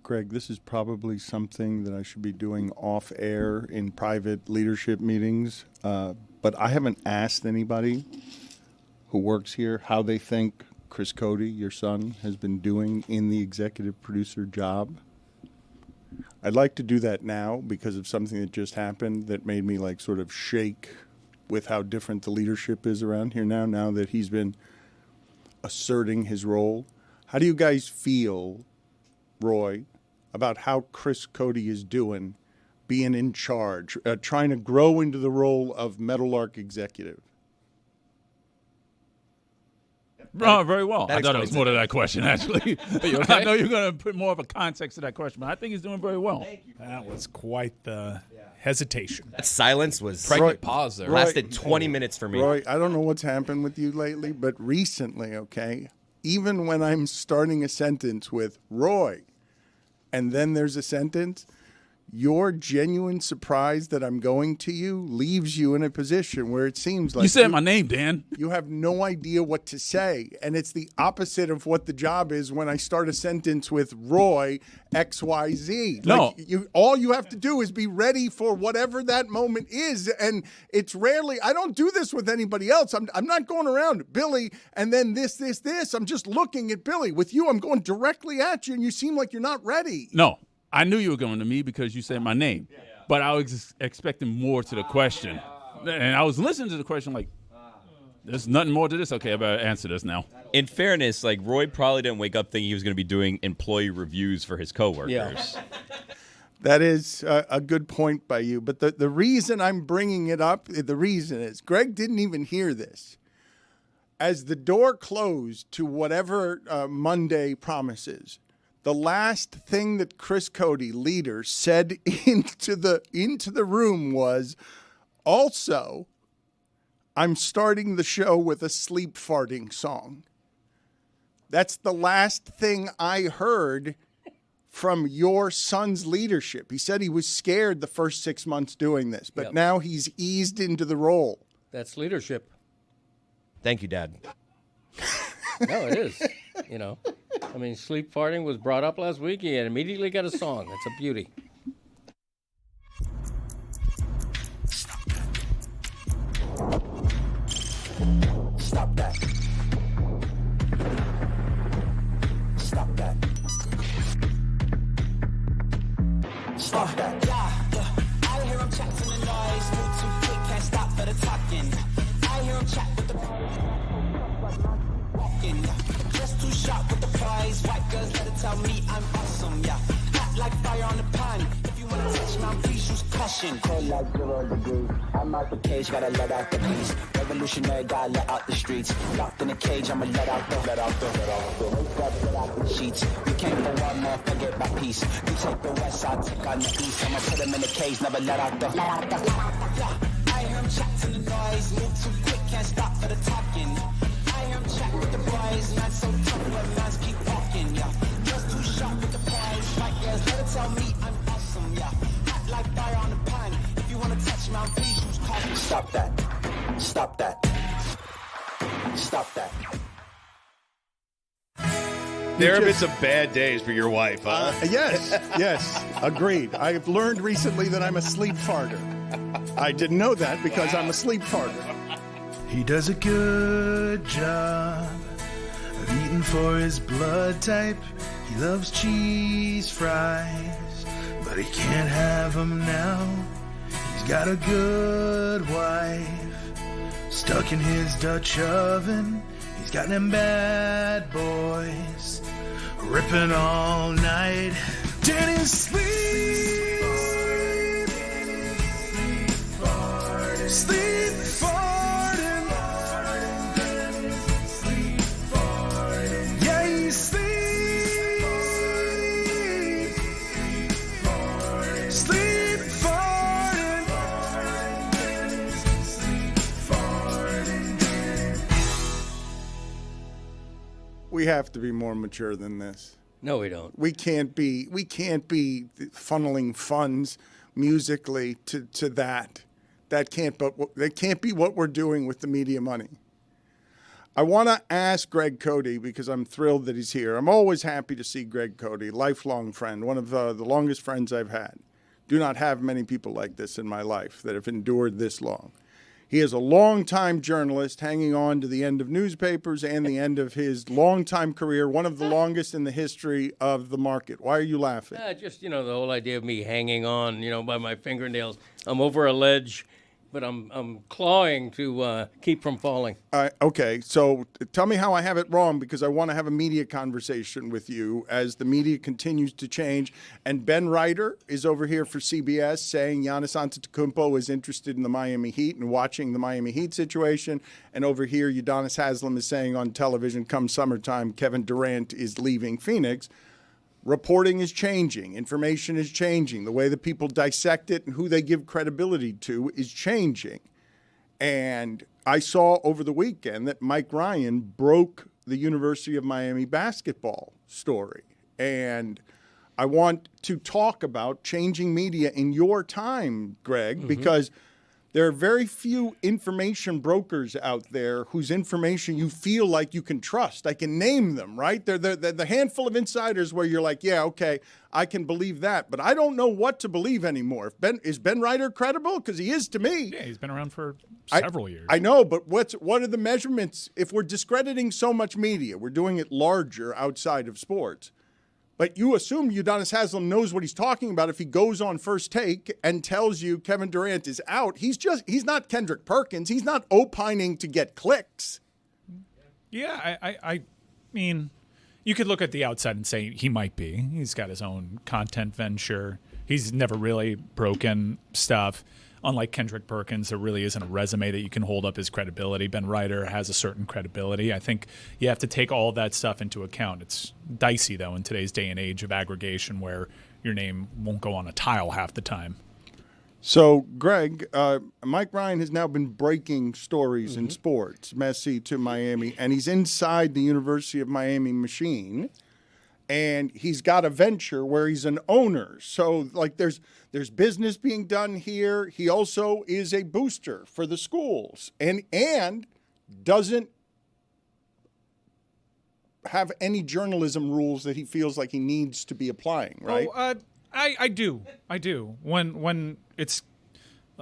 Greg, this is probably something that I should be doing off air in private leadership meetings, but I haven't asked anybody who works here how they think Chris Cody, your son, has been doing in the executive producer job. I'd like to do that now because of something that just happened that made me like sort of shake with how different the leadership is around here now that he's been asserting his role. How do you guys feel, Roy, about how Chris Cody is doing, being in charge, trying to grow into the role of Meadowlark executive? Very well. I thought it was more to that question, actually. Okay? I know you're going to put more of a context to that question, but I think he's doing very well. That was quite the hesitation. That silence was Pregnant pause there. lasted 20 minutes for me. Roy, I don't know what's happened with you lately, but recently, okay, even when I'm starting a sentence with Roy, and then there's a sentence, your genuine surprise that I'm going to you leaves you in a position where it seems like You said my name, Dan. you have no idea what to say. And it's the opposite of what the job is when I start a sentence with Roy, XYZ. No. All you have to do is be ready for whatever that moment is. And it's rarely, I don't do this with anybody else. I'm not going around, Billy, and then this. I'm just looking at Billy. With you, I'm going directly at you, and you seem like you're not ready. No, I knew you were going to me because you said my name, but I was expecting more to the question. And I was listening to the question like, there's nothing more to this. Okay, I better answer this now. In fairness, like Roy probably didn't wake up thinking he was going to be doing employee reviews for his coworkers. Yeah. That is a good point by you. But the reason I'm bringing it up, the reason is Greg didn't even hear this. As the door closed to whatever Monday promises, the last thing that Chris Cody, leader, said into the room was, also, I'm starting the show with a sleep farting song. That's the last thing I heard from your son's leadership. He said he was scared the first 6 months doing this, but now he's eased into the role. That's leadership. Thank you, Dad. No, it is. You know, I mean, sleep farting was brought up last week. He had immediately got a song. It's a beauty. Stop that. Stop that. Stop that. Yeah. I hear him chat to the noise. Move too quick, can't stop for the talking. I hear him chat with the walking. Just too sharp with the prize. White girls better tell me I'm awesome. Yeah. Hot like fire on the pan. If you wanna touch my please use caution. Cold like 0 degrees. I'm out the cage, gotta let out the beast. Revolutionary, gotta let out the streets. Locked in a cage, I'ma let out the Wake up, let out the sheets. We came for one, motherfucker, get my peace. You take the west, I'll take on the east. I'ma put him in the cage, never let out the Yeah, I hear him chat to the noise. Move too quick, can't stop for the talking. I hear him chat with the boys. Man so tough, but mans keep walking, yeah. Just too sharp with the prize. White girls, let it tell me I'm awesome, yeah. Hot like fire on the pan. If you wanna touch my please use caution. Stop that. Stop that. Stop that. There have been some bad days for your wife, huh? Yes, agreed. I've learned recently that I'm a sleep farter. I didn't know that because I'm a sleep farter. He does a good job of eating for his blood type. He loves cheese fries, but he can't have them now. He's got a good wife stuck in his Dutch oven. He's got them bad boys ripping all night. Dennis sleep farting, sleep farting, sleep farting. Yeah, he sleep farting, sleep farting. We have to be more mature than this. No, we don't. We can't be funneling funds musically to that. That can't be what we're doing with the media money. I want to ask Greg Cody because I'm thrilled that he's here. I'm always happy to see Greg Cody, lifelong friend, one of the longest friends I've had. Do not have many people like this in my life that have endured this long. He is a longtime journalist hanging on to the end of newspapers and the end of his longtime career, one of the longest in the history of the market. Why are you laughing? Just, the whole idea of me hanging on, by my fingernails. I'm over a ledge, but I'm clawing to keep from falling. Okay, so tell me how I have it wrong, because I want to have a media conversation with you as the media continues to change. And Ben Reiter is over here for CBS saying Giannis Antetokounmpo is interested in the Miami Heat and watching the Miami Heat situation. And over here, Udonis Haslem is saying on television, come summertime, Kevin Durant is leaving Phoenix. Reporting is changing. Information is changing. The way that people dissect it and who they give credibility to is changing. And I saw over the weekend that Mike Ryan broke the University of Miami basketball story. And I want to talk about changing media in your time, Greg, because there are very few information brokers out there whose information you feel like you can trust. I can name them, right? They're the handful of insiders where you're like, yeah, okay, I can believe that. But I don't know what to believe anymore. Is Ben Reiter credible? Because he is to me. Yeah, he's been around for several years. I know, but what are the measurements? If we're discrediting so much media, we're doing it larger outside of sports. But you assume Udonis Haslem knows what he's talking about if he goes on First Take and tells you Kevin Durant is out. He's not Kendrick Perkins. He's not opining to get clicks. Yeah, I mean, you could look at the outside and say he might be. He's got his own content venture. He's never really broken stuff. Unlike Kendrick Perkins, there really isn't a resume that you can hold up his credibility. Ben Reiter has a certain credibility. I think you have to take all of that stuff into account. It's dicey, though, in today's day and age of aggregation where your name won't go on a tile half the time. So, Greg, Mike Ryan has now been breaking stories in sports, Messi to Miami, and he's inside the University of Miami machine. And he's got a venture where he's an owner. So, like, there's business being done here. He also is a booster for the schools and doesn't have any journalism rules that he feels like he needs to be applying, right? Oh, I do. When it's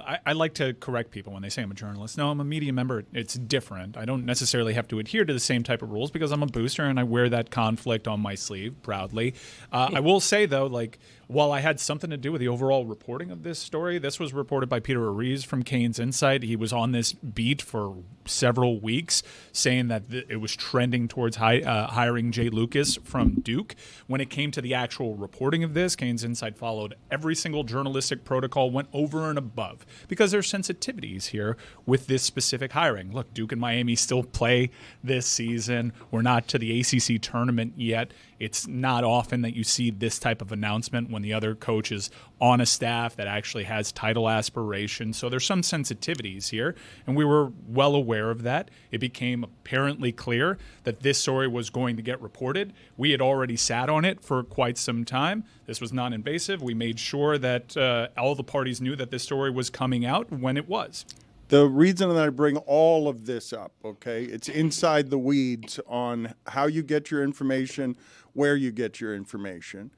I like to correct people when they say I'm a journalist. No, I'm a media member. It's different. I don't necessarily have to adhere to the same type of rules because I'm a booster and I wear that conflict on my sleeve proudly. I will say, though, like, while I had something to do with the overall reporting of this story, this was reported by Peter Ariz from Kane's Insight. He was on this beat for several weeks saying that it was trending towards hiring Jay Lucas from Duke. When it came to the actual reporting of this, Kane's Insight followed every single journalistic protocol, went over and above, because there's sensitivities here with this specific hiring. Look, Duke and Miami still play this season. We're not to the ACC tournament yet. It's not often that you see this type of announcement when the other coach is on a staff that actually has title aspirations. So there's some sensitivities here, and we were well aware of that. It became apparently clear that this story was going to get reported. We had already sat on it for quite some time. This was non-invasive. We made sure that all the parties knew that this story was coming out when it was. The reason that I bring all of this up, okay, it's inside the weeds on how you get your information, where you get your information.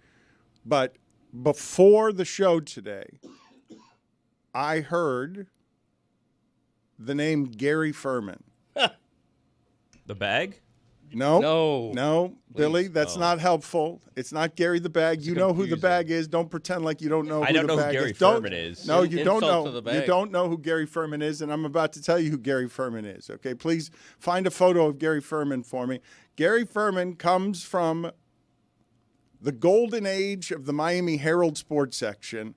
But before the show today, I heard the name Gary Furman. The bag? No, Billy, that's not helpful. It's not Gary the Bag. You know who the Bag is. Don't pretend like you don't know who the Bag is. I don't know who Gary Furman is. No, you don't Insult to know. the Bag. You don't know who Gary Furman is, and I'm about to tell you who Gary Furman is, okay? Please find a photo of Gary Furman for me. Gary Furman comes from the golden age of the Miami Herald sports section.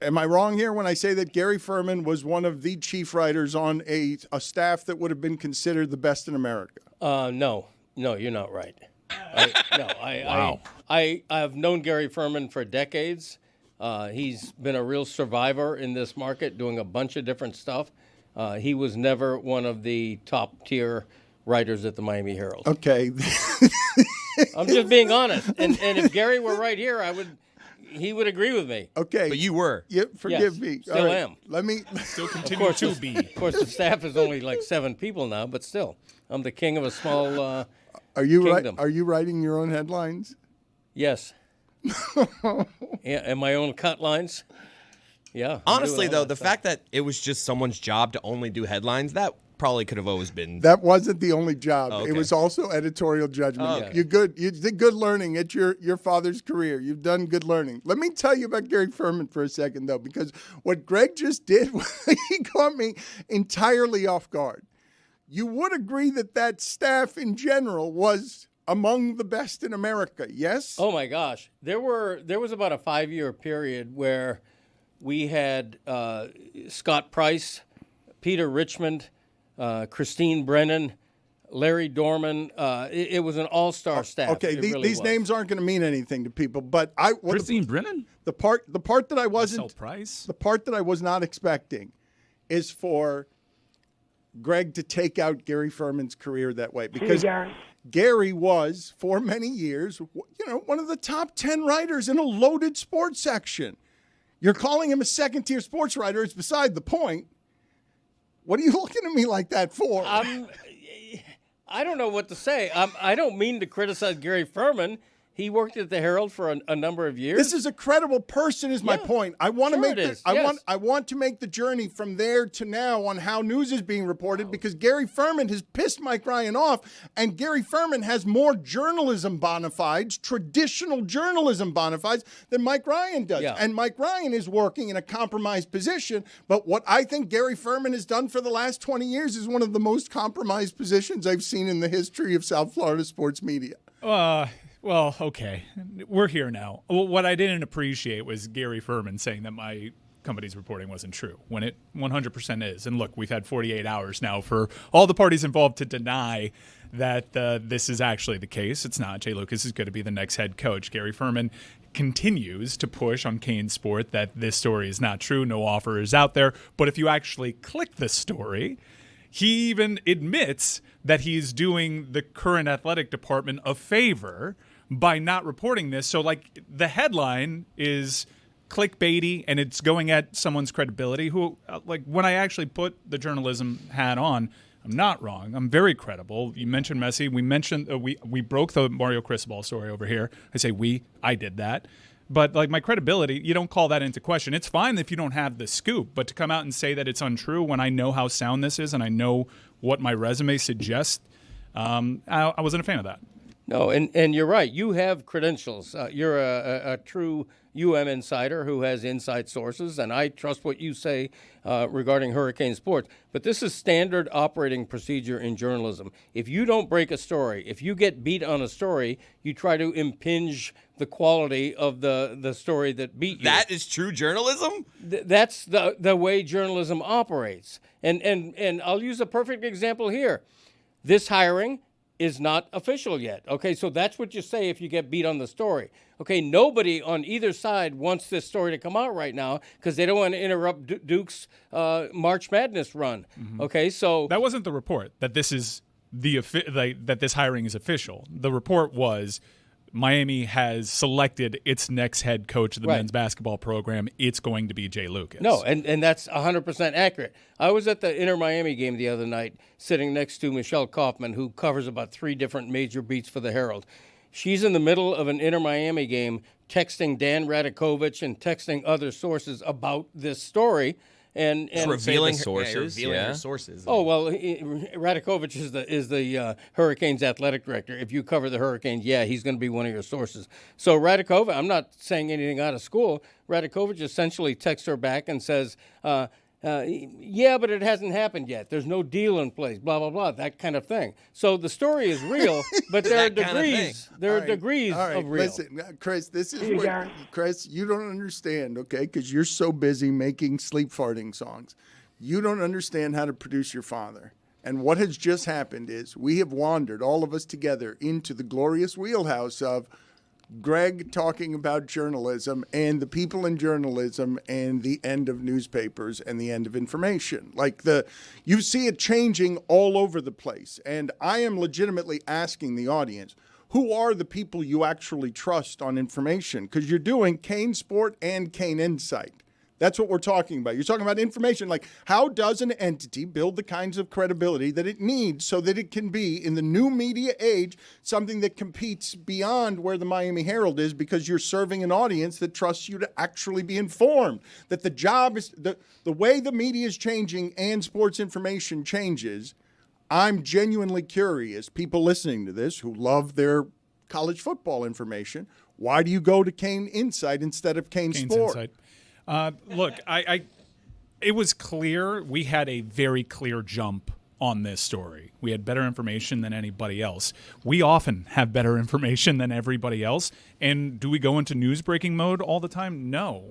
Am I wrong here when I say that Gary Furman was one of the chief writers on a staff that would have been considered the best in America? No, you're not right. I've known Gary Furman for decades. He's been a real survivor in this market, doing a bunch of different stuff. He was never one of the top tier writers at the Miami Herald. Okay. I'm just being honest. And if Gary were right here, I would he would agree with me. Okay. But you were. Yeah, forgive Yes, me. still All right, am. Let me. Still continue to be. Of course, the staff is only like 7 people now, but still, I'm the king of a small. Are you Kingdom. Are you writing your own headlines? Yes. Yeah, and my own cut lines. Yeah. Honestly, I'm doing all though, the that stuff. fact that it was just someone's job to only do headlines, that probably could have always been. That wasn't the only job. Oh, It okay. was also editorial judgment. Oh, okay. You good. You did good learning at your father's career. You've done good learning. Let me tell you about Gary Furman for a second, though, because what Greg just did, he caught me entirely off guard. You would agree that that staff in general was among the best in America, yes? Oh my gosh, there was about a 5-year period where we had Scott Price, Peter Richmond, Christine Brennan, Larry Dorman. It was an all-star staff. Okay, It these really was. names aren't going to mean anything to people, but Christine Brennan? the part that I wasn't Marcel Price. the part that I was not expecting is for Greg to take out Gary Furman's career that way, because Gary was for many years, one of the top 10 writers in a loaded sports section. You're calling him a second-tier sports writer. It's beside the point. What are you looking at me like that for? I don't know what to say. I don't mean to criticize Gary Furman. He worked at the Herald for a number of years. This is a credible person, is my Yeah, point. I want to sure make it is, I yes. want to make the journey from there to now on how news is being reported, because Gary Furman has pissed Mike Ryan off, and Gary Furman has more journalism bona fides, traditional journalism bona fides, than Mike Ryan does. Yeah. And Mike Ryan is working in a compromised position, but what I think Gary Furman has done for the last 20 years is one of the most compromised positions I've seen in the history of South Florida sports media. Well, okay. We're here now. What I didn't appreciate was Gary Furman saying that my company's reporting wasn't true, when it 100% is. And look, we've had 48 hours now for all the parties involved to deny that this is actually the case. It's not. Jay Lucas is going to be the next head coach. Gary Furman continues to push on Kane Sport that this story is not true. No offer is out there. But if you actually click the story, he even admits that he's doing the current athletic department a favor by not reporting this. So, like, the headline is clickbaity and it's going at someone's credibility who, like, when I actually put the journalism hat on, I'm not wrong. I'm very credible. You mentioned Messi. We mentioned we broke the Mario Cristobal story over here. I say I did that. But, like, my credibility, you don't call that into question. It's fine if you don't have the scoop, but to come out and say that it's untrue when I know how sound this is and I know what my resume suggests, I wasn't a fan of that. No, and you're right. You have credentials. You're a true UM insider who has inside sources, and I trust what you say regarding Hurricane sports. But this is standard operating procedure in journalism. If you don't break a story, if you get beat on a story, you try to impinge the quality of the story that beat you. That is true journalism? That's the way journalism operates. And I'll use a perfect example here. This hiring is not official yet. Okay, so that's what you say if you get beat on the story. Okay, nobody on either side wants this story to come out right now because they don't want to interrupt Duke's March Madness run. Mm-hmm. Okay, so that wasn't the report that this is that this hiring is official. The report was Miami has selected its next head coach of the men's basketball program. It's going to be Jay Lucas. No, and that's 100% accurate. I was at the Inter-Miami game the other night sitting next to Michelle Kaufman, who covers about 3 different major beats for the Herald. She's in the middle of an Inter-Miami game texting Dan Radakovich and texting other sources about this story. And revealing sources, her sources. Oh, well, Radakovich is the Hurricanes athletic director. If you cover the Hurricanes, he's going to be one of your sources. So Radakovich, I'm not saying anything out of school. Radakovich essentially texts her back and says, yeah, but it hasn't happened yet. There's no deal in place, blah, blah, blah, that kind of thing. So the story is real, but there are degrees. There are degrees of real. Listen, Chris, this is what, Chris, you don't understand, okay, because you're so busy making sleep farting songs. You don't understand how to produce your father. And what has just happened is we have wandered, all of us together, into the glorious wheelhouse of Greg talking about journalism and the people in journalism and the end of newspapers and the end of information. You see it changing all over the place. And I am legitimately asking the audience, who are the people you actually trust on information? Because you're doing Kane Sport and Kane Insight. That's what we're talking about. You're talking about information, like how does an entity build the kinds of credibility that it needs so that it can be, in the new media age, something that competes beyond where the Miami Herald is, because you're serving an audience that trusts you to actually be informed. That the job is, the way the media is changing and sports information changes, I'm genuinely curious, people listening to this who love their college football information, why do you go to Kane Insight instead of Kane Sport? Insight. Look, it was clear we had a very clear jump on this story. We had better information than anybody else. We often have better information than everybody else. And do we go into news breaking mode all the time? No.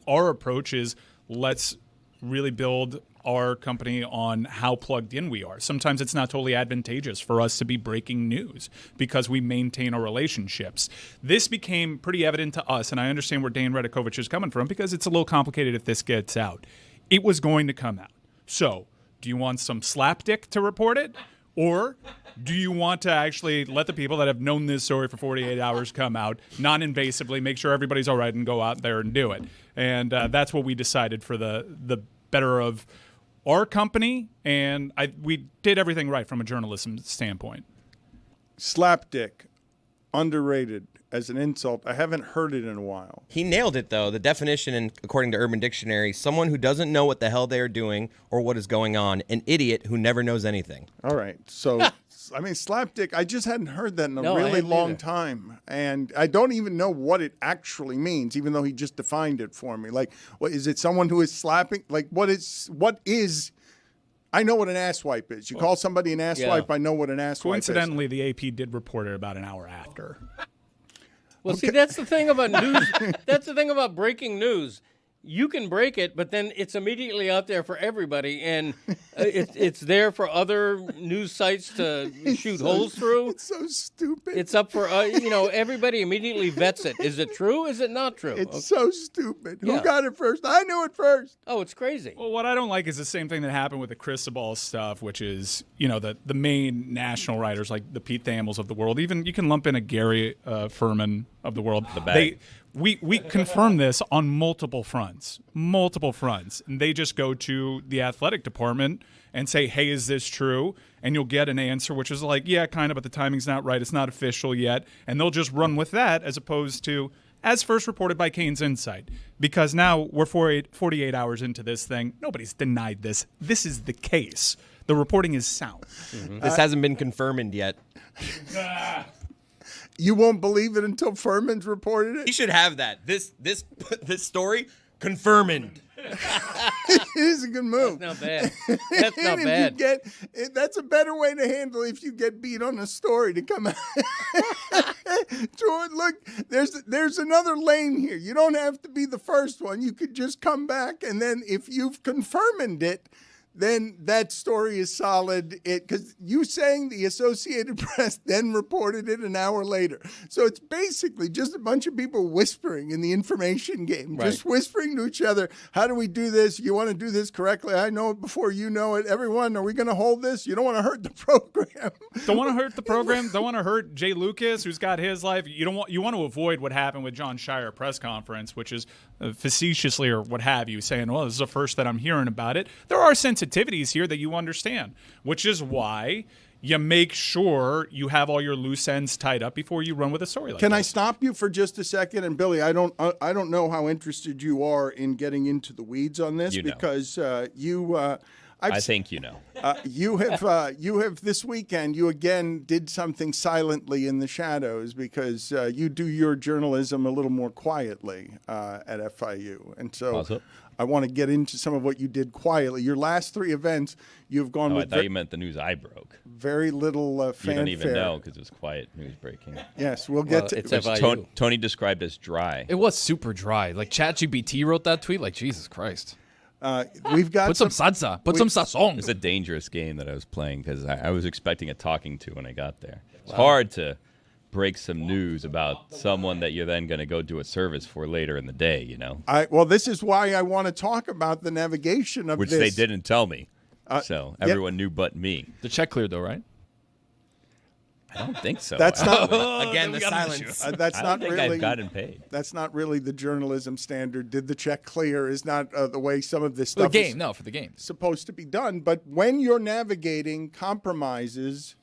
Our approach is let's really build our company on how plugged in we are. Sometimes it's not totally advantageous for us to be breaking news because we maintain our relationships. This became pretty evident to us, and I understand where Dan Redikovich is coming from because it's a little complicated if this gets out. It was going to come out. So, do you want some slapdick to report it? Or do you want to actually let the people that have known this story for 48 hours come out, non-invasively, make sure everybody's all right, and go out there and do it? And that's what we decided for the better of our company, and we did everything right from a journalism standpoint. Slapdick, underrated as an insult. I haven't heard it in a while. He nailed it, though. The definition, according to Urban Dictionary, someone who doesn't know what the hell they are doing or what is going on, an idiot who never knows anything. All right. So, I mean, slapdick, I just hadn't heard that in a really long time. And I don't even know what it actually means, even though he just defined it for me. Like, what is it, someone who is slapping? Like, what is, I know what an asswipe is. You call somebody an asswipe, I know what an asswipe is. Coincidentally, the AP did report it about an hour after. Well, see, that's the thing about news. That's the thing about breaking news. You can break it, but then it's immediately out there for everybody, and it's there for other news sites to shoot holes through. It's so stupid. It's up for everybody immediately vets it. Is it true? Is it not true? It's so stupid. Who got it first? I knew it first. Oh, it's crazy. Well, what I don't like is the same thing that happened with the Cristobal stuff, which is, the main national writers like the Pete Thamels of the world. Even you can lump in a Gary Furman of the world. We confirm this on multiple fronts, and they just go to the athletic department and say, hey, is this true? And you'll get an answer which is like, yeah, kind of, but the timing's not right. It's not official yet. And they'll just run with that as opposed to, as first reported by Kane's Insight. Because now we're 48 hours into this thing. Nobody's denied this. This is the case. The reporting is sound. Mm-hmm. This hasn't been confirmed yet. You won't believe it until Furman's reported it? He should have that. This story, confirmed. It is a good move. That's not bad. That's not bad. That's a better way to handle it if you get beat on a story to come out. Jordan, look, there's another lane here. You don't have to be the first one. You could just come back, and then if you've confirmed it, then that story is solid. Because you saying the Associated Press then reported it an hour later. So it's basically just a bunch of people whispering in the information game, just whispering to each other, how do we do this? You want to do this correctly? I know it before you know it. Everyone, are we going to hold this? You don't want to hurt the program. Don't want to hurt the program. Don't want to hurt Jay Lucas, who's got his life. You want to avoid what happened with John Shire press conference, which is facetiously or what have you, saying, well, this is the first that I'm hearing about it. There are sensitivities here that you understand, which is why you make sure you have all your loose ends tied up before you run with a story like Can this. I stop you for just a second? And Billy, I don't know how interested you are in getting into the weeds on this because I think you know. You have this weekend. You again did something silently in the shadows because you do your journalism a little more quietly at FIU, and so I want to get into some of what you did quietly. Your last three events, you've gone with. I thought you meant the news I broke. Very little fanfare. You don't even know because it was quiet news breaking. Yes, we'll get to it's FIU. Tony described as dry. It was super dry. Like ChatGPT wrote that tweet. Like Jesus Christ. We've got put some salsa. Put some sazon. It's a dangerous game that I was playing because I was expecting a talking to when I got there. It's hard to break some news about someone that you're then going to go do a service for later in the day, you know? Well, this is why I want to talk about the navigation of Which this. they didn't tell me. So everyone knew but me. The check cleared, though, right? I don't think so. That's not Again, the silence. that's I not don't think really. I've gotten paid. That's not really the journalism standard. Did the check clear? Is not the way some of this For the stuff is game, no, for the game. supposed to be done. But when you're navigating compromises,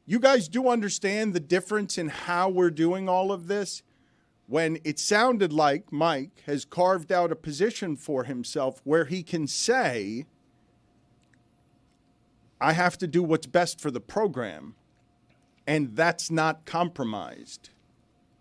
you guys do understand the difference in how we're doing all of this. When it sounded like Mike has carved out a position for himself where he can say, I have to do what's best for the program. And that's not compromised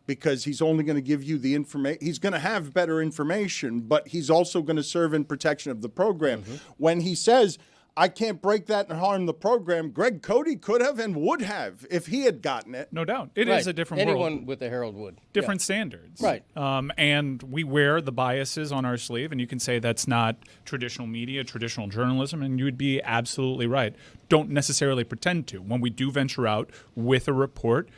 because he's only going to give you the information. He's going to have better information, but he's also going to serve in protection of the program. When he says, I can't break that and harm the program, Greg Cody could have and would have if he had gotten it. No doubt. It is a different Anyone world. with the Herald would. Different standards. Right. And we wear the biases on our sleeve, and you can say that's not traditional media, traditional journalism, and you would be absolutely right. Don't necessarily pretend to. When we do venture out with a report,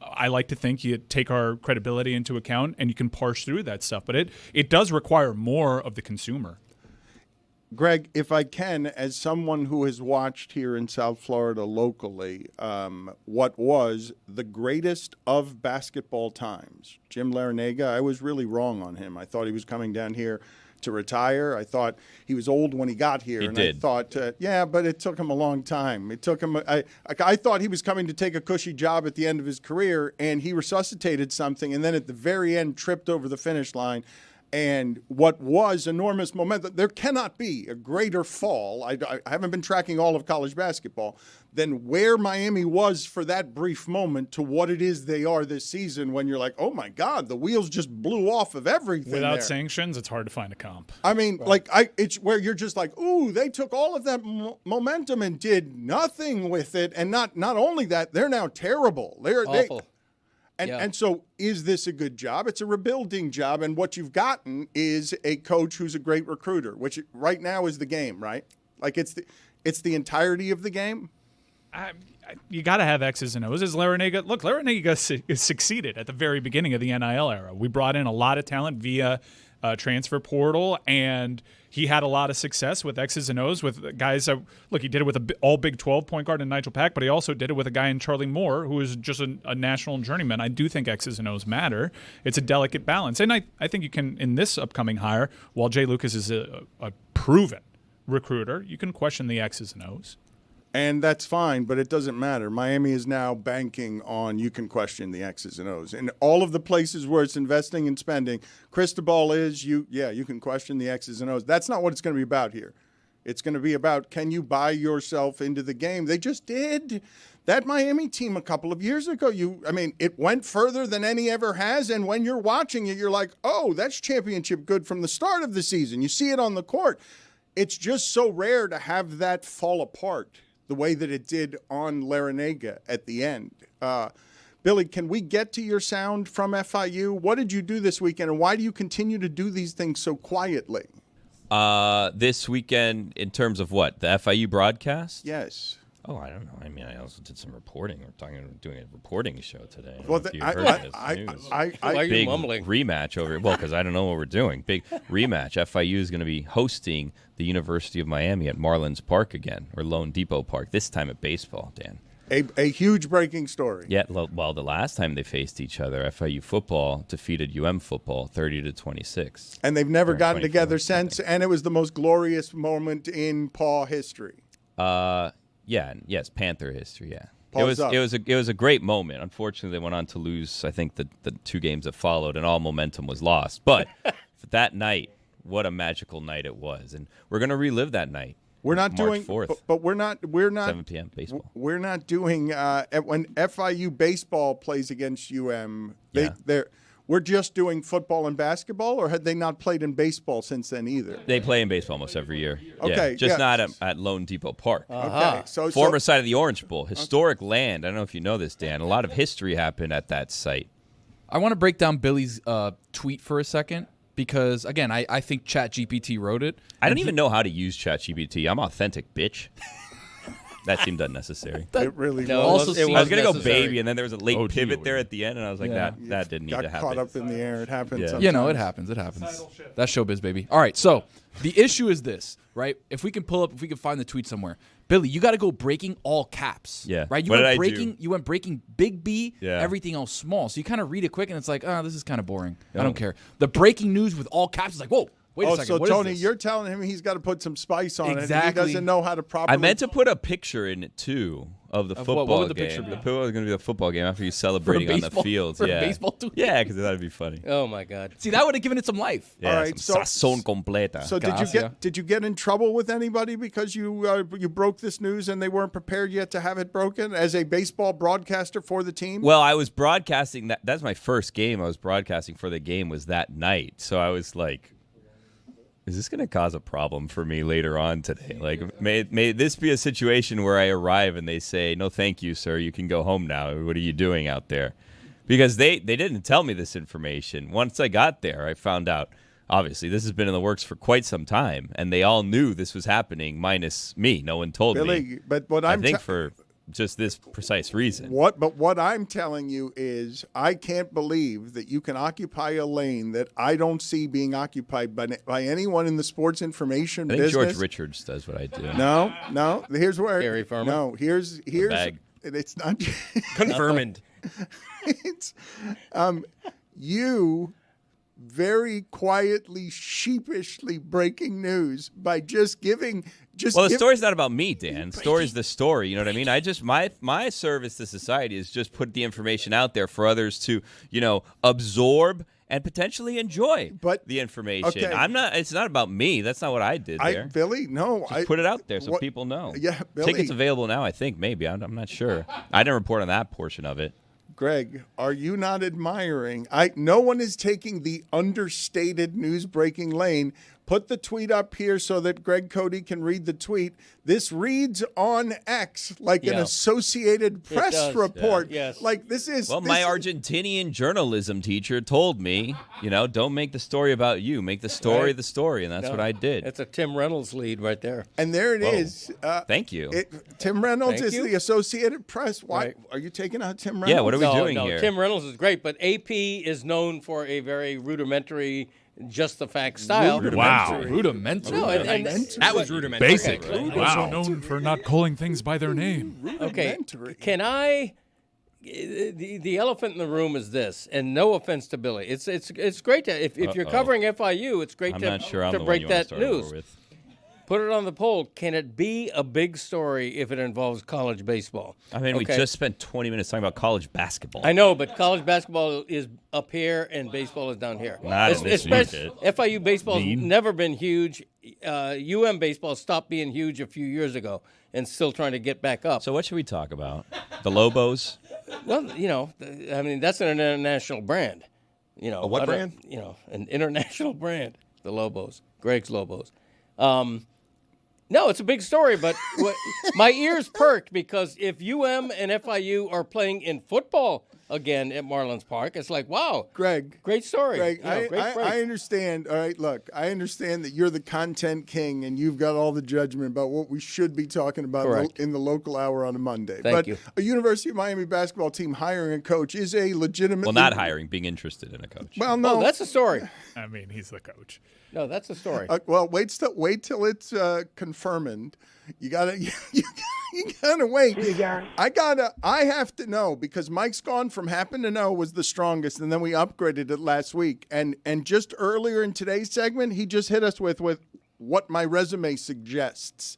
I like to think you take our credibility into account and you can parse through that stuff. But it does require more of the consumer. Greg, if I can, as someone who has watched here in South Florida locally, what was the greatest of basketball times, Jim Larinaga, I was really wrong on him. I thought he was coming down here to retire. I thought he was old when he got here. He and did. I thought, yeah, but it took him a long time. It took him. I thought he was coming to take a cushy job at the end of his career, and he resuscitated something, and then at the very end tripped over the finish line. And what was enormous momentum, there cannot be a greater fall. I haven't been tracking all of college basketball than where Miami was for that brief moment to what it is they are this season when you're like, oh, my God, the wheels just blew off of everything Without there. sanctions, it's hard to find a comp. I mean, it's where you're just like, ooh, they took all of that momentum and did nothing with it. And not only that, they're now terrible. They're Awful. And so is this a good job? It's a rebuilding job. And what you've gotten is a coach who's a great recruiter, which right now is the game, right? Like it's the entirety of the game. You got to have X's and O's. Larinaga succeeded at the very beginning of the NIL era. We brought in a lot of talent via transfer portal, and he had a lot of success with X's and O's with guys. He did it with an all Big 12 point guard in Nigel Pack, but he also did it with a guy in Charlie Moore, who is just a national journeyman. I do think X's and O's matter. It's a delicate balance. And I think you can, in this upcoming hire, while Jay Lucas is a proven recruiter, you can question the X's and O's. And that's fine, but it doesn't matter. Miami is now banking on you can question the X's and O's. And all of the places where it's investing and spending, Cristobal is, you can question the X's and O's. That's not what it's going to be about here. It's going to be about, can you buy yourself into the game? They just did. That Miami team a couple of years ago, it went further than any ever has. And when you're watching it, you're like, oh, that's championship good from the start of the season. You see it on the court. It's just so rare to have that fall apart the way that it did on Larinaga at the end. Billy, can we get to your sound from FIU? What did you do this weekend, and why do you continue to do these things so quietly? This weekend, in terms of what? The FIU broadcast? Yes. Oh, I don't know. I mean, I also did some reporting. doing a reporting show today. Well, Big Why are you mumbling? Rematch over. Well, because I don't know what we're doing. Big rematch. FIU is going to be hosting the University of Miami at Marlins Park again, or Lone Depot Park. This time at baseball, Dan. A huge breaking story. Yeah. Well, the last time they faced each other, FIU football defeated UM football 30-26. And they've never gotten 24, together since. And it was the most glorious moment in Paw history. Yes, Panther history. Yeah, Paws up. it was a great moment. Unfortunately, they went on to lose. I think the 2 games that followed, and all momentum was lost. But for that night, what a magical night it was, and we're gonna relive that night. We're not March doing, 4th, but we're not 7 p.m. baseball. We're not doing when FIU baseball plays against UM. We're just doing football and basketball, or had they not played in baseball since then either? They play in baseball almost every year. Okay, just yeah. not at Lone Depot Park. Okay, so Former site of the Orange Bowl, historic land. I don't know if you know this, Dan. A lot of history happened at that site. I want to break down Billy's tweet for a second because, again, I think ChatGPT wrote it. I don't even know how to use ChatGPT. I'm authentic, bitch. That seemed unnecessary. It really No, was. it I was gonna go necessary. baby, and then there was a late Oh, gee, pivot it there was. at the end, and I was like, Yeah. that didn't need Got to happen. caught up in the air. It happens. Yeah. Sometimes. You know, it happens. It happens. That's showbiz, baby. All right, so the issue is this, right? If we can find the tweet somewhere, Billy, you got to go breaking all caps. Yeah. Right. You What went did I breaking. do? You went breaking big B. Yeah. Everything else small. So you kind of read it quick, and it's like, oh, this is kind of boring. I Yeah. don't care. The breaking news with all caps is like, whoa, wait a Oh, second. so what is Tony, this? you're telling him he's got to put some spice on it. And he Exactly. doesn't know how to properly. I meant to put a picture in it too of the Of football what would the game. picture be? The picture was going to be the football game after you celebrating on the baseball- fields. for a yeah, baseball tweet? Yeah, because that'd be funny. Oh my God. See, that would have given it some life. Yeah, All right, some so- sazón completa. So Gracias. did you get in trouble with anybody because you broke this news and they weren't prepared yet to have it broken as a baseball broadcaster for the team? Well, I was broadcasting that. That's my first game. I was broadcasting for the game was that night. So I was like, is this going to cause a problem for me later on today? Like, may this be a situation where I arrive and they say, no, thank you, sir. You can go home now. What are you doing out there? Because they didn't tell me this information. Once I got there, I found out, obviously, this has been in the works for quite some time. And they all knew this was happening, minus me. No one told me. Billy, but what I I'm think te- for just this precise reason. what I'm telling you is I can't believe that you can occupy a lane that I don't see being occupied by anyone in the sports information I think business. George Richards does what I do. No. Here's where. Gary Furman? No, here's. bag. It's not. Confirmed. It's you very quietly, sheepishly breaking news by just giving. Well, the story's not about me, Dan. The story's the story. You know what I mean? I just my service to society is just put the information out there for others to, absorb and potentially enjoy the information. okay. It's not about me. That's not what I did there. Billy, no, Just put it out there so people know. Yeah, Billy. Tickets available now, I think, maybe. I'm not sure. I didn't report on that portion of it. Greg, are you not admiring? No one is taking the understated news breaking lane. Put the tweet up here so that Greg Cody can read the tweet. This reads on X like an Associated Press does. report. Yeah. Yes. Like this is. Well, this my is- Argentinian journalism teacher told me, don't make the story about you. Make the story Right. the story, and that's what I did. That's a Tim Reynolds lead right there. And there it Whoa. is. Thank you. Tim Reynolds Thank is you. the Associated Press. Why Right. are you taking out Tim Reynolds? Yeah, what are we doing no, here? Tim Reynolds is great, but AP is known for a very rudimentary, just the fact style. Wow. Rudimentary. No, and That was rudimentary. Basic. Also known for not calling things by their name. okay, can I? The elephant in the room is this, and no offense to Billy, it's great to if you're covering FIU, it's great I'm to not sure I'm to the one break you want that to start a war news. with. Put it on the poll. Can it be a big story if it involves college baseball? I mean, we Okay. just spent 20 minutes talking about college basketball. I know, but college basketball is up here and baseball is down here. Not in this Especially market. FIU baseball's never been huge. UM baseball stopped being huge a few years ago and still trying to get back up. So what should we talk about? The Lobos? Well, I mean, that's an international brand. A what brand? An international brand. The Lobos, Greg's Lobos. No, it's a big story, but my ears perked because if UM and FIU are playing in football again at Marlins Park, it's like, wow, Greg. great story. Greg, Great break. I understand. All right, look, I understand that you're the content king and you've got all the judgment about what we should be talking about Correct. in the local hour on a Monday. Thank but you. a University of Miami basketball team hiring a coach is a legitimate. Well, not hiring, being interested in a coach. Well, no, Oh, that's a story. I mean, he's the coach. No, that's a story. well, wait till it's confirmed. You gotta wait. I have to know because Mike's Gone from Happen to Know was the strongest, and then we upgraded it last week. And just earlier in today's segment, he just hit us with what my resume suggests.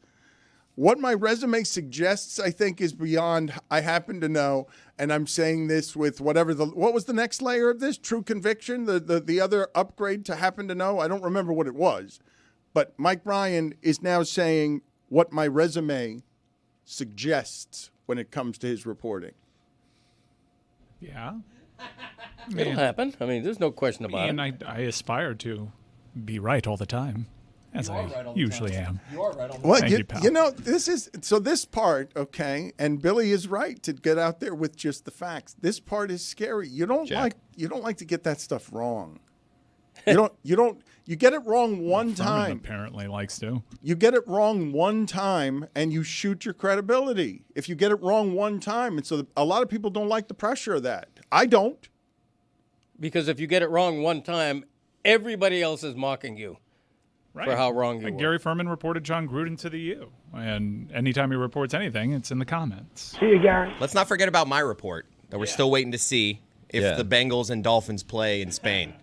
What my resume suggests, I think, is beyond I happen to know, and I'm saying this with what was the next layer of this? True conviction, the other upgrade to happen to know? I don't remember what it was. But Mike Bryan is now saying what my resume suggests when it comes to his reporting. Yeah. It'll happen. I mean, there's no question about And it. I aspire to be right all the time, as I usually am. Well, Thank you, pal. this part, okay, and Billy is right to get out there with just the facts. This part is scary. You don't Jack. like to get that stuff wrong. You You get it wrong one Furman time. apparently likes to. You get it wrong one time, and you shoot your credibility. If you get it wrong one time, and so a lot of people don't like the pressure of that. I don't. Because if you get it wrong one time, everybody else is mocking you for how wrong you were. Gary Furman reported John Gruden to the U, and anytime he reports anything, it's in the comments. See you, Gary. Let's not forget about my report that we're still waiting to see if the Bengals and Dolphins play in Spain.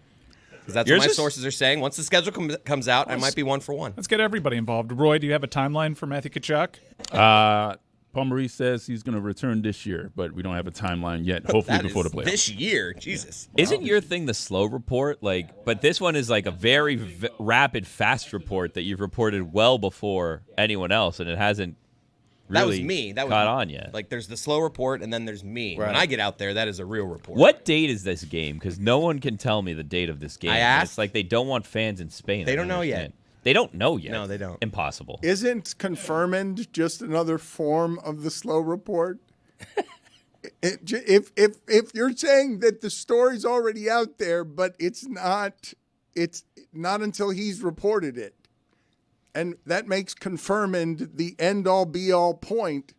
Because that's what my sources are saying. Once the schedule comes out, I might be 1 for 1. Let's get everybody involved. Roy, do you have a timeline for Matthew Tkachuk? Paul Maurice says he's going to return this year, but we don't have a timeline yet. Hopefully before the playoffs. This year, Jesus. Isn't your thing the slow report? But this one is like a very rapid, fast report that you've reported well before anyone else, and it hasn't really that was me. That was caught on yet. Like there's the slow report, and then there's me. Right. When I get out there, that is a real report. What date is this game? Because no one can tell me the date of this game. I asked. It's like they don't want fans in Spain. They don't know yet. understand. They don't know yet. No, they don't. Impossible. Isn't confirmand just another form of the slow report? If you're saying that the story's already out there, but it's not until he's reported it, and that makes confirmand the end-all be-all point.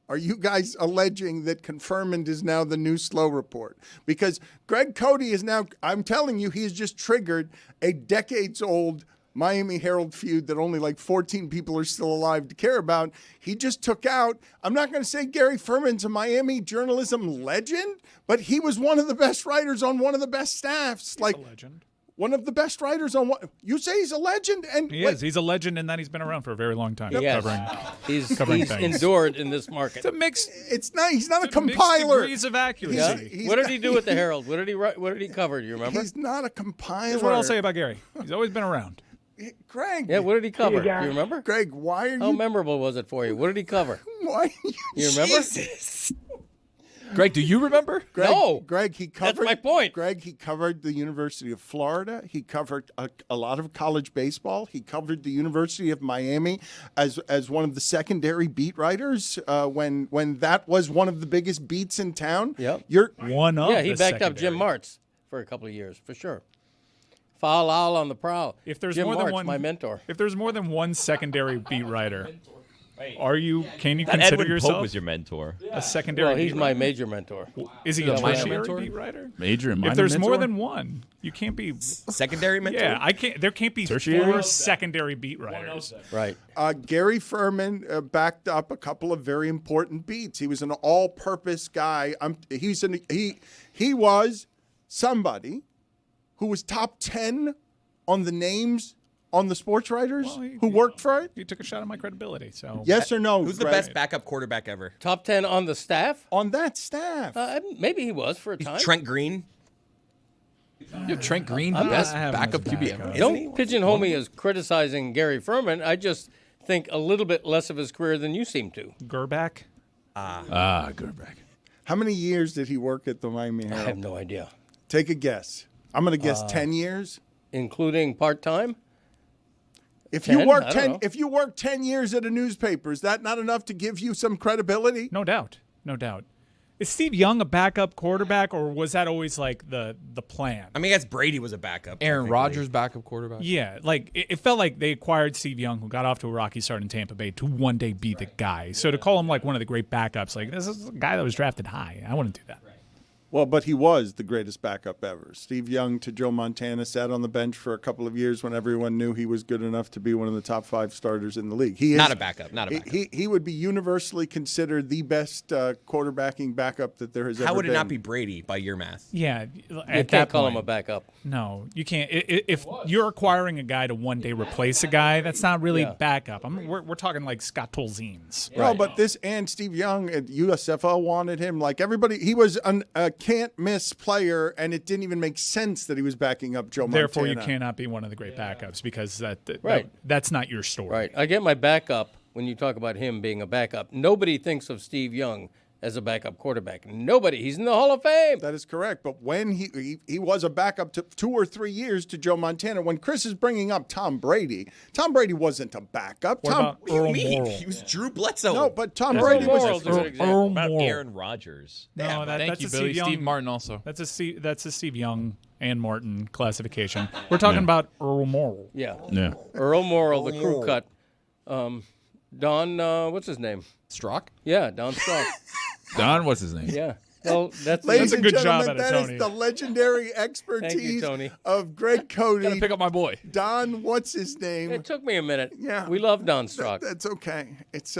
Are you guys alleging that confirmand is now the new slow report? Because Greg Cody is now, I'm telling you, he has just triggered a decades-old Miami Herald feud that only like 14 people are still alive to care about. He just took out, I'm not going to say Gary Furman's a Miami journalism legend, but he was one of the best writers on one of the best staffs. He's a legend. One of the best writers on one. You say he's a legend? And He is. He's a legend in that he's been around for a very long time. Yes. He's He's endured in this market. It's a mix. It's not. He's not a Mixed compiler. degrees of accuracy. Yeah? What did he do with the Herald? What did he write? What did he cover? Do you remember? He's not a compiler. Here's what I'll say about Gary. He's always been around. Greg. Yeah, what did he cover? Do you remember? Greg, why are you? How memorable was it for you? What did he cover? Why? You remember? Greg, do you remember? Greg, No. Greg, he covered. That's my point. Greg, he covered the University of Florida. He covered a lot of college baseball. He covered the University of Miami as one of the secondary beat writers when that was one of the biggest beats in town. Yep. You're One of Yeah, he the backed up Jim secondary. Martz for a couple of years, for sure. Foul owl on the prowl. If there's Jim more Martz, than one, my mentor. If there's more than one secondary beat writer, can you That consider Edwin yourself Pope was your mentor. a secondary? Well, he's beat my writer? major mentor. Is he Yeah, a minor tertiary mentor? beat writer? Major and minor If there's more mentor? than one, you can't be. Secondary mentor? Yeah, I can't. There can't be Tertiary? 4 secondary beat writers. Right. Gary Furman backed up a couple of very important beats. He was an all-purpose guy. He was somebody who was top 10 on the names on the sports writers who worked for it. He took a shot at my credibility. So Yes or no? Who's the Greg? best backup quarterback ever? Top 10 on the staff? on that staff? Maybe he was for a time. Trent Green? You have Trent Green, the best backup QB ever. Don't pigeonhole me as criticizing Gary Furman. I just think a little bit less of his career than you seem to. Gerback. Gerback. How many years did he work at the Miami I Herald? have no idea. Take a guess. I'm going to guess 10 years. Including part-time? If 10? you work I don't know. if you work 10 years at a newspaper, is that not enough to give you some credibility? No doubt. No doubt. Is Steve Young a backup quarterback, or was that always like the plan? I mean, I guess Brady was a backup. Aaron technically. Rodgers, backup quarterback. Yeah, like it felt like they acquired Steve Young, who got off to a rocky start in Tampa Bay, to one day be the guy. So to call him like one of the great backups, like this is a guy that was drafted high. I wouldn't do that. Well, but he was the greatest backup ever. Steve Young to Joe Montana sat on the bench for a couple of years when everyone knew he was good enough to be one of the top 5 starters in the league. He is Not a backup. Not a backup. He would be universally considered the best quarterbacking backup that there has ever been. How would it not be Brady by your math? Yeah, You at can't that call point, him a backup. No, you can't. If you're acquiring a guy to one day replace a guy, that's not really Yeah. backup. We're talking like Scott Tolzien's. No, but this and Steve Young at USFL wanted him. Like everybody, he was a can't miss player, and it didn't even make sense that he was backing up Joe Montana. Therefore, you cannot be one of the great backups because Right. that's not your story. Right. I get my backup when you talk about him being a backup. Nobody thinks of Steve Young as a backup quarterback. Nobody. He's in the Hall of Fame. That is correct. But when he was a backup to 2 or 3 years to Joe Montana, when Chris is bringing up Tom Brady wasn't a backup. What What do you mean? He was Drew Bledsoe. No, but Tom Earl Brady Morrall's was. a good example. What about Aaron Rodgers? No, Thank that's you, a Billy. Steve Steve Young. Martin also. That's a Steve Young and Martin classification. We're talking about Earl Morrall. Yeah. Yeah. Earl Morrall, the crew cut. Don, what's his name? Strock? Yeah, Don Strock. Don, what's his name? Yeah. Well, that's Ladies a and good job gentlemen, at it, that is Tony. the legendary expertise Tony. of Greg Cody. Gotta pick up my boy. Don, what's his name? It took me a minute. Yeah. We love Don Strock. That's okay. It's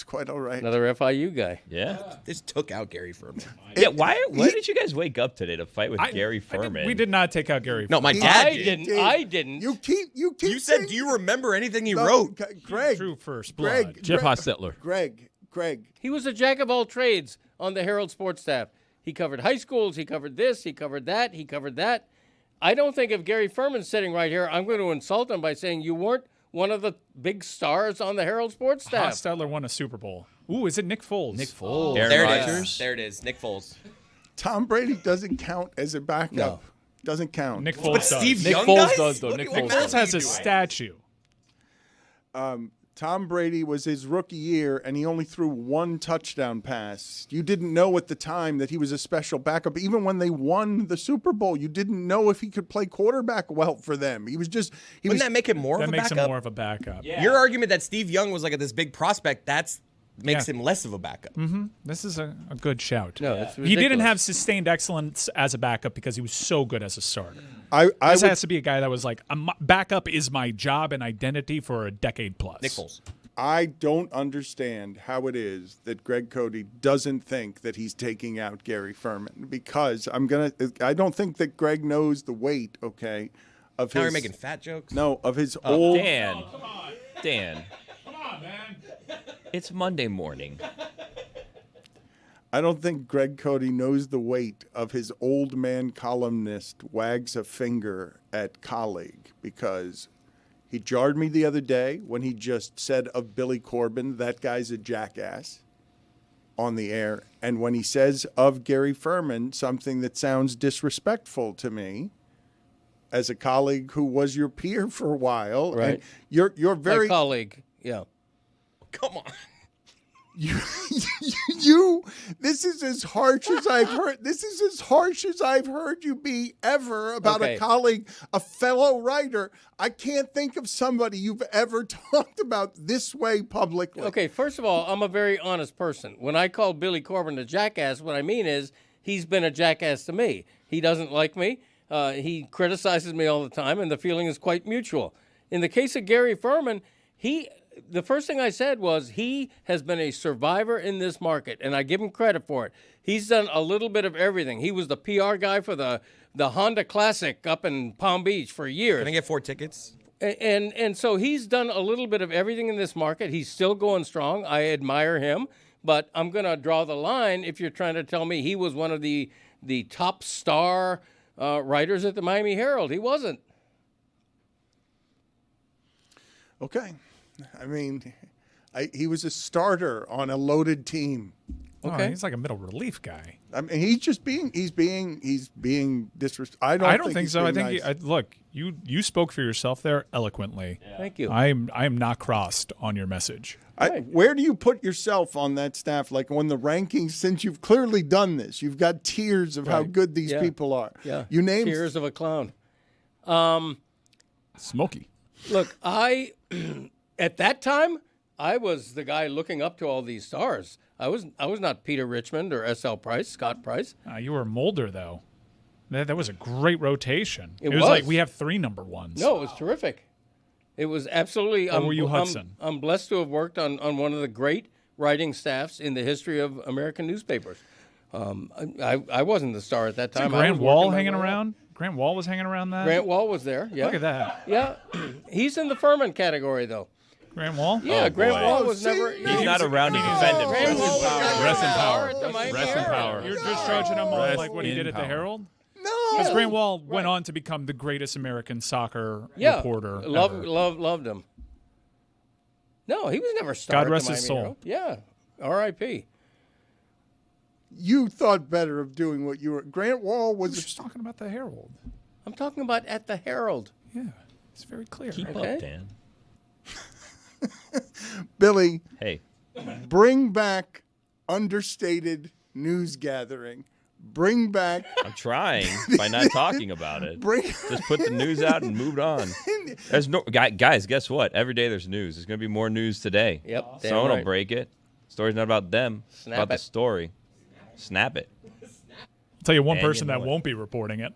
quite all right. Another FIU guy. Yeah. This took out Gary Furman. Yeah. Why did you guys wake up today to fight with Gary Furman? We did not take out Gary. No, my He dad I did. didn't. I didn't. You keep. You said, saying- do you remember anything he No, wrote? Greg. True first blood. Greg. Jeff Hostetler. Greg. He was a jack of all trades on the Herald sports staff. He covered high schools. He covered this. He covered that. He covered that. I don't think if Gary Furman's sitting right here, I'm going to insult him by saying you weren't one of the big stars on the Herald sports staff. Hostetler won a Super Bowl. Ooh, is it Nick Foles? Nick Foles. Aaron There it Rodgers. is. There it is. Nick Foles. Tom Brady doesn't count as a backup. No. Doesn't count. Nick Foles But does. Steve Nick Young Foles does? does, though. What Nick do you- Foles what Foles has a do you do? statue. Tom Brady was his rookie year, and he only threw 1 touchdown pass. You didn't know at the time that he was a special backup. Even when they won the Super Bowl, you didn't know if he could play quarterback well for them. He was just – Wouldn't that make him more That of a makes him backup? more of a backup. Your argument that Steve Young was like this big prospect, makes Yeah. him less of a backup. This is a good shout. No, it's he didn't ridiculous. have sustained excellence as a backup because he was so good as a starter. I This would, has to be a guy that was like, backup is my job and identity for a decade plus. Nick Foles. I don't understand how it is that Greg Cody doesn't think that he's taking out Gary Furman, because I don't think that Greg knows the weight, okay, of Now his – you're making fat jokes? No, of his old – Dan. Dan. Come on, man. It's Monday morning. I don't think Greg Cody knows the weight of his old man columnist wags a finger at colleague, because he jarred me the other day when he just said of Billy Corbin, that guy's a jackass, on the air. And when he says of Gary Furman something that sounds disrespectful to me as a colleague who was your peer for a while. Right. And you're very My colleague. Yeah. Come on. you this is as harsh as I've heard. This is as harsh as I've heard you be ever about Okay. a colleague, a fellow writer. I can't think of somebody you've ever talked about this way publicly. Okay, first of all, I'm a very honest person. When I call Billy Corbin a jackass, what I mean is he's been a jackass to me. He doesn't like me. He criticizes me all the time, and the feeling is quite mutual. In the case of Gary Furman, the first thing I said was he has been a survivor in this market, and I give him credit for it. He's done a little bit of everything. He was the PR guy for the Honda Classic up in Palm Beach for years. Can I get 4 tickets? And so he's done a little bit of everything in this market. He's still going strong. I admire him, but I'm going to draw the line if you're trying to tell me he was one of the top star writers at the Miami Herald. He wasn't. Okay. I mean, he was a starter on a loaded team. Okay. He's like a middle relief guy. I mean, he's being disrespectful. I don't think he's so. I being think nice. look, you spoke for yourself there eloquently. Thank you. I am not crossed on your message. Where do you put yourself on that staff? Like when the rankings, since you've clearly done this, you've got tiers of how good these Yeah. people are. Yeah. You named Tears of a clown. Smokey. Look, at that time, I was the guy looking up to all these stars. I was not Peter Richmond or S.L. Price, Scott Price. You were Mulder though. That was a great rotation. It was was. like we have 3 number ones. No, it was terrific. It was absolutely. Or were you Hudson? I'm blessed to have worked on one of the great writing staffs in the history of American newspapers. I wasn't the star at that time. I Grant was Wall working my hanging way up. around. Grant Wall was hanging around that. Grant Wall was there. Yeah. Look at that. Yeah, he's in the Furman category though. Grant Wall. Yeah, Grant boy. Wall was see, never. no. He's not around to defend him. Grant Wall was never Rest in a star power. at the Miami Rest in Herald. power. You're just judging him on Rest like what he in did at the power. Herald. No. Because Grant Wall went on to become the greatest American soccer Yeah, reporter. ever. loved him. No, he was never a star. God at the rest his Miami soul. Herald. Yeah, R.I.P. You thought better of doing what you were. Grant Wall I was. was just talking about the Herald. I'm talking about at the Herald. Yeah, it's very clear. Keep Okay. up, Dan. Billy, Hey, bring back understated news gathering. Bring back. I'm trying by not talking about it. Just put the news out and moved on. There's no guys. Guess what? Every day there's news. There's gonna be more news today. Yep. damn Someone will right. break it. Story's not about them. It's Snap about the it. story. Snap it. I'll tell you one And person you know that it. won't be reporting it.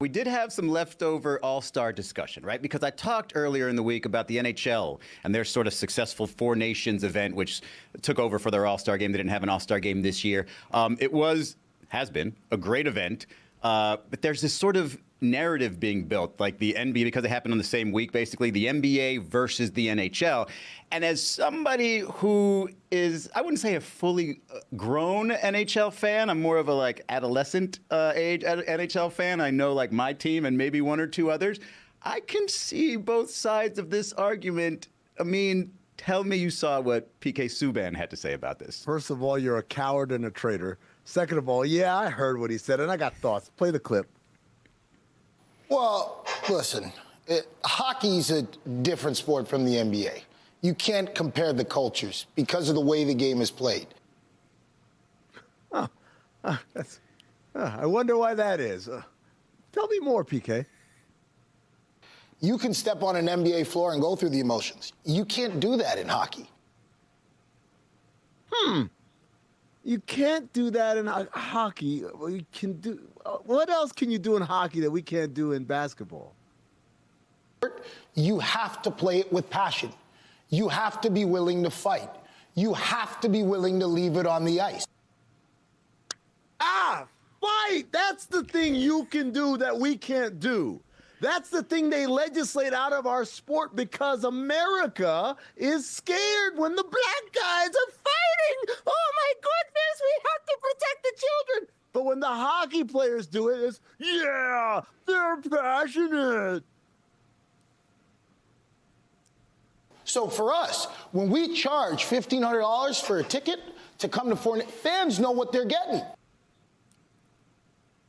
We did have some leftover All-Star discussion, right? Because I talked earlier in the week about the NHL and their sort of successful Four Nations event, which took over for their All-Star game. They didn't have an All-Star game this year. It has been a great event, but there's this sort of narrative being built, like the NBA, because it happened on the same week, basically, the NBA versus the NHL. And as somebody who is, I wouldn't say a fully grown NHL fan, I'm more of a like adolescent age NHL fan. I know like my team and maybe one or two others. I can see both sides of this argument. I mean, tell me you saw what PK Subban had to say about this. First of all, you're a coward and a traitor. Second of all, yeah, I heard what he said, and I got thoughts. Play the clip. Well, listen, hockey's a different sport from the NBA. You can't compare the cultures because of the way the game is played. I wonder why that is. Tell me more, PK. You can step on an NBA floor and go through the emotions. You can't do that in hockey. You can't do that in hockey. Well, you can do. What else can you do in hockey that we can't do in basketball? You have to play it with passion. You have to be willing to fight. You have to be willing to leave it on the ice. Fight! That's the thing you can do that we can't do. That's the thing they legislate out of our sport because America is scared when the black guys are fighting. Oh my goodness, we have to protect the children. But when the hockey players do it, it's, yeah, they're passionate. So for us, when we charge $1,500 for a ticket to come to fans know what they're getting.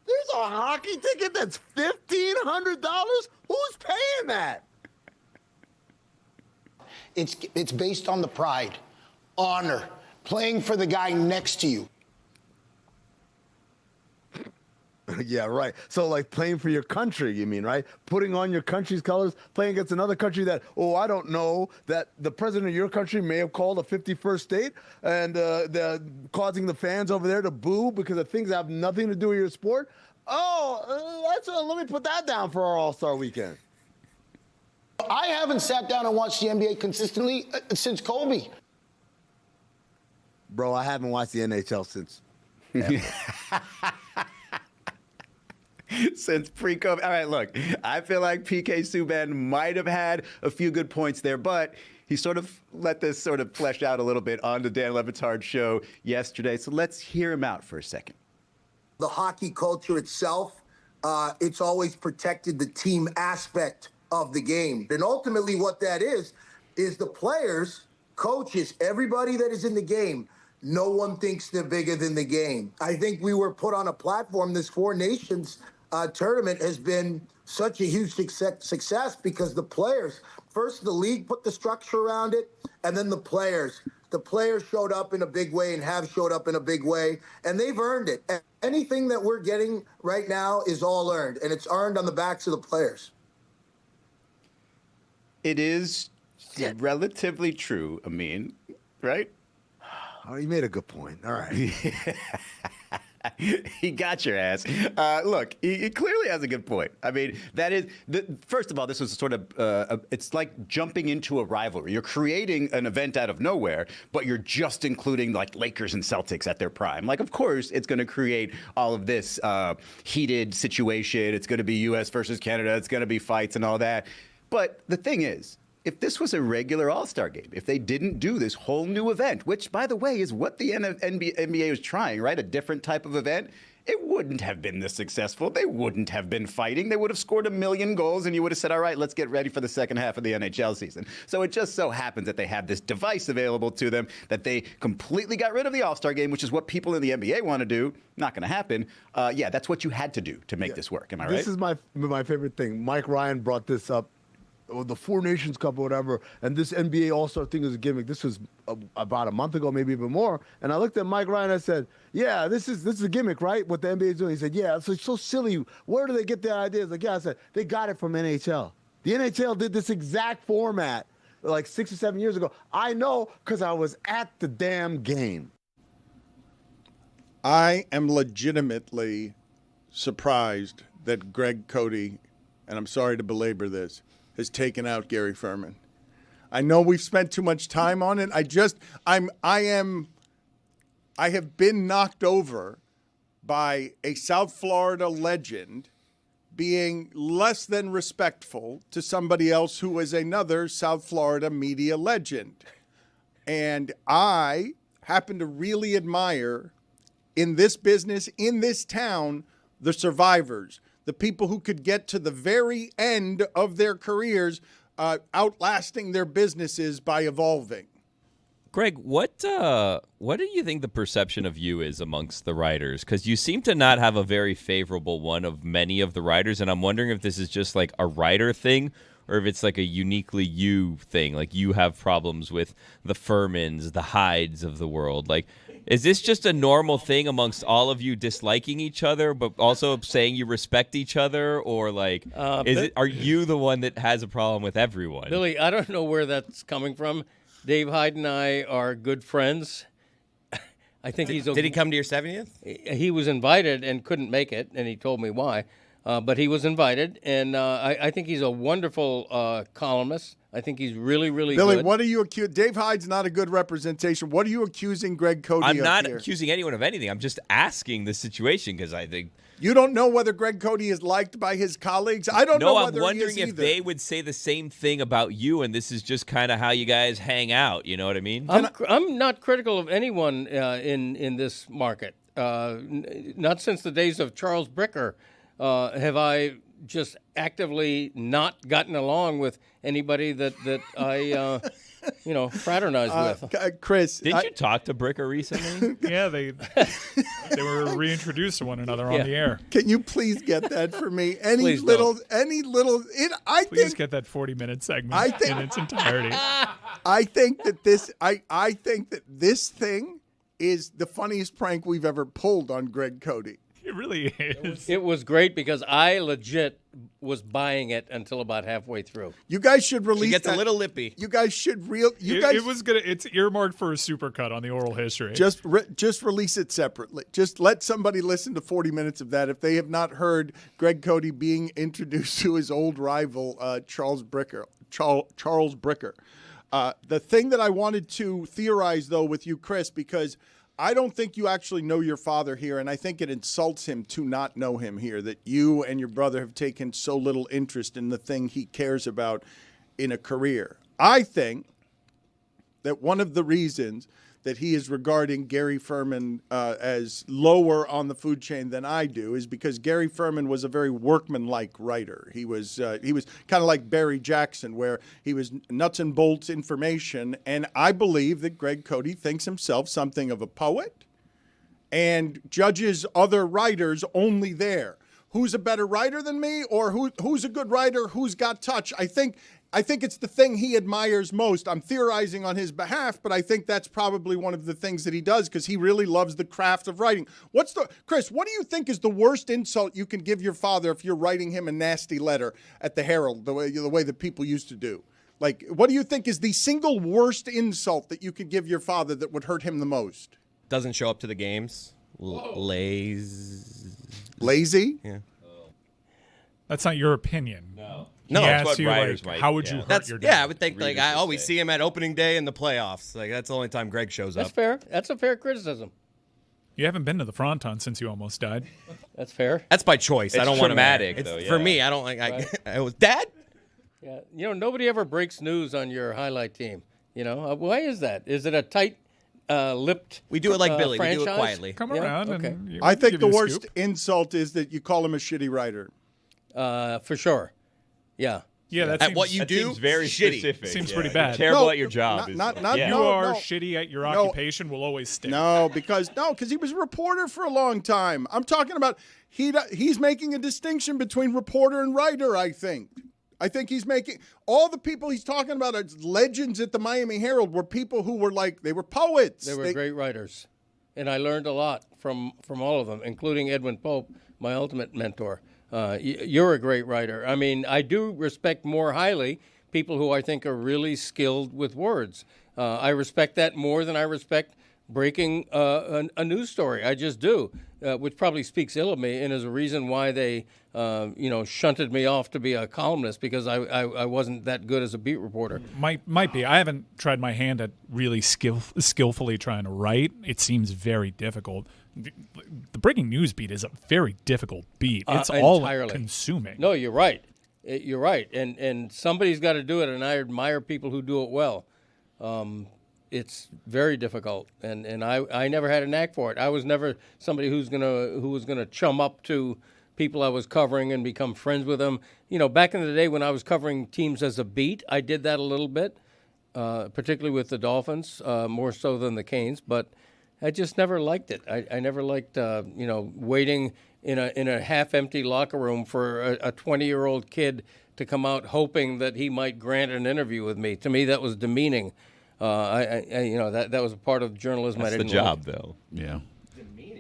There's a hockey ticket that's $1,500? Who's paying that? It's based on the pride, honor, playing for the guy next to you. Yeah, right. So like playing for your country, you mean, right? Putting on your country's colors, playing against another country that, I don't know, that the president of your country may have called a 51st state and causing the fans over there to boo because of things that have nothing to do with your sport. Let me put that down for our All-Star weekend. I haven't sat down and watched the NBA consistently since Kobe. Bro, I haven't watched the NHL since Since pre-COVID. All right, look, I feel like PK Subban might have had a few good points there, but he sort of let this sort of flesh out a little bit on the Dan Le Batard Show yesterday. So let's hear him out for a second. The hockey culture itself, it's always protected the team aspect of the game. And ultimately what that is the players, coaches, everybody that is in the game, no one thinks they're bigger than the game. I think we were put on a platform. This Four Nations tournament has been such a huge success because the players, first the league put the structure around it, and then the players The players showed up in a big way and have showed up in a big way, and they've earned it. And anything that we're getting right now is all earned, and it's earned on the backs of the players. It is relatively true, Amin, right? Oh, you made a good point. All right. He got your ass. Look, he clearly has a good point. I mean, that is first of all, this was sort of it's like jumping into a rivalry. You're creating an event out of nowhere, but you're just including like Lakers and Celtics at their prime. Like, of course, it's going to create all of this heated situation. It's going to be U.S. versus Canada. It's going to be fights and all that. But the thing is, if this was a regular All-Star game, if they didn't do this whole new event, which, by the way, is what the NBA was trying, right? A different type of event, it wouldn't have been this successful. They wouldn't have been fighting. They would have scored 1 million goals, and you would have said, all right, let's get ready for the second half of the NHL season. So it just so happens that they have this device available to them, that they completely got rid of the All-Star game, which is what people in the NBA want to do. Not going to happen. Yeah, that's what you had to do to make this work. Am I right? This is my favorite thing. Mike Ryan brought this up. Or the Four Nations Cup or whatever, and this NBA All-Star thing is a gimmick. This was about a month ago, maybe even more. And I looked at Mike Ryan and I said, yeah, this is a gimmick, right? What the NBA is doing. He said, yeah, it's so silly. Where do they get their ideas? Like, yeah, I said, they got it from NHL. The NHL did this exact format like 6 or 7 years ago. I know because I was at the damn game. I am legitimately surprised that Greg Cody, and I'm sorry to belabor this, has taken out Gary Furman. I know we've spent too much time on it. I have been knocked over by a South Florida legend being less than respectful to somebody else who is another South Florida media legend. And I happen to really admire in this business, in this town, the survivors. The people who could get to the very end of their careers, outlasting their businesses by evolving. Greg, what do you think the perception of you is amongst the writers? Because you seem to not have a very favorable one of many of the writers, and I'm wondering if this is just like a writer thing or if it's like a uniquely you thing. Like you have problems with the Furmans, the Hydes of the world. Like, is this just a normal thing amongst all of you disliking each other, but also saying you respect each other? Or like, are you the one that has a problem with everyone? Billy, I don't know where that's coming from. Dave Hyde and I are good friends. I think Did he come to your 70th? He was invited and couldn't make it, and he told me why. But he was invited, and I think he's a wonderful columnist. I think he's really, really Billy, good. what are you accusing? Dave Hyde's not a good representation. What are you accusing Greg Cody of I'm not here? accusing anyone of anything. I'm just asking the situation because I think... You don't know whether Greg Cody is liked by his colleagues? I don't know whether I'm wondering he is if either. they would say the same thing about you, and this is just kind of how you guys hang out. You know what I mean? I'm not critical of anyone in this market. Not since the days of Charles Bricker have I just actively not gotten along with anybody that I fraternize with. Chris, didn't you talk to Bricker recently? Yeah, they were reintroduced to one another on the air. Can you please get that for me? Please don't. Please get that 40-minute segment in its entirety. I think that this thing is the funniest prank we've ever pulled on Greg Cody. It really is. It was great because I legit was buying it until about halfway through. You guys should release. He gets that. a little lippy. You guys should It's earmarked for a supercut on the oral history. Just release it separately. Just let somebody listen to 40 minutes of that if they have not heard Greg Cody being introduced to his old rival Charles Bricker. The thing that I wanted to theorize though with you, Chris, because I don't think you actually know your father here, and I think it insults him to not know him here, that you and your brother have taken so little interest in the thing he cares about in a career. I think that one of the reasons that he is regarding Gary Furman as lower on the food chain than I do is because Gary Furman was a very workmanlike writer. He was kind of like Barry Jackson, where he was nuts and bolts information. And I believe that Greg Cody thinks himself something of a poet and judges other writers only there. who's a better writer than me or who's a good writer, who's got touch. I think it's the thing he admires most. I'm theorizing on his behalf, but I think that's probably one of the things that he does because he really loves the craft of writing. Chris, what do you think is the worst insult you can give your father if you're writing him a nasty letter at the Herald, the way that people used to do? Like, what do you think is the single worst insult that you could give your father that would hurt him the most? Doesn't show up to the games. Lazy? Yeah. That's not your opinion. No. No, he that's asks what you, writers like, might. how would you hurt your dad? Yeah, I would think like I always see him at opening day in the playoffs. Like that's the only time Greg shows That's up. fair. That's a fair criticism. You haven't been to the Fronton since you almost died. That's fair. That's by choice. I It's don't want traumatic, to. though, yeah. For me, I don't like. I was Dad. Yeah, nobody ever breaks news on your highlight team. Why is that? Is it a tight-lipped? We do it like Billy. franchise? We do it quietly. Come Yeah, around okay. and I think give the you a worst scoop. insult is that you call him a shitty writer. For sure. Yeah. Yeah, that At seems, what you That do, seems very shitty. specific. Seems yeah. pretty You're bad. terrible No, at your job. not- is- not- yeah. you No, are no. shitty at your No. occupation will always stick. No, because he was a reporter for a long time. I'm talking about he's making a distinction between reporter and writer, I think. I think he's making all the people he's talking about as legends at the Miami Herald were people who were they were poets. They were great writers. And I learned a lot from all of them, including Edwin Pope, my ultimate mentor. You're a great writer. I mean, I do respect more highly people who I think are really skilled with words. I respect that more than I respect breaking a news story. I just do, which probably speaks ill of me and is a reason why they, shunted me off to be a columnist because I wasn't that good as a beat reporter. Might be. I haven't tried my hand at really skillfully trying to write. It seems very difficult. The breaking news beat is a very difficult beat. It's all entirely. consuming. No, you're right. You're right. And somebody's got to do it, and I admire people who do it well. It's very difficult, and I never had a knack for it. I was never somebody who was gonna chum up to people I was covering and become friends with them. Back in the day when I was covering teams as a beat, I did that a little bit, particularly with the Dolphins, more so than the Canes. But I just never liked it. I never liked waiting in a half-empty locker room for a 20-year-old kid to come out hoping that he might grant an interview with me. To me, that was demeaning. That was a part of journalism. That's I the didn't job, like. though. Yeah.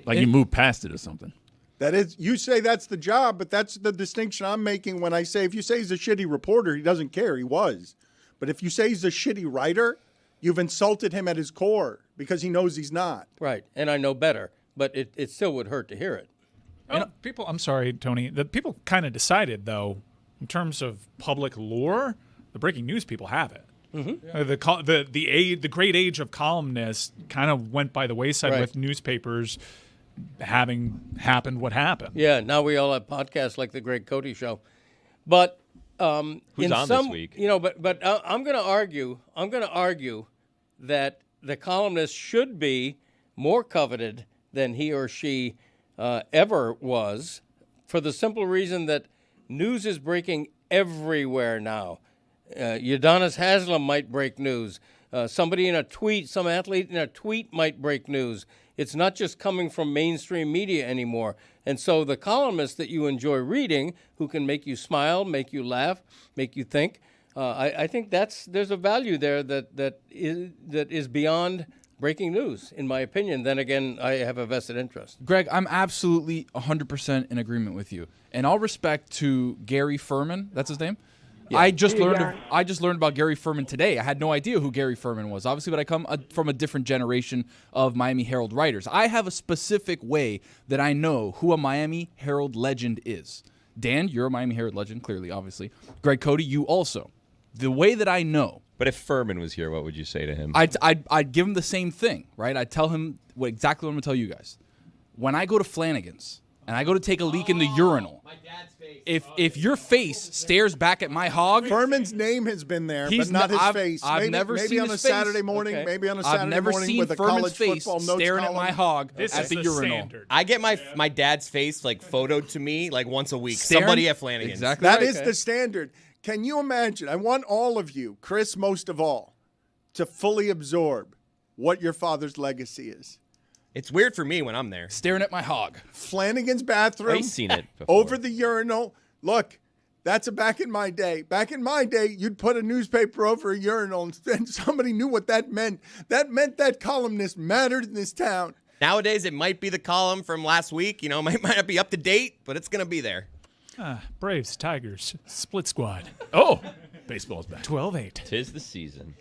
Like you move past it or something. That is, you say that's the job, but that's the distinction I'm making when I say if you say he's a shitty reporter, he doesn't care. He was. But if you say he's a shitty writer, you've insulted him at his core because he knows he's not. Right, and I know better, but it still would hurt to hear it. I'm sorry, Tony. The people kind of decided, though, in terms of public lore, the breaking news people have it. Mm-hmm. The great age of columnists kind of went by the wayside Right. with newspapers having happened what happened. Yeah, now we all have podcasts like the Greg Cody Show, but Who's on this week? But I'm going to argue that the columnist should be more coveted than he or she ever was, for the simple reason that news is breaking everywhere now. Udonis Haslem might break news. Somebody in a tweet, some athlete in a tweet might break news. It's not just coming from mainstream media anymore. And so the columnists that you enjoy reading, who can make you smile, make you laugh, make you think, I think there's a value there that is beyond breaking news, in my opinion. Then again, I have a vested interest. Greg, I'm absolutely 100% in agreement with you. And all respect to Gary Furman, that's his name? Yeah. I just learned about Gary Furman today. I had no idea who Gary Furman was, obviously, but I come from a different generation of Miami Herald writers. I have a specific way that I know who a Miami Herald legend is. Dan, you're a Miami Herald legend, clearly, obviously. Greg Cody, you also. The way that I know. But if Furman was here, what would you say to him? I'd give him the same thing, right? I'd tell him exactly what I'm going to tell you guys. When I go to Flanagan's and I go to take a leak in the urinal, if your face stares back at my hog, Furman's name has been there, but not his face. I've never maybe seen on his a face. Saturday morning. Okay. Maybe on a I've Saturday never morning seen with a Furman's college face football notes staring at column. my hog This at is the the urinal. standard. I get my dad's face photoed to me once a week. Staring? Somebody at Flanagan's. Exactly. That right. is the standard. Can you imagine? I want all of you, Chris most of all, to fully absorb what your father's legacy is. It's weird for me when I'm there. Staring at my hog. Flanagan's bathroom. I've seen it before. Over the urinal. Look, that's a back in my day. Back in my day, you'd put a newspaper over a urinal and somebody knew what that meant. That meant that columnist mattered in this town. Nowadays, it might be the column from last week. You know, might not be up to date, but it's going to be there. Braves, Tigers, split squad. Oh, baseball's back. 12-8. 'Tis the season.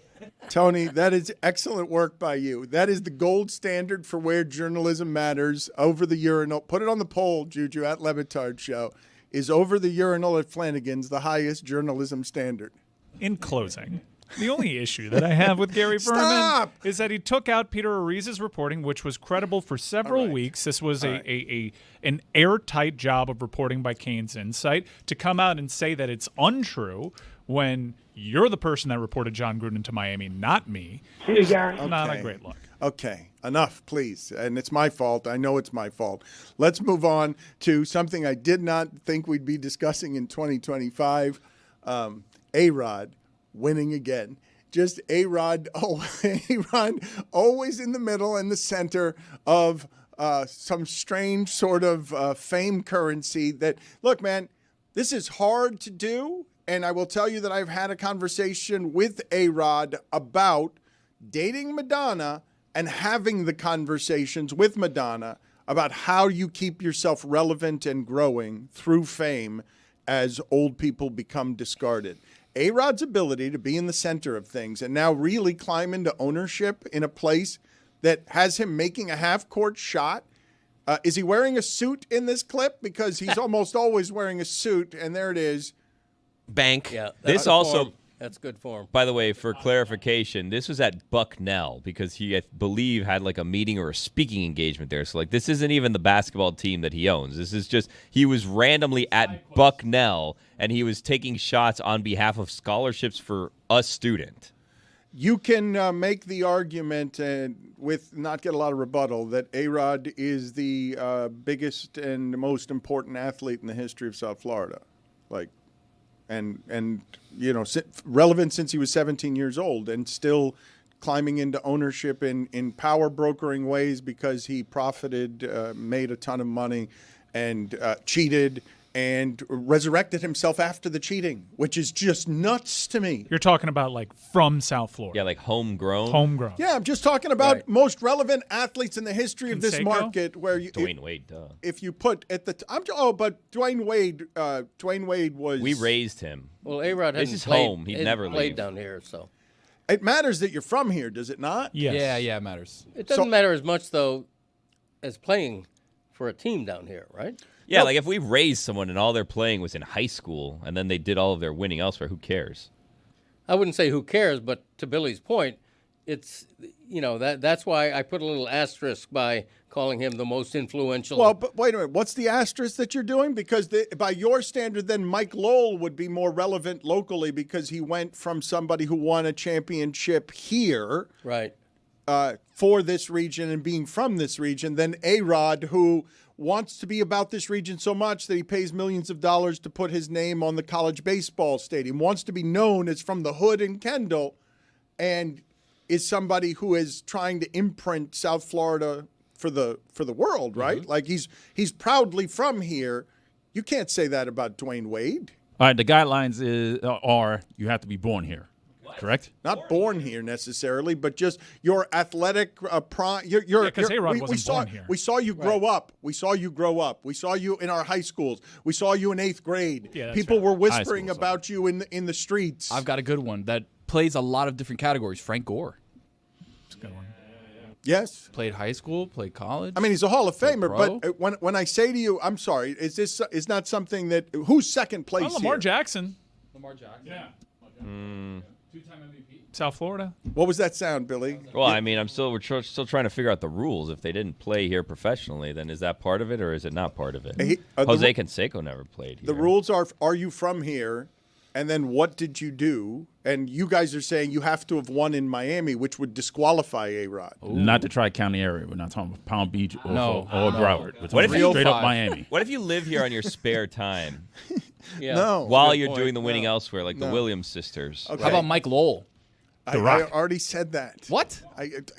Tony, that is excellent work by you. That is the gold standard for where journalism matters. Over the urinal. Put it on the poll, Juju, at Le Batard Show. Is over the urinal at Flanagan's the highest journalism standard? In closing, the only issue that I have with Gary Furman is that he took out Peter Ariza's reporting, which was credible for several weeks. This was an airtight job of reporting by Kane's Insight. To come out and say that it's untrue when you're the person that reported John Gruden to Miami, not me, is not a great look. Okay, enough, please. And it's my fault. I know it's my fault. Let's move on to something I did not think we'd be discussing in 2025. A-Rod winning again. Just A-Rod always in the middle and the center of some strange sort of fame currency that, look, man, this is hard to do. And I will tell you that I've had a conversation with A-Rod about dating Madonna and having the conversations with Madonna about how you keep yourself relevant and growing through fame as old people become discarded. A-Rod's ability to be in the center of things and now really climb into ownership in a place that has him making a half-court shot. Is he wearing a suit in this clip? Because he's almost always wearing a suit, and there it is. Bank. Yeah, This also, that's good form. by the way, for clarification, this was at Bucknell because he, I believe, had like a meeting or a speaking engagement there. So like, this isn't even the basketball team that he owns. This is just he was randomly at Bucknell and he was taking shots on behalf of scholarships for a student. You can make the argument and with not get a lot of rebuttal that A-Rod is the biggest and most important athlete in the history of South Florida. Like, and you know, relevant since he was 17 years old and still climbing into ownership in power brokering ways because he profited, made a ton of money, and cheated and resurrected himself after the cheating, which is just nuts to me. You're talking about like from South Florida. Yeah, like homegrown. Homegrown. Yeah, I'm just talking about most relevant athletes in the history of this Conseco? market. Where you, Dwayne Wade, duh. if you put at the but Dwayne Wade was. We raised him. Well, A-Rod This hasn't is played, home. He'd hadn't never played leave. down here, so It matters that you're from here, does it not? Yes. Yeah, it matters. it doesn't matter as much though as playing for a team down here, right? Yeah, like if we raised someone and all they're playing was in high school and then they did all of their winning elsewhere, who cares? I wouldn't say who cares, but to Billy's point, it's that's why I put a little asterisk by calling him the most influential. Well, but wait a minute. What's the asterisk that you're doing? Because by your standard, then Mike Lowell would be more relevant locally because he went from somebody who won a championship here, right, for this region and being from this region, than A-Rod, who wants to be about this region so much that he pays millions of dollars to put his name on the college baseball stadium, wants to be known as from the hood in Kendall, and is somebody who is trying to imprint South Florida for the world, right? Mm-hmm. Like he's proudly from here. You can't say that about Dwayne Wade. All right, the guidelines are you have to be born here. Correct? Not born here necessarily, but just your athletic prime. Because A-Rod wasn't born here. We saw you grow up. We saw you grow up. We saw you in our high schools. We saw you in 8th grade. Yeah, that's People right. were whispering about you in the streets. I've got a good one that plays a lot of different categories. Frank Gore. It's a good one. Yes. Played high school, played college. I mean, he's a Hall of Famer, pro. but when I say to you, I'm sorry, is not something that who's second place Well, Lamar here? Jackson. Lamar Jackson. Yeah. Two-time MVP. South Florida. What was that sound, Billy? Well, I mean, we're still trying to figure out the rules. If they didn't play here professionally, then is that part of it or is it not part of it? Jose Canseco never played here. The rules are you from here? And then what did you do? And you guys are saying you have to have won in Miami, which would disqualify A-Rod. Not the Tri-County area. We're not talking about Palm Beach or No. Broward. We're What if talking you- straight up Miami? What if you live here on your spare time Yeah. No. while Good you're point. doing the winning elsewhere, like the No. Williams sisters? Okay. How about Mike Lowell? I already said that. What?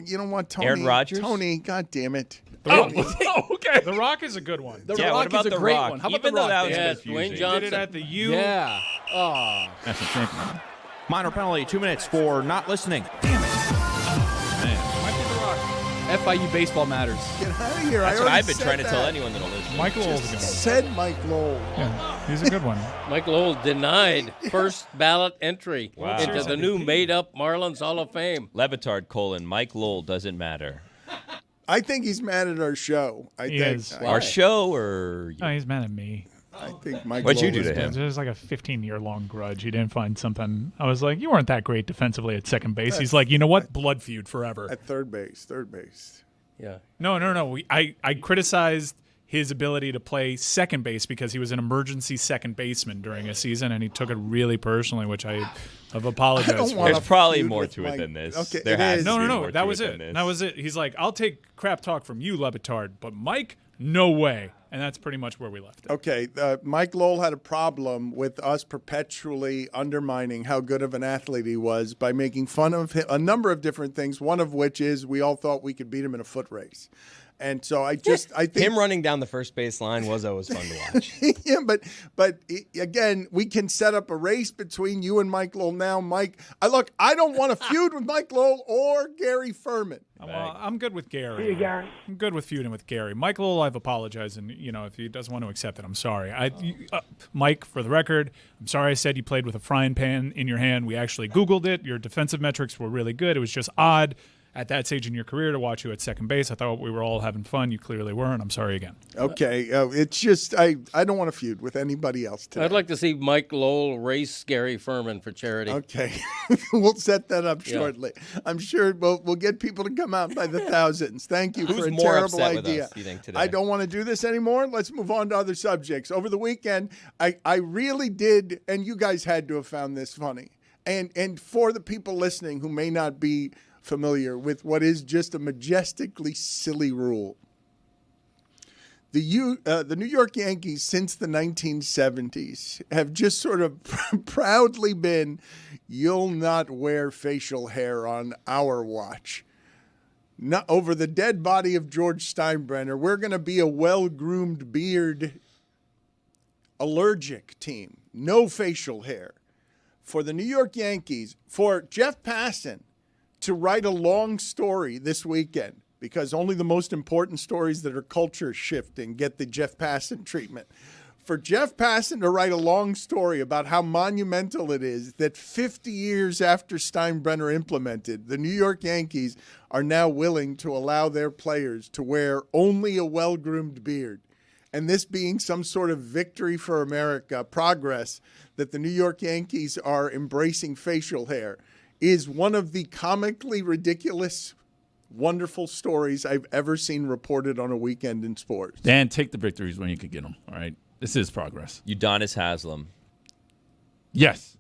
You don't want Tony. Aaron Rodgers? Tony, God damn it. Okay. The Rock is a good one. The Yeah, Rock what about is a The great Rock? one. How about Even The though Rock? that was Yes, confusing. Dwayne Johnson. Did it at the U. Yeah. Oh. That's a champion. Minor penalty, 2 minutes for not listening. FIU baseball matters. Get out of here. That's I what already I've been said trying to tell that. anyone that'll listen. Mike Lowell's a good one. Said Mike Lowell. Yeah, he's a good one. Mike Lowell denied first ballot entry Wow. into the new made-up Marlins Hall of Fame. Le Batard, Mike Lowell doesn't matter. I think he's mad at our show. He is. Our show or No, he's mad at me. I think Mike What'd you Lowell do is to him? There's like a 15-year-long grudge. He didn't find something. I was like, you weren't that great defensively at second base. He's like, you know what? Blood feud forever. At third base. Yeah. No. I criticized his ability to play second base because he was an emergency second baseman during a season, and he took it really personally, which I have apologized I don't for. want There's probably feud more with to it Mike. than this. Okay, There it has is. to be No. more That to was than it. this. That was it. He's like, I'll take crap talk from you, Le Batard, but Mike, no way. And that's pretty much where we left it. Okay, Mike Lowell had a problem with us perpetually undermining how good of an athlete he was by making fun of him, a number of different things, one of which is we all thought we could beat him in a foot race. And so I think him running down the first base line was always fun to watch. yeah, but again, we can set up a race between you and Mike Lowell now. Mike, I don't want to feud with Mike Lowell or Gary Furman. Well, I'm good with Gary. I'm good with feuding with Gary. Mike Lowell, I've apologized, and if he doesn't want to accept it, I'm sorry. Mike, for the record, I'm sorry I said you played with a frying pan in your hand. We actually Googled it. Your defensive metrics were really good. It was just odd at that stage in your career to watch you at second base. I thought we were all having fun. You clearly weren't. I'm sorry again. Okay, it's just I don't want to feud with anybody else today. I'd like to see Mike Lowell race Gary Furman for charity. Okay, we'll set that up shortly. I'm sure we'll get people to come out by the thousands. Thank you for a more terrible upset with idea. us, do you think, today? I don't want to do this anymore. Let's move on to other subjects. Over the weekend, I really did, and you guys had to have found this funny. And for the people listening who may not be familiar with what is just a majestically silly rule, the New York Yankees since the 1970s have just sort of proudly been, you'll not wear facial hair on our watch. Not over the dead body of George Steinbrenner, we're going to be a well-groomed beard allergic team. No facial hair. For the New York Yankees, for Jeff Passan to write a long story this weekend, because only the most important stories that are culture shifting get the Jeff Passan treatment. For Jeff Passan to write a long story about how monumental it is that 50 years after Steinbrenner implemented, the New York Yankees are now willing to allow their players to wear only a well-groomed beard. And this being some sort of victory for America, progress, that the New York Yankees are embracing facial hair, is one of the comically ridiculous, wonderful stories I've ever seen reported on a weekend in sports. Dan, take the victories when you can get them, all right? This is progress. Udonis Haslem. Yes.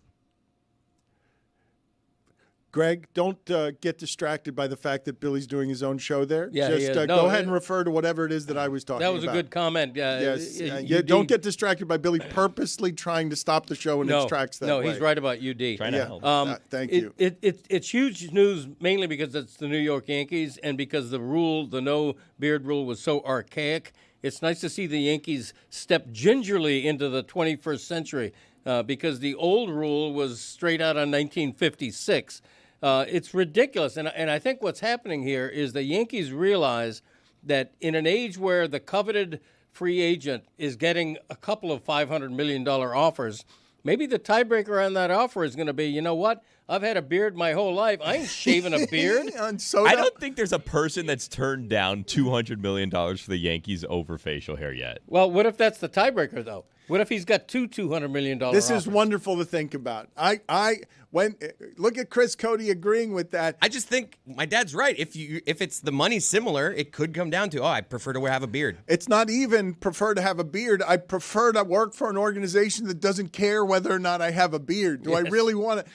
Greg, don't get distracted by the fact that Billy's doing his own show there. Yeah, Just he is. go No, ahead and refer to whatever it is that I was talking about. That was a good comment. Yes. UD Don't get distracted by Billy purposely trying to stop the show in its tracks that way. No, he's right about UD. Trying to help. Thank you. It's huge news mainly because it's the New York Yankees and because the no beard rule was so archaic. It's nice to see the Yankees step gingerly into the 21st century because the old rule was straight out of 1956. It's ridiculous. And I think what's happening here is the Yankees realize that in an age where the coveted free agent is getting a couple of $500 million offers, maybe the tiebreaker on that offer is going to be, you know what? I've had a beard my whole life. I ain't shaving a beard. I don't think there's a person that's turned down $200 million for the Yankees over facial hair yet. Well, what if that's the tiebreaker, though? What if he's got two $200 million This offers? is wonderful to think about. Look at Chris Cody agreeing with that. I just think my dad's right. If it's the money similar, it could come down to, I prefer to have a beard. It's not even prefer to have a beard. I prefer to work for an organization that doesn't care whether or not I have a beard. Do I really want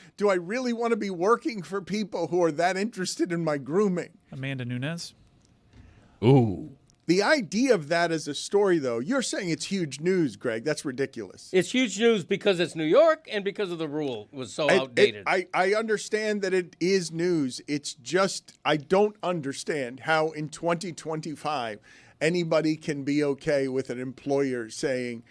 to be working for people who are that interested in my grooming? Amanda Nunes. Ooh. The idea of that as a story, though, you're saying it's huge news, Greg. That's ridiculous. It's huge news because it's New York and because of the rule was so outdated. I understand that it is news. It's just I don't understand how in 2025 anybody can be okay with an employer saying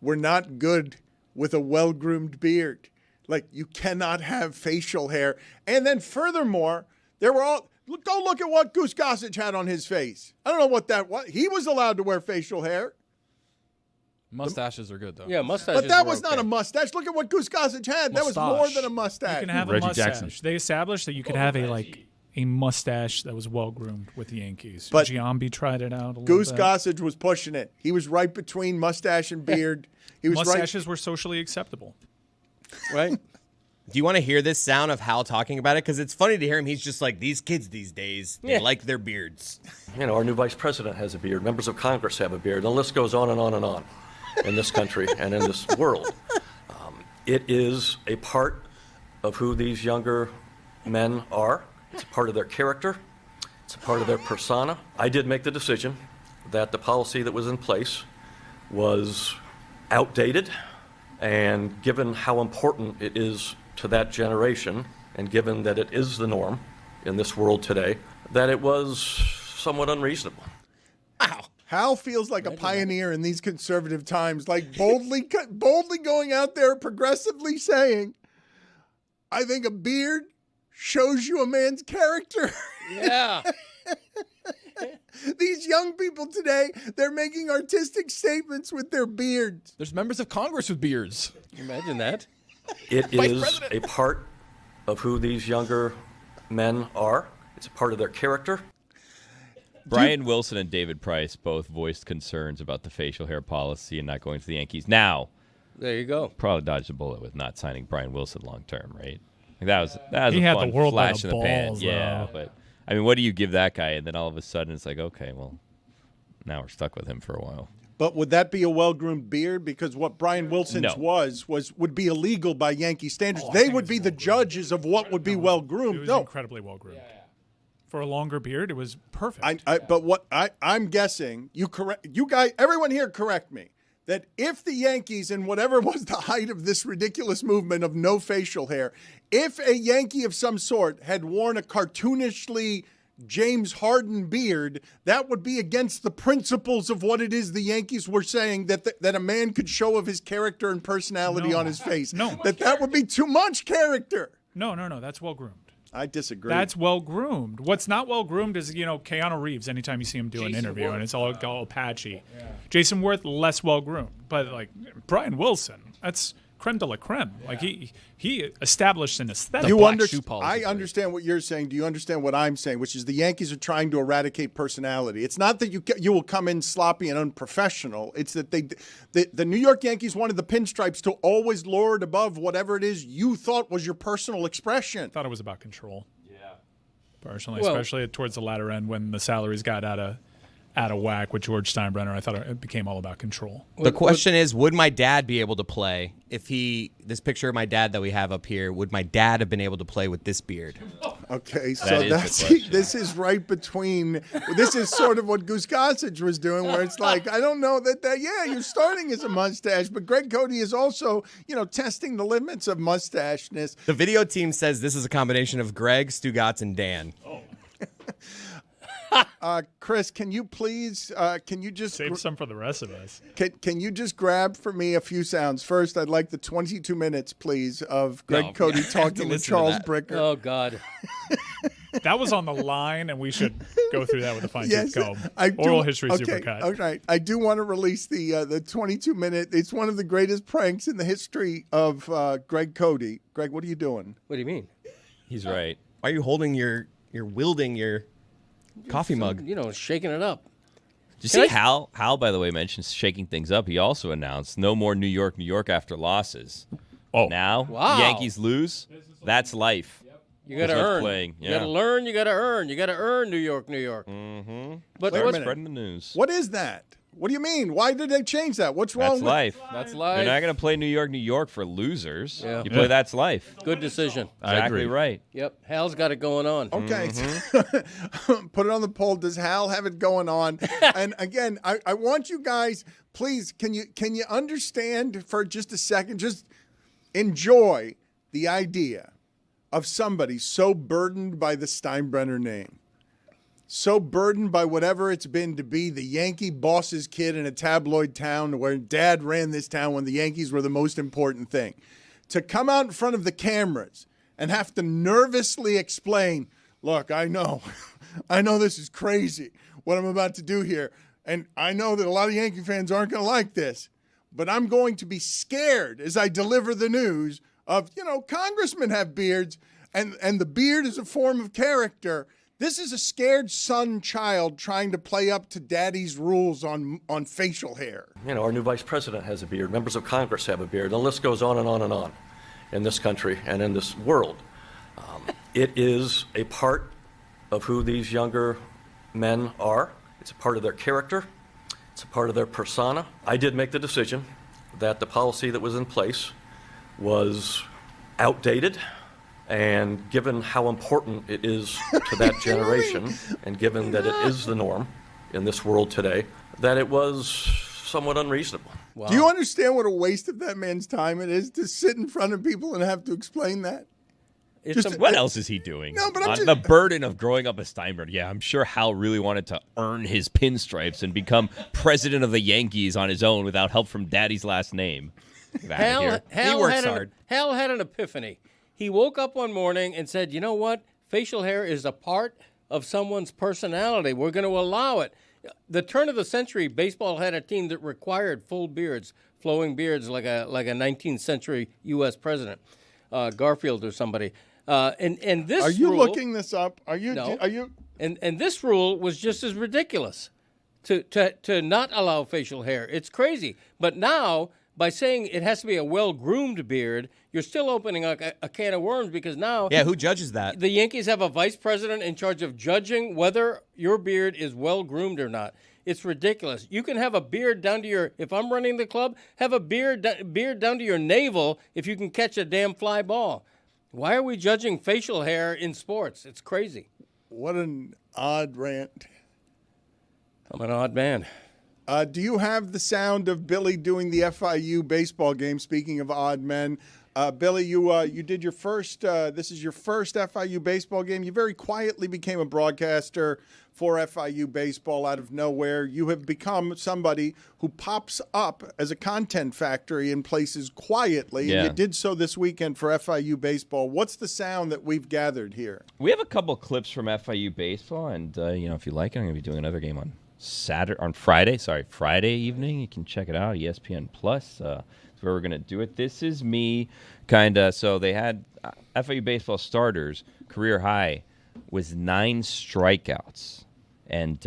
we're not good with a well-groomed beard. Like, you cannot have facial hair. And then furthermore, there were all... Go look at what Goose Gossage had on his face. I don't know what that was. He was allowed to wear facial hair. Mustaches are good, though. Yeah, mustaches. But that was not a mustache. Look at what Goose Gossage had. That was more than a mustache. You can have Reggie a mustache. Jackson. They established that you could have a mustache that was well groomed with the Yankees. But Giambi tried it out a Goose little bit. Gossage was pushing it. He was right between mustache and beard. He was Mustaches were socially acceptable. Right? Do you want to hear this sound of Hal talking about it? Because it's funny to hear him. He's just like, these kids these days, they like their beards. You know, our new vice president has a beard. Members of Congress have a beard. The list goes on and on and on in this country and in this world. It is a part of who these younger men are. It's a part of their character. It's a part of their persona. I did make the decision that the policy that was in place was outdated, and given how important it is to that generation, and given that it is the norm in this world today, that it was somewhat unreasonable. Wow. Hal feels like a pioneer in these conservative times, like boldly going out there, progressively saying, I think a beard shows you a man's character. Yeah. These young people today, they're making artistic statements with their beards. There's members of Congress with beards. Imagine that. It is a part of who these younger men are. It's a part of their character. Brian Wilson and David Price both voiced concerns about the facial hair policy and not going to the Yankees. Now, there you go. Probably dodged a bullet with not signing Brian Wilson long term, right? Like that was he a had fun the world by flash the in the pan. balls, Yeah, though. but I mean, what do you give that guy? And then all of a sudden, it's like, okay, well, now we're stuck with him for a while. But would that be a well-groomed beard? Because what Brian Wilson's would be illegal by Yankee standards. They would be the judges of what would be well-groomed. It was incredibly well groomed. For a longer beard, it was perfect. But what I'm guessing, you guys, everyone here correct me, that if the Yankees, in whatever was the height of this ridiculous movement of no facial hair, if a Yankee of some sort had worn a cartoonishly James Harden beard, that would be against the principles of what it is the Yankees were saying, that a man could show of his character and personality on his face. No. That would be too much character. No, that's well groomed. I disagree. That's well groomed. What's not well groomed is, Keanu Reeves. Anytime you see him do an interview, and it's all patchy. Yeah. Jason Worth, less well groomed, but like Brian Wilson, that's creme de la creme. Yeah. Like he established an aesthetic. I understand what you're saying. Do you understand what I'm saying? Which is the Yankees are trying to eradicate personality. It's not that you will come in sloppy and unprofessional. It's that the New York Yankees wanted the pinstripes to always lord above whatever it is you thought was your personal expression. I thought it was about control. Yeah, personally, especially towards the latter end when the salaries got out of whack with George Steinbrenner. I thought it became all about control. The question is, would my dad be able to play if this picture of my dad that we have up here, would my dad have been able to play with this beard? Okay, so this is right between, this is sort of what Goose Gossage was doing, where it's like, I don't know you're starting as a mustache, but Greg Cody is also, testing the limits of mustacheness. The video team says this is a combination of Greg, Stugotz, and Dan. Oh. Chris, can you please, save some for the rest of us? Can you just grab for me a few sounds? First, I'd like the 22 minutes, please, of Greg Cody talking to Charles Bricker. Oh, God. That was on the line, and we should go through that with a fine-tooth comb. Oral history supercut. Okay, I do want to release the 22-minute. It's one of the greatest pranks in the history of Greg Cody. Greg, what are you doing? What do you mean? He's right. Why are you holding your wielding your coffee mug? Shaking it up. Did you see Hal, by the way, mentions shaking things up. He also announced no more New York after losses. Oh. Now, Yankees lose. That's life. You got to earn. Playing. You got to learn. You got to earn. You got to earn New York. Mm-hmm. But what's spreading the news? What is that? What do you mean? Why did they change that? What's wrong That's with life. That's life. You're not going to play New York for losers. Yeah. You play That's Life. Good decision. Exactly right. Yep. Hal's got it going on. Okay. Put it on the poll. Does Hal have it going on? And again, I want you guys, please, can you understand for just a second, just enjoy the idea of somebody so burdened by the Steinbrenner name, so burdened by whatever it's been to be the Yankee boss's kid in a tabloid town where dad ran this town when the Yankees were the most important thing, to come out in front of the cameras and have to nervously explain, look, I know this is crazy, what I'm about to do here. And I know that a lot of Yankee fans aren't going to like this, but I'm going to be scared as I deliver the news of, congressmen have beards, and the beard is a form of character. This is a scared child trying to play up to daddy's rules on facial hair. Our new vice president has a beard. Members of Congress have a beard. The list goes on and on and on in this country and in this world. It is a part of who these younger men are. It's a part of their character. It's a part of their persona. I did make the decision that the policy that was in place was outdated. And given how important it is to that generation, and given that it is the norm in this world today, that it was somewhat unreasonable. Wow. Do you understand what a waste of that man's time it is to sit in front of people and have to explain that? What else is he doing? No, but I'm the burden of growing up a Steinbrenner. Yeah, I'm sure Hal really wanted to earn his pinstripes and become president of the Yankees on his own without help from daddy's last name. Hal works hard. Hal had an epiphany. He woke up one morning and said, you know what? Facial hair is a part of someone's personality. We're going to allow it. The turn of the century, baseball had a team that required full beards, flowing beards like a 19th century U.S. president, Garfield or somebody. And this Are you rule, looking this up? Are you? No. Are you? And this rule was just as ridiculous to not allow facial hair. It's crazy. But now, by saying it has to be a well-groomed beard, you're still opening a can of worms because now... Yeah, who judges that? The Yankees have a vice president in charge of judging whether your beard is well-groomed or not. It's ridiculous. You can have a beard down to your... If I'm running the club, have a beard down to your navel if you can catch a damn fly ball. Why are we judging facial hair in sports? It's crazy. What an odd rant. I'm an odd man. Do you have the sound of Billy doing the FIU baseball game? Speaking of odd men, Billy, you did your first. This is your first FIU baseball game. You very quietly became a broadcaster for FIU baseball out of nowhere. You have become somebody who pops up as a content factory in places quietly. Yeah. And you did so this weekend for FIU baseball. What's the sound that we've gathered here? We have a couple clips from FIU baseball, and if you like it, I'm going to be doing another game on Friday evening. You can check it out, ESPN Plus. That's where we're going to do it. This is me, so they had FIU baseball starters, career high was 9 strikeouts. And,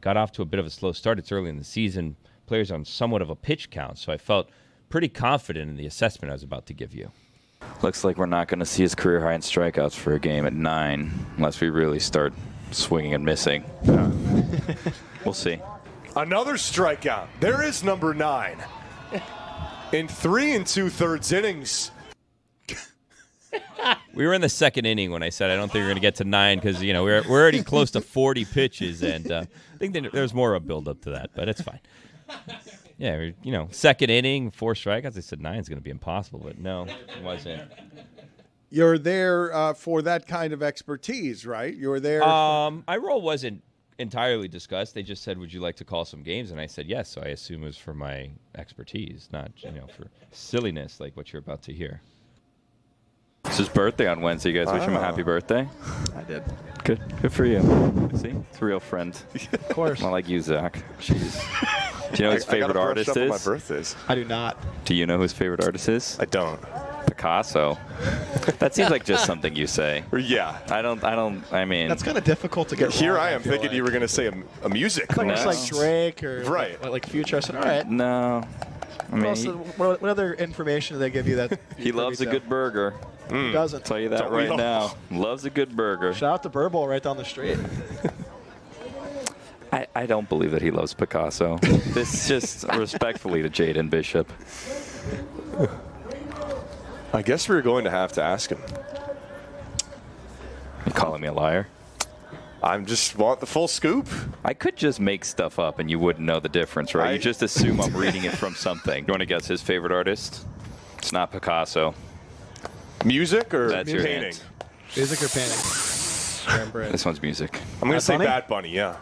got off to a bit of a slow start. It's early in the season. Players on somewhat of a pitch count, so I felt pretty confident in the assessment I was about to give you. Looks like we're not going to see his career high in strikeouts for a game at 9 unless we really start swinging and missing. We'll see. Another strikeout. There is number 9. In 3 2/3 innings. We were in the second inning when I said I don't think we're going to get to 9 because, we're already close to 40 pitches, and I think there's more of a build-up to that, but it's fine. Yeah, second inning, 4 strikeouts. I said 9 is going to be impossible, but no, it wasn't. You're there for that kind of expertise, right? You're there. My role wasn't entirely discussed. They just said, would you like to call some games? And I said yes, so I assume it was for my expertise, not for silliness like what you're about to hear. It's his birthday on Wednesday. You guys wish him a happy birthday? I did. Good for you. See? It's a real friend. Of course. Not like you, Zach. Jeez. Do you know who his favorite artist is? My birthdays. I do not. Do you know who his favorite artist is? I don't. Picasso. That seems like just something you say. Yeah. I mean. That's kind of difficult to get Here wrong, I am thinking like. you were going to say a music. I thought it was No. like Drake or Right. like Future. I said, all right. No. I mean, What other information do they give you that? he loves a good burger. Who doesn't? Tell you that Don't we right all? now. Loves a good burger. Shout out to Burble right down the street. I I don't believe that he loves Picasso. This just respectfully to Jaden Bishop. I guess we're going to have to ask him. You calling me a liar? I just want the full scoop. I could just make stuff up and you wouldn't know the difference, right? You just assume I'm reading it from something. You want to guess his favorite artist? It's not Picasso. Music or That's your painting? hint. Music or painting? This one's music. I'm going to say Bunny? Bad Bunny, yeah.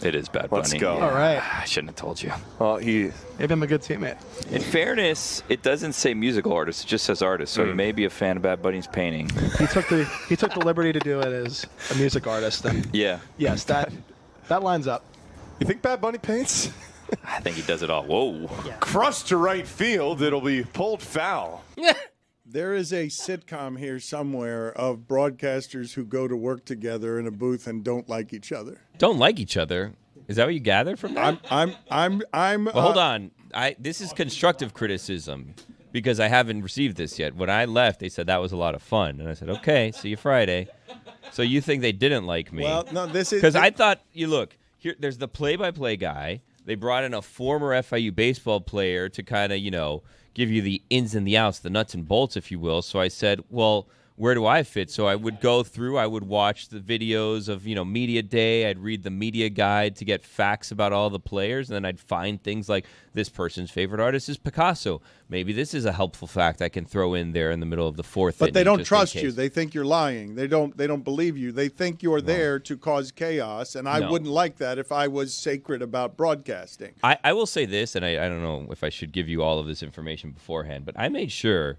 It is Bad Bunny. Let's go. All right. I shouldn't have told you. Well, he Maybe I'm a good teammate. In fairness, it doesn't say musical artist. It just says artist. So he may be a fan of Bad Bunny's painting. He took the liberty to do it as a music artist. And Yeah. yes, that lines up. You think Bad Bunny paints? I think he does it all. Whoa. Cross to right field. It'll be pulled foul. There is a sitcom here somewhere of broadcasters who go to work together in a booth and don't like each other. Don't like each other. Is that what you gathered from that? I'm. Well, hold on. This is constructive criticism because I haven't received this yet. When I left, they said that was a lot of fun, and I said, "Okay, see you Friday." So you think they didn't like me? Well, no, this is because I thought you look here. There's the play-by-play guy. They brought in a former FIU baseball player to kind of give you the ins and the outs, the nuts and bolts, if you will. So I said, well, where do I fit? So I would go through, I would watch the videos of, media day. I'd read the media guide to get facts about all the players. And then I'd find things like this person's favorite artist is Picasso. Maybe this is a helpful fact I can throw in there in the middle of the fourth But inning, they don't just in trust case. you. They think you're lying. They don't believe you. They think you're there to cause chaos, and I No. wouldn't like that if I was sacred about broadcasting. I will say this, and I don't know if I should give you all of this information beforehand, but I made sure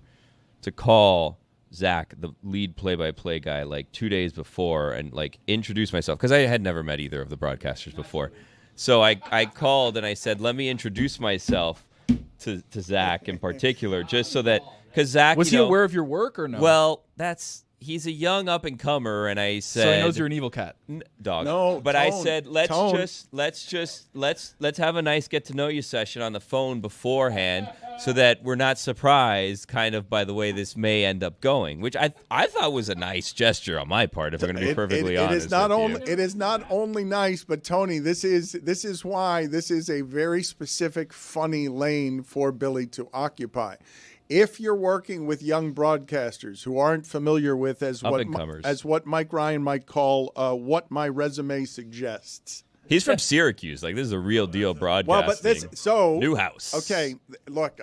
to call Zach, the lead play-by-play guy, like 2 days before and introduce myself because I had never met either of the broadcasters before. So I called and I said, let me introduce myself to Zach in particular, just so that because Zach Was he aware of your work or no? Well, he's a young up-and-comer, and I said, so he knows you're an evil cat. Dog. No, but I tone, said let's have a nice get to know you session on the phone beforehand, so that we're not surprised, kind of by the way this may end up going, which I thought was a nice gesture on my part. If I'm going to be perfectly honest, It is not only nice, but Tony, this is why this is a very specific, funny lane for Billy to occupy. If you're working with young broadcasters who aren't familiar with as what Mike Ryan might call what my resume suggests. He's from Syracuse. This is a real deal broadcasting. Well, but Newhouse. Okay, look,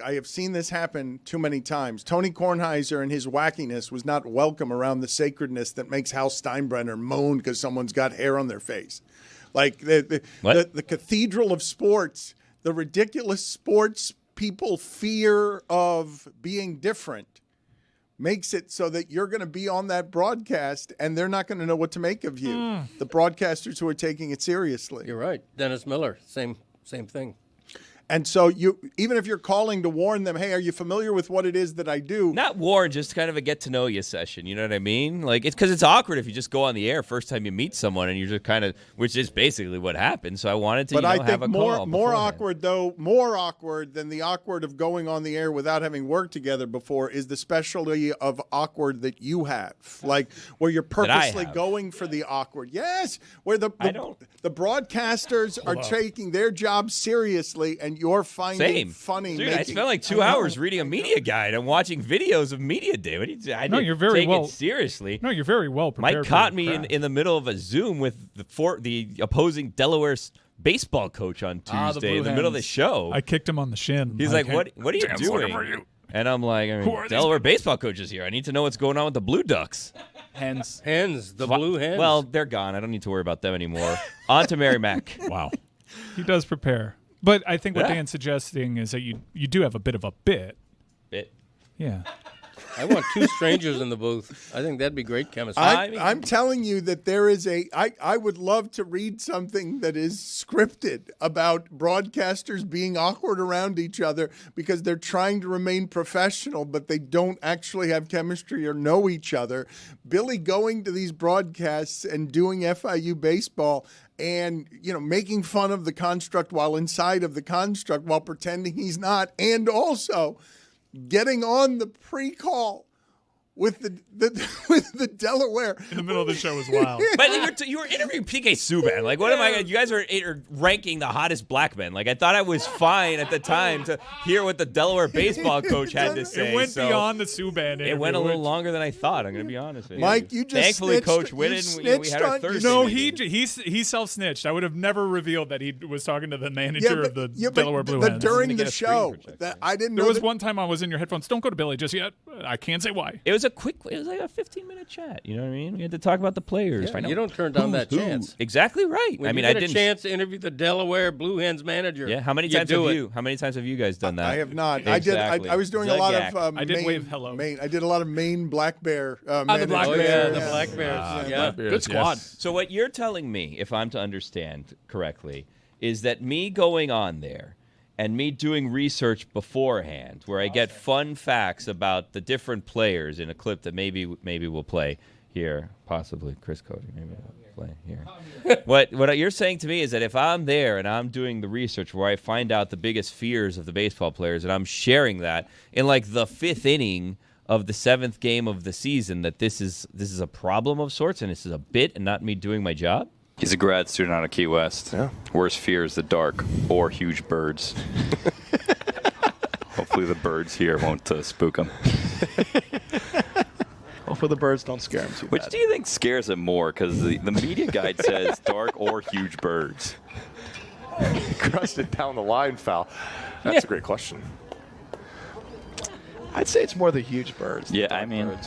I have seen this happen too many times. Tony Kornheiser and his wackiness was not welcome around the sacredness that makes Hal Steinbrenner moan because someone's got hair on their face. The cathedral of sports, the ridiculous sports people fear of being different makes it so that you're going to be on that broadcast and they're not going to know what to make of you. The broadcasters who are taking it seriously. You're right. Dennis Miller, same thing. And so even if you're calling to warn them, hey, are you familiar with what it is that I do? Not warn, just kind of a get-to-know-you session. You know what I mean? It's because it's awkward if you just go on the air first time you meet someone and you're just kind of, which is basically what happened. So I wanted to, I think have a call. More awkward than the awkward of going on the air without having worked together before is the specialty of awkward that you have, where you're purposely going for the awkward. Yes, where the broadcasters are taking their job seriously and you're finding funny. Dude, I spent 2 hours reading a media guide and watching videos of media day. What do you? I didn't you're very take well it seriously. No, you're very well prepared. Mike caught me in the middle of a Zoom with the opposing Delaware baseball coach on Tuesday in the middle of the show. I kicked him on the shin. He's like, "What are you doing?" And I'm like, Delaware baseball coach is here. I need to know what's going on with the Blue Ducks. Hens, the Blue Hens. Well, they're gone. I don't need to worry about them anymore. On to Mary Mack. Wow, he does prepare. But I think what Dan's suggesting is that you do have a bit of a bit. Yeah. I want two strangers in the booth. I think that'd be great chemistry. I'm telling you that there is I would love to read something that is scripted about broadcasters being awkward around each other because they're trying to remain professional, but they don't actually have chemistry or know each other. Billy going to these broadcasts and doing FIU baseball and, making fun of the construct while inside of the construct while pretending he's not, and also getting on the pre-call with the Delaware. In the middle of the show was wild. But you were interviewing PK Subban. Like, what am I? You guys are ranking the hottest black men. Like, I thought I was fine at the time to hear what the Delaware baseball coach had to say. It went beyond the Subban interview. It went a little longer than I thought. I'm going to be honest with you. Mike, you just thankfully snitched, Coach Whitten. We had our Thursday. No, meeting. he self-snitched. I would have never revealed that he was talking to the manager of the Delaware Blue Hens. During the show, that I didn't know. There was one time I was in your headphones. Don't go to Billy just yet. I can't say why. It was like a 15-minute chat. You know what I mean? We had to talk about the players. Yeah, you don't turn down that chance. Exactly right. When you get a chance to interview the Delaware Blue Hens manager. Yeah. How many times have you guys done that? I have not. Exactly. I was doing a lot of. I did wave hello. I did a lot of Maine black bear. The black bears. The black bears. Yeah. Good squad. Yes. So what you're telling me, if I'm to understand correctly, is that me going on there and me doing research beforehand, where I get fun facts about the different players in a clip that maybe we'll play here, possibly Chris Cody, maybe we'll play here. What you're saying to me is that if I'm there and I'm doing the research where I find out the biggest fears of the baseball players and I'm sharing that in like the 5th inning of the 7th game of the season, that this is a problem of sorts and this is a bit and not me doing my job? He's a grad student out of Key West. Yeah. Worst fear is the dark or huge birds. Hopefully the birds here won't spook him. Hopefully the birds don't scare him too Which bad. do you think scares him more? Because the media guide says dark or huge birds. Crusted down the line foul. That's a great question. I'd say it's more the huge birds. Yeah, I mean,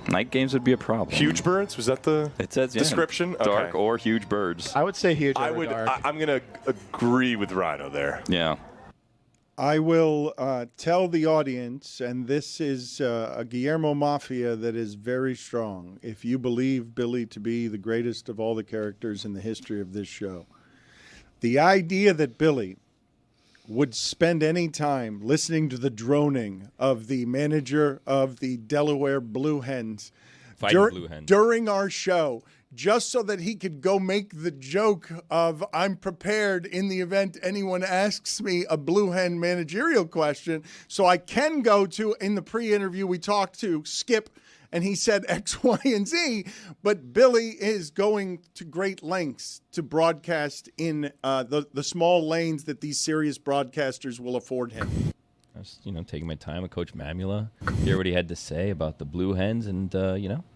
night games would be a problem. Huge birds? Was that the description? Dark Okay. or huge birds. I would say huge. I'm going to agree with Rhino there. Yeah. I will tell the audience, and this is a Guillermo Mafia that is very strong. If you believe Billy to be the greatest of all the characters in the history of this show, the idea that Billy would spend any time listening to the droning of the manager of the Delaware Blue Hens during our show, just so that he could go make the joke of, I'm prepared in the event anyone asks me a Blue Hen managerial question. So I can go to, in the pre-interview, we talked to Skip, and he said X, Y, and Z. But Billy is going to great lengths to broadcast in the small lanes that these serious broadcasters will afford him. I was, taking my time with Coach Mamula, hear what he had to say about the Blue Hens, and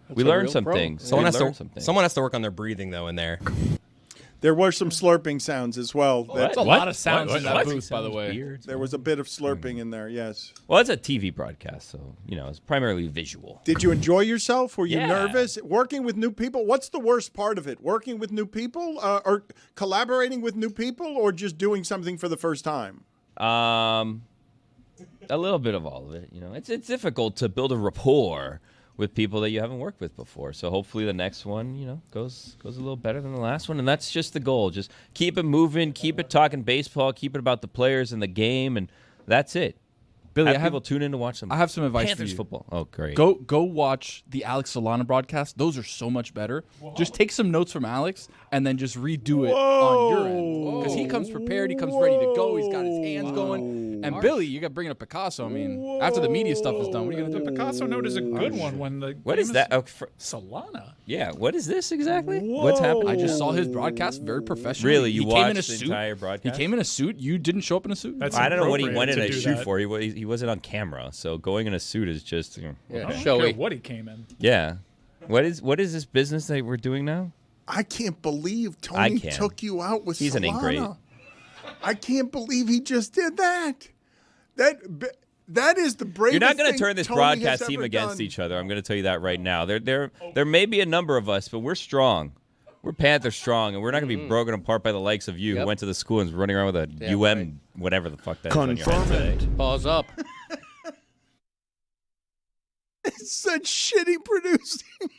we learned some things. Someone has to work on their breathing though in there. There were some slurping sounds as well. That's a lot of sounds in that booth, by the way. There was a bit of slurping in there, yes. Well, it's a TV broadcast, so, it's primarily visual. Did you enjoy yourself? Were you nervous? Working with new people? What's the worst part of it? Working with new people or collaborating with new people or just doing something for the first time? A little bit of all of it. It's difficult to build a rapport with people that you haven't worked with before. So hopefully the next one, goes a little better than the last one. And that's just the goal. Just keep it moving, keep it talking baseball, keep it about the players and the game, and that's it. Billy, have people tune in to watch some. I have some advice Panthers for you. football. Oh, great. Go watch the Alex Solana broadcast. Those are so much better. Whoa. Just take some notes from Alex and then just redo it on your end. Because he comes prepared. He comes ready to go. He's got his hands going. And Billy, you got bringing up Picasso. I mean, after the media stuff is done, what are you going to do? The Picasso note is a good one. When the what is that? Solana. Yeah, what is this exactly? What's happening? I just saw his broadcast, very professional. Really? You watched came in a the suit. entire broadcast? He came in a suit. You didn't show up in a suit? I don't know what he went in a suit for. He wasn't on camera. So going in a suit is just I don't care what he came in. Yeah. What is this business that we're doing now? I can't believe Tony took you out with He's Solana. An ingrate. I can't believe he just did that. That is the bravest. You're not going to thing turn this Tony broadcast has team ever against done. each other. I'm going to tell you that right now. There may be a number of us, but we're strong. We're Panther strong, and we're not going to be broken apart by the likes of you who went to the school and is running around with a whatever the fuck that is on your head today. Pause up. It's such shitty producing.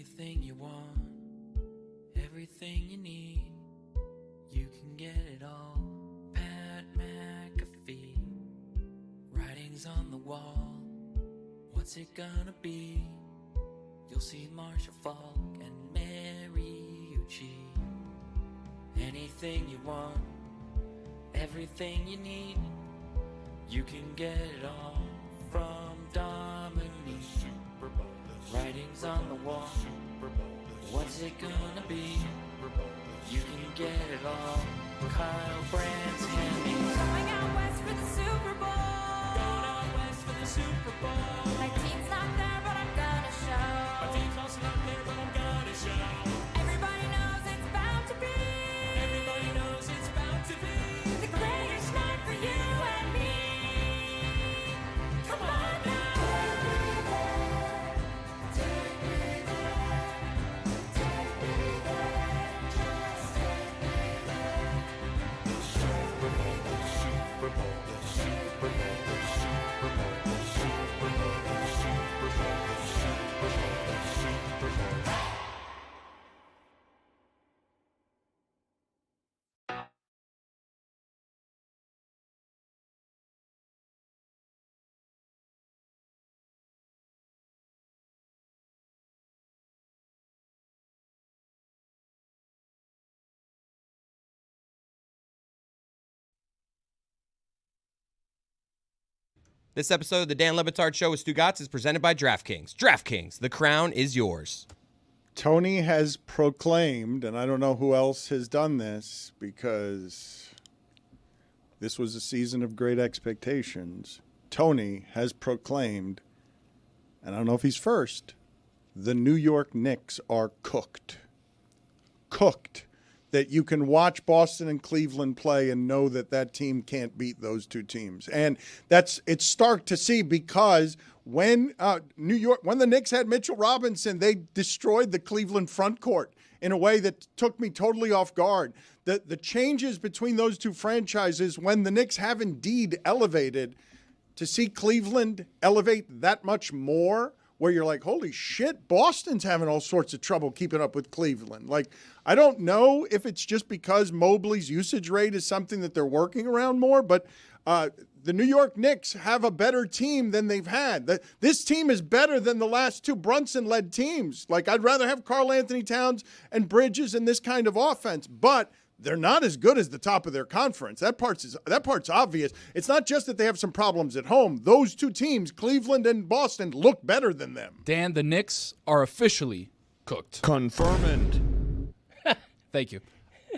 Anything you want, everything you need, you can get it all. Pat McAfee, writings on the wall, what's it gonna be? You'll see Marshall Falk and Mariucci. Anything you want, everything you need, you can get it all from Dominique. Writings on the wall, what's it gonna be? You can get it all. Kyle Brandt's Hemmings. Going out west for the Super Bowl. Going out west for the Super Bowl. My team's not there, but I'm gonna show. My team's also not there, but I'm gonna show. Everybody knows it's bound to be. Everybody knows it's bound to be the greatest night for you and me. Come on now. This episode of the Dan Le Batard Show with Stugotz is presented by DraftKings. DraftKings, the crown is yours. Tony has proclaimed, and I don't know who else has done this because this was a season of great expectations. Tony has proclaimed, and I don't know if he's first, the New York Knicks are cooked. Cooked. That you can watch Boston and Cleveland play and know that that team can't beat those two teams. And it's stark to see because when when the Knicks had Mitchell Robinson, they destroyed the Cleveland front court in a way that took me totally off guard. The changes between those two franchises when the Knicks have indeed elevated, to see Cleveland elevate that much more, where you're like, holy shit, Boston's having all sorts of trouble keeping up with Cleveland. Like, I don't know if it's just because Mobley's usage rate is something that they're working around more, but the New York Knicks have a better team than they've had. This team is better than the last two Brunson-led teams. Like, I'd rather have Karl Anthony Towns and Bridges in this kind of offense, but they're not as good as the top of their conference. That part's obvious. It's not just that they have some problems at home. Those two teams, Cleveland and Boston, look better than them. Dan, the Knicks are officially cooked. Confirmed. Thank you.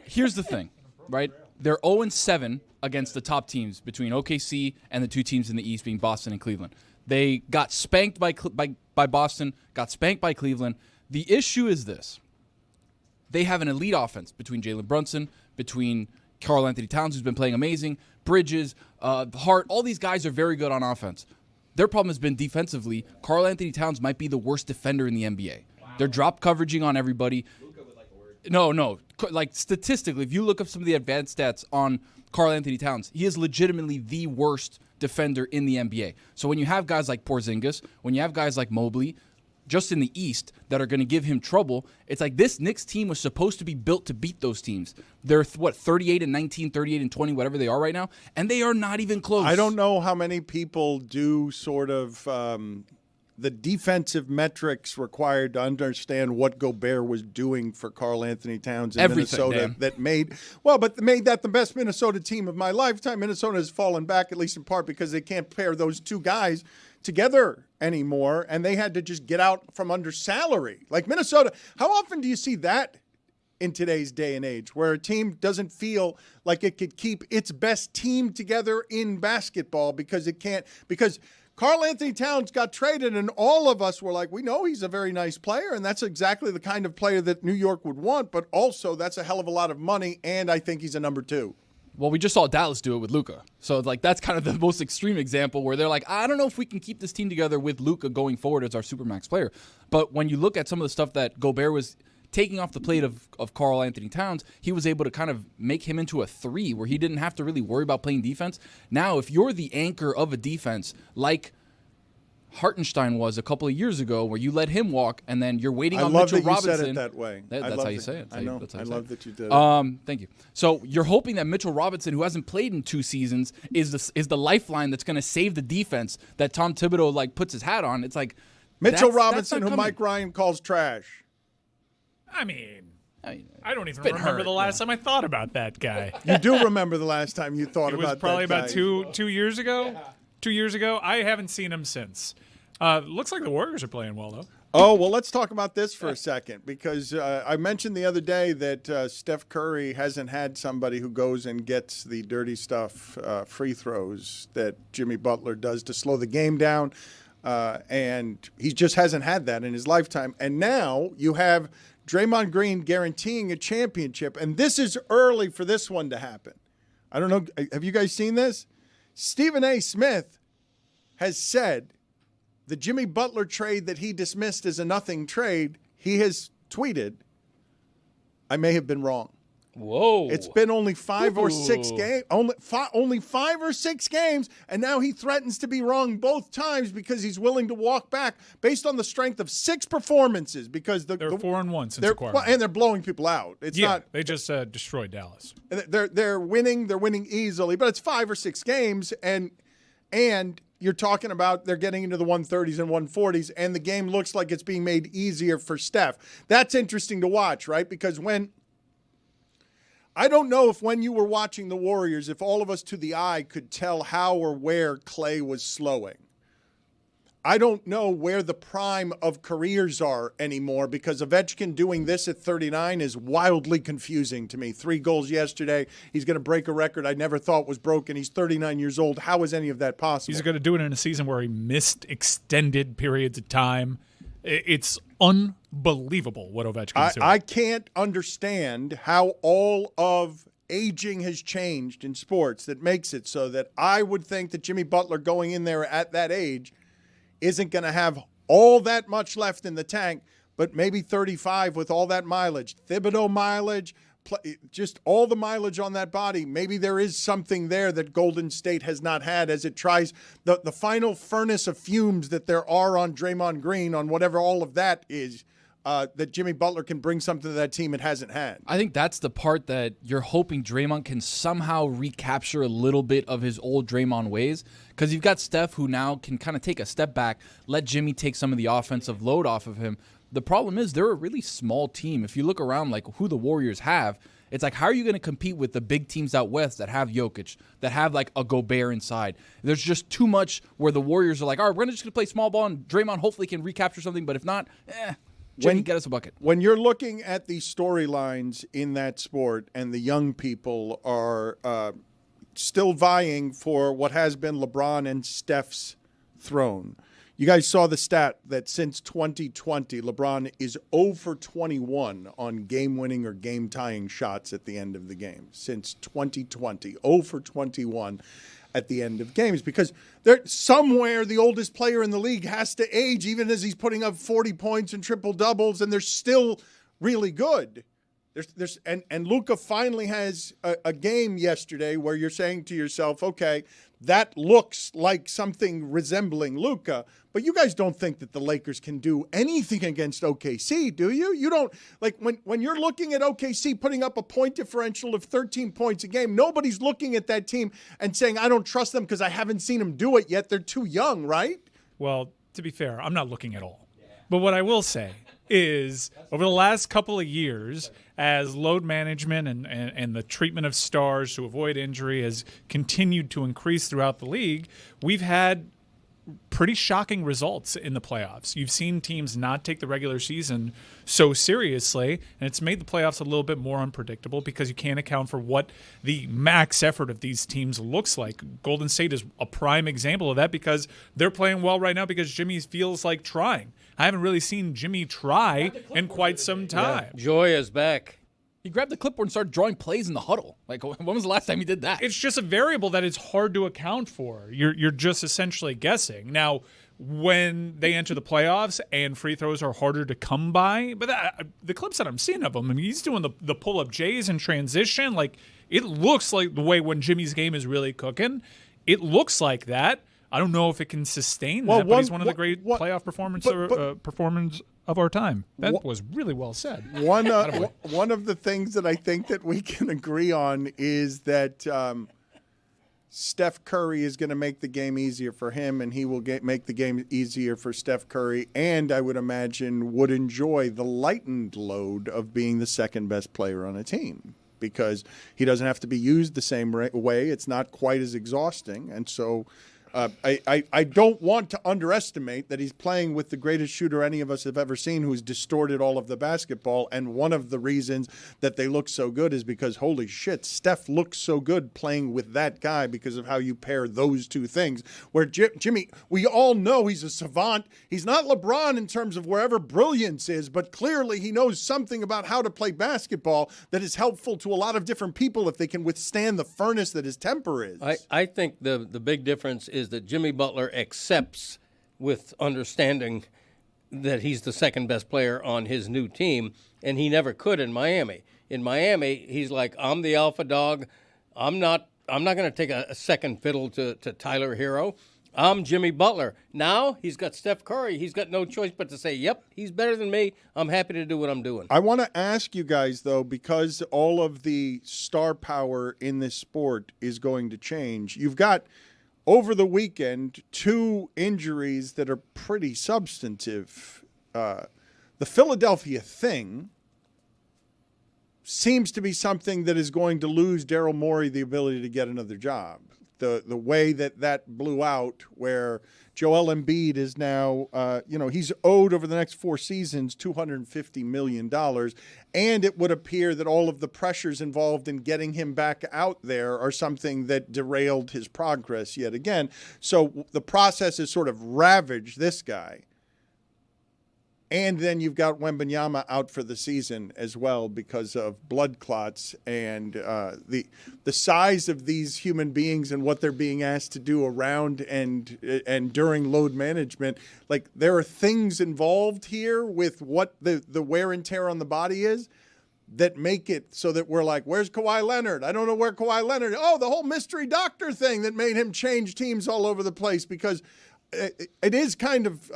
Here's the thing, right? They're 0-7 against the top teams between OKC and the two teams in the East being Boston and Cleveland. They got spanked by Boston, got spanked by Cleveland. The issue is this. They have an elite offense between Jalen Brunson, between Karl Anthony Towns, who's been playing amazing, Bridges, Hart. All these guys are very good on offense. Their problem has been defensively. Karl Anthony Towns might be the worst defender in the NBA. Wow. They're drop coveraging on everybody. No. Like, statistically, if you look up some of the advanced stats on Karl Anthony Towns, he is legitimately the worst defender in the NBA. So when you have guys like Porzingis, when you have guys like Mobley, just in the East, that are going to give him trouble, it's like this Knicks team was supposed to be built to beat those teams. They're, 38-19, 38-20, whatever they are right now, and they are not even close. I don't know how many people do sort of the defensive metrics required to understand what Gobert was doing for Karl Anthony Towns in Minnesota. Dan. That made that the best Minnesota team of my lifetime. Minnesota has fallen back, at least in part, because they can't pair those two guys together anymore, and they had to just get out from under salary. Like Minnesota, how often do you see that in today's day and age, where a team doesn't feel like it could keep its best team together in basketball because it can't, because Karl Anthony Towns got traded, and all of us were like, we know he's a very nice player, and that's exactly the kind of player that New York would want, but also that's a hell of a lot of money, and I think he's a number two. Well, we just saw Dallas do it with Luka. So, like, that's kind of the most extreme example where they're like, I don't know if we can keep this team together with Luka going forward as our Supermax player. But when you look at some of the stuff that Gobert was taking off the plate of Karl Anthony Towns, he was able to kind of make him into a 3 where he didn't have to really worry about playing defense. Now, if you're the anchor of a defense like Hartenstein was a couple of years ago, where you let him walk, and then you're waiting I on love Mitchell that you Robinson. said it that way. That's how you say it. I know. I love that you did Thank you. So you're hoping that Mitchell Robinson, who hasn't played in 2 seasons, is the lifeline that's going to save the defense that Tom Thibodeau puts his hat on. It's like Mitchell that's Robinson, not who coming. Mike Ryan calls trash. I mean, I don't even been remember hurt, the last time I thought about that guy. You do remember the last time you thought It was about probably that guy. about two years ago. 2 years ago. I haven't seen him since. Looks like the Warriors are playing well, though. Oh, well, let's talk about this for a second, because I mentioned the other day that Steph Curry hasn't had somebody who goes and gets the dirty stuff free throws that Jimmy Butler does to slow the game down, and he just hasn't had that in his lifetime. And now you have Draymond Green guaranteeing a championship, and this is early for this one to happen. I don't know. Have you guys seen this? Stephen A. Smith has said the Jimmy Butler trade that he dismissed as a nothing trade, he has tweeted, I may have been wrong. Whoa. It's been only 5 or 6 games, only 5 or 6 games, and now he threatens to be wrong both times because he's willing to walk back based on the strength of 6 performances, because They're 4-1 since they're acquiring. and they're blowing people out. It's not they just destroyed Dallas. they're winning easily, but it's 5 or 6 games, and you're talking about they're getting into the 130s and 140s, and the game looks like it's being made easier for Steph. That's interesting to watch, right? Because I don't know if when you were watching the Warriors, if all of us to the eye could tell how or where Clay was slowing. I don't know where the prime of careers are anymore, because Ovechkin doing this at 39 is wildly confusing to me. 3 goals yesterday. He's going to break a record I never thought was broken. He's 39 years old. How is any of that possible? He's going to do it in a season where he missed extended periods of time. It's unbelievable what Ovechkin's doing. I can't understand how all of aging has changed in sports that makes it so that I would think that Jimmy Butler going in there at that age isn't going to have all that much left in the tank, but maybe 35 with all that mileage. Thibodeau mileage, just all the mileage on that body. Maybe there is something there that Golden State has not had as it tries the final furnace of fumes that there are on Draymond Green, on whatever all of that is, that Jimmy Butler can bring something to that team it hasn't had. I think that's the part that you're hoping Draymond can somehow recapture a little bit of his old Draymond ways, because you've got Steph who now can kind of take a step back, let Jimmy take some of the offensive load off of him. The problem is they're a really small team. If you look around like who the Warriors have, it's like, how are you going to compete with the big teams out west that have Jokic, that have like a Gobert inside? There's just too much where the Warriors are like, all right, we're just going to play small ball, and Draymond hopefully can recapture something, but if not, Jimmy, get us a bucket. When you're looking at the storylines in that sport, and the young people are still vying for what has been LeBron and Steph's throne. You guys saw the stat that since 2020, LeBron is 0 for 21 on game-winning or game-tying shots at the end of the game. Since 2020, 0 for 21 at the end of games, because somewhere the oldest player in the league has to age, even as he's putting up 40 points and triple-doubles, and they're still really good. And Luka finally has a game yesterday where you're saying to yourself, okay, that looks like something resembling Luka, but you guys don't think that the Lakers can do anything against OKC, do you? You don't, like, when you're looking at OKC putting up a point differential of 13 points a game, nobody's looking at that team and saying, I don't trust them because I haven't seen them do it yet. They're too young, right? Well, to be fair, I'm not looking at all. But what I will say is, over the last couple of years, as load management and the treatment of stars to avoid injury has continued to increase throughout the league, we've had pretty shocking results in the playoffs. You've seen teams not take the regular season so seriously, and it's made the playoffs a little bit more unpredictable because you can't account for what the max effort of these teams looks like. Golden State is a prime example of that because they're playing well right now because Jimmy feels like trying. I haven't really seen Jimmy try in quite some time. Yeah. Joy is back. He grabbed the clipboard and started drawing plays in the huddle. Like, when was the last time he did that? It's just a variable that is hard to account for. You're just essentially guessing. Now, when they enter the playoffs and free throws are harder to come by, but the clips that I'm seeing of him, I mean, he's doing the pull-up J's in transition. Like, it looks like the way when Jimmy's game is really cooking, it looks like that. I don't know if it can sustain that, but he's one of the great playoff performers of our time. That was really well said. One of the things that I think that we can agree on is that Steph Curry is going to make the game easier for him, and he will make the game easier for Steph Curry, and I would imagine would enjoy the lightened load of being the second best player on a team because he doesn't have to be used the same way. It's not quite as exhausting, and so I don't want to underestimate that he's playing with the greatest shooter any of us have ever seen who's distorted all of the basketball. And one of the reasons that they look so good is because, holy shit, Steph looks so good playing with that guy because of how you pair those two things. Where Jimmy, we all know he's a savant. He's not LeBron in terms of wherever brilliance is, but clearly he knows something about how to play basketball that is helpful to a lot of different people if they can withstand the furnace that his temper is. I think the big difference is that Jimmy Butler accepts with understanding that he's the second best player on his new team, and he never could in Miami. In Miami, he's like, I'm the alpha dog. I'm not going to take a second fiddle to Tyler Hero. I'm Jimmy Butler. Now he's got Steph Curry. He's got no choice but to say, yep, he's better than me. I'm happy to do what I'm doing. I want to ask you guys, though, because all of the star power in this sport is going to change. You've got, over the weekend, 2 injuries that are pretty substantive. The Philadelphia thing seems to be something that is going to lose Daryl Morey the ability to get another job. The way that blew out, where Joel Embiid is now, he's owed over the next 4 seasons $250 million, and it would appear that all of the pressures involved in getting him back out there are something that derailed his progress yet again. So the process has sort of ravaged this guy. And then you've got Wembanyama out for the season as well because of blood clots and the size of these human beings and what they're being asked to do around and during load management. Like, there are things involved here with what the wear and tear on the body is that make it so that we're like, where's Kawhi Leonard? I don't know where Kawhi Leonard is. Oh, the whole mystery doctor thing that made him change teams all over the place, because it is kind of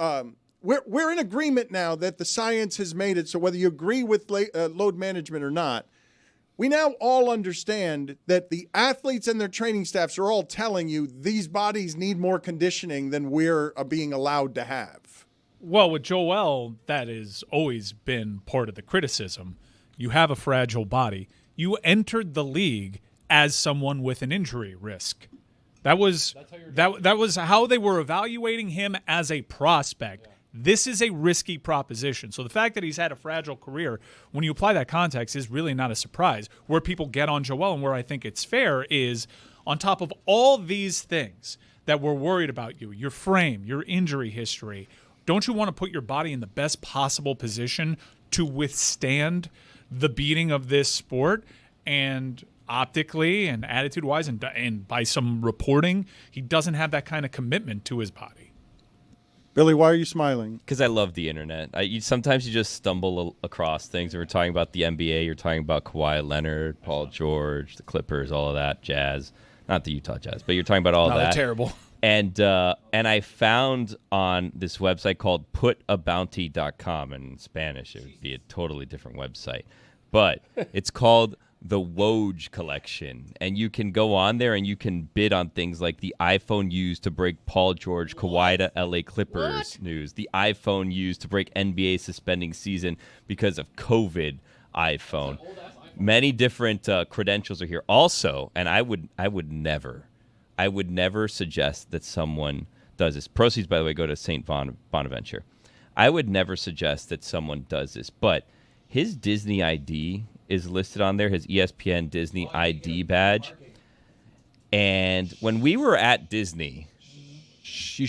we're in agreement now that the science has made it so whether you agree with load management or not, we now all understand that the athletes and their training staffs are all telling you these bodies need more conditioning than we're being allowed to have. Well, with Joel, that has always been part of the criticism. You have a fragile body. You entered the league as someone with an injury risk. That was how they were evaluating him as a prospect. This is a risky proposition. So the fact that he's had a fragile career, when you apply that context, is really not a surprise. Where people get on Joel and where I think it's fair is on top of all these things that we're worried about you, your frame, your injury history, don't you want to put your body in the best possible position to withstand the beating of this sport? And optically and attitude-wise and by some reporting, he doesn't have that kind of commitment to his body. Billy, why are you smiling? Because I love the internet. Sometimes you just stumble across things. We're talking about the NBA. You're talking about Kawhi Leonard, Paul George, the Clippers, all of that jazz. Not the Utah Jazz, but you're talking about all that. They're terrible. And I found on this website called putabounty.com. In Spanish, it would be a totally different website. But it's called the Woj collection, and you can go on there and you can bid on things like the iPhone used to break Paul George Kawhi to LA Clippers news, the iPhone used to break NBA suspending season because of COVID iPhone. Many different credentials are here. Also, and I would never suggest that someone does this. Proceeds, by the way, go to St. Bonaventure. I would never suggest that someone does this, but his Disney ID is listed on there, his ESPN Disney ID badge. And when we were at Disney,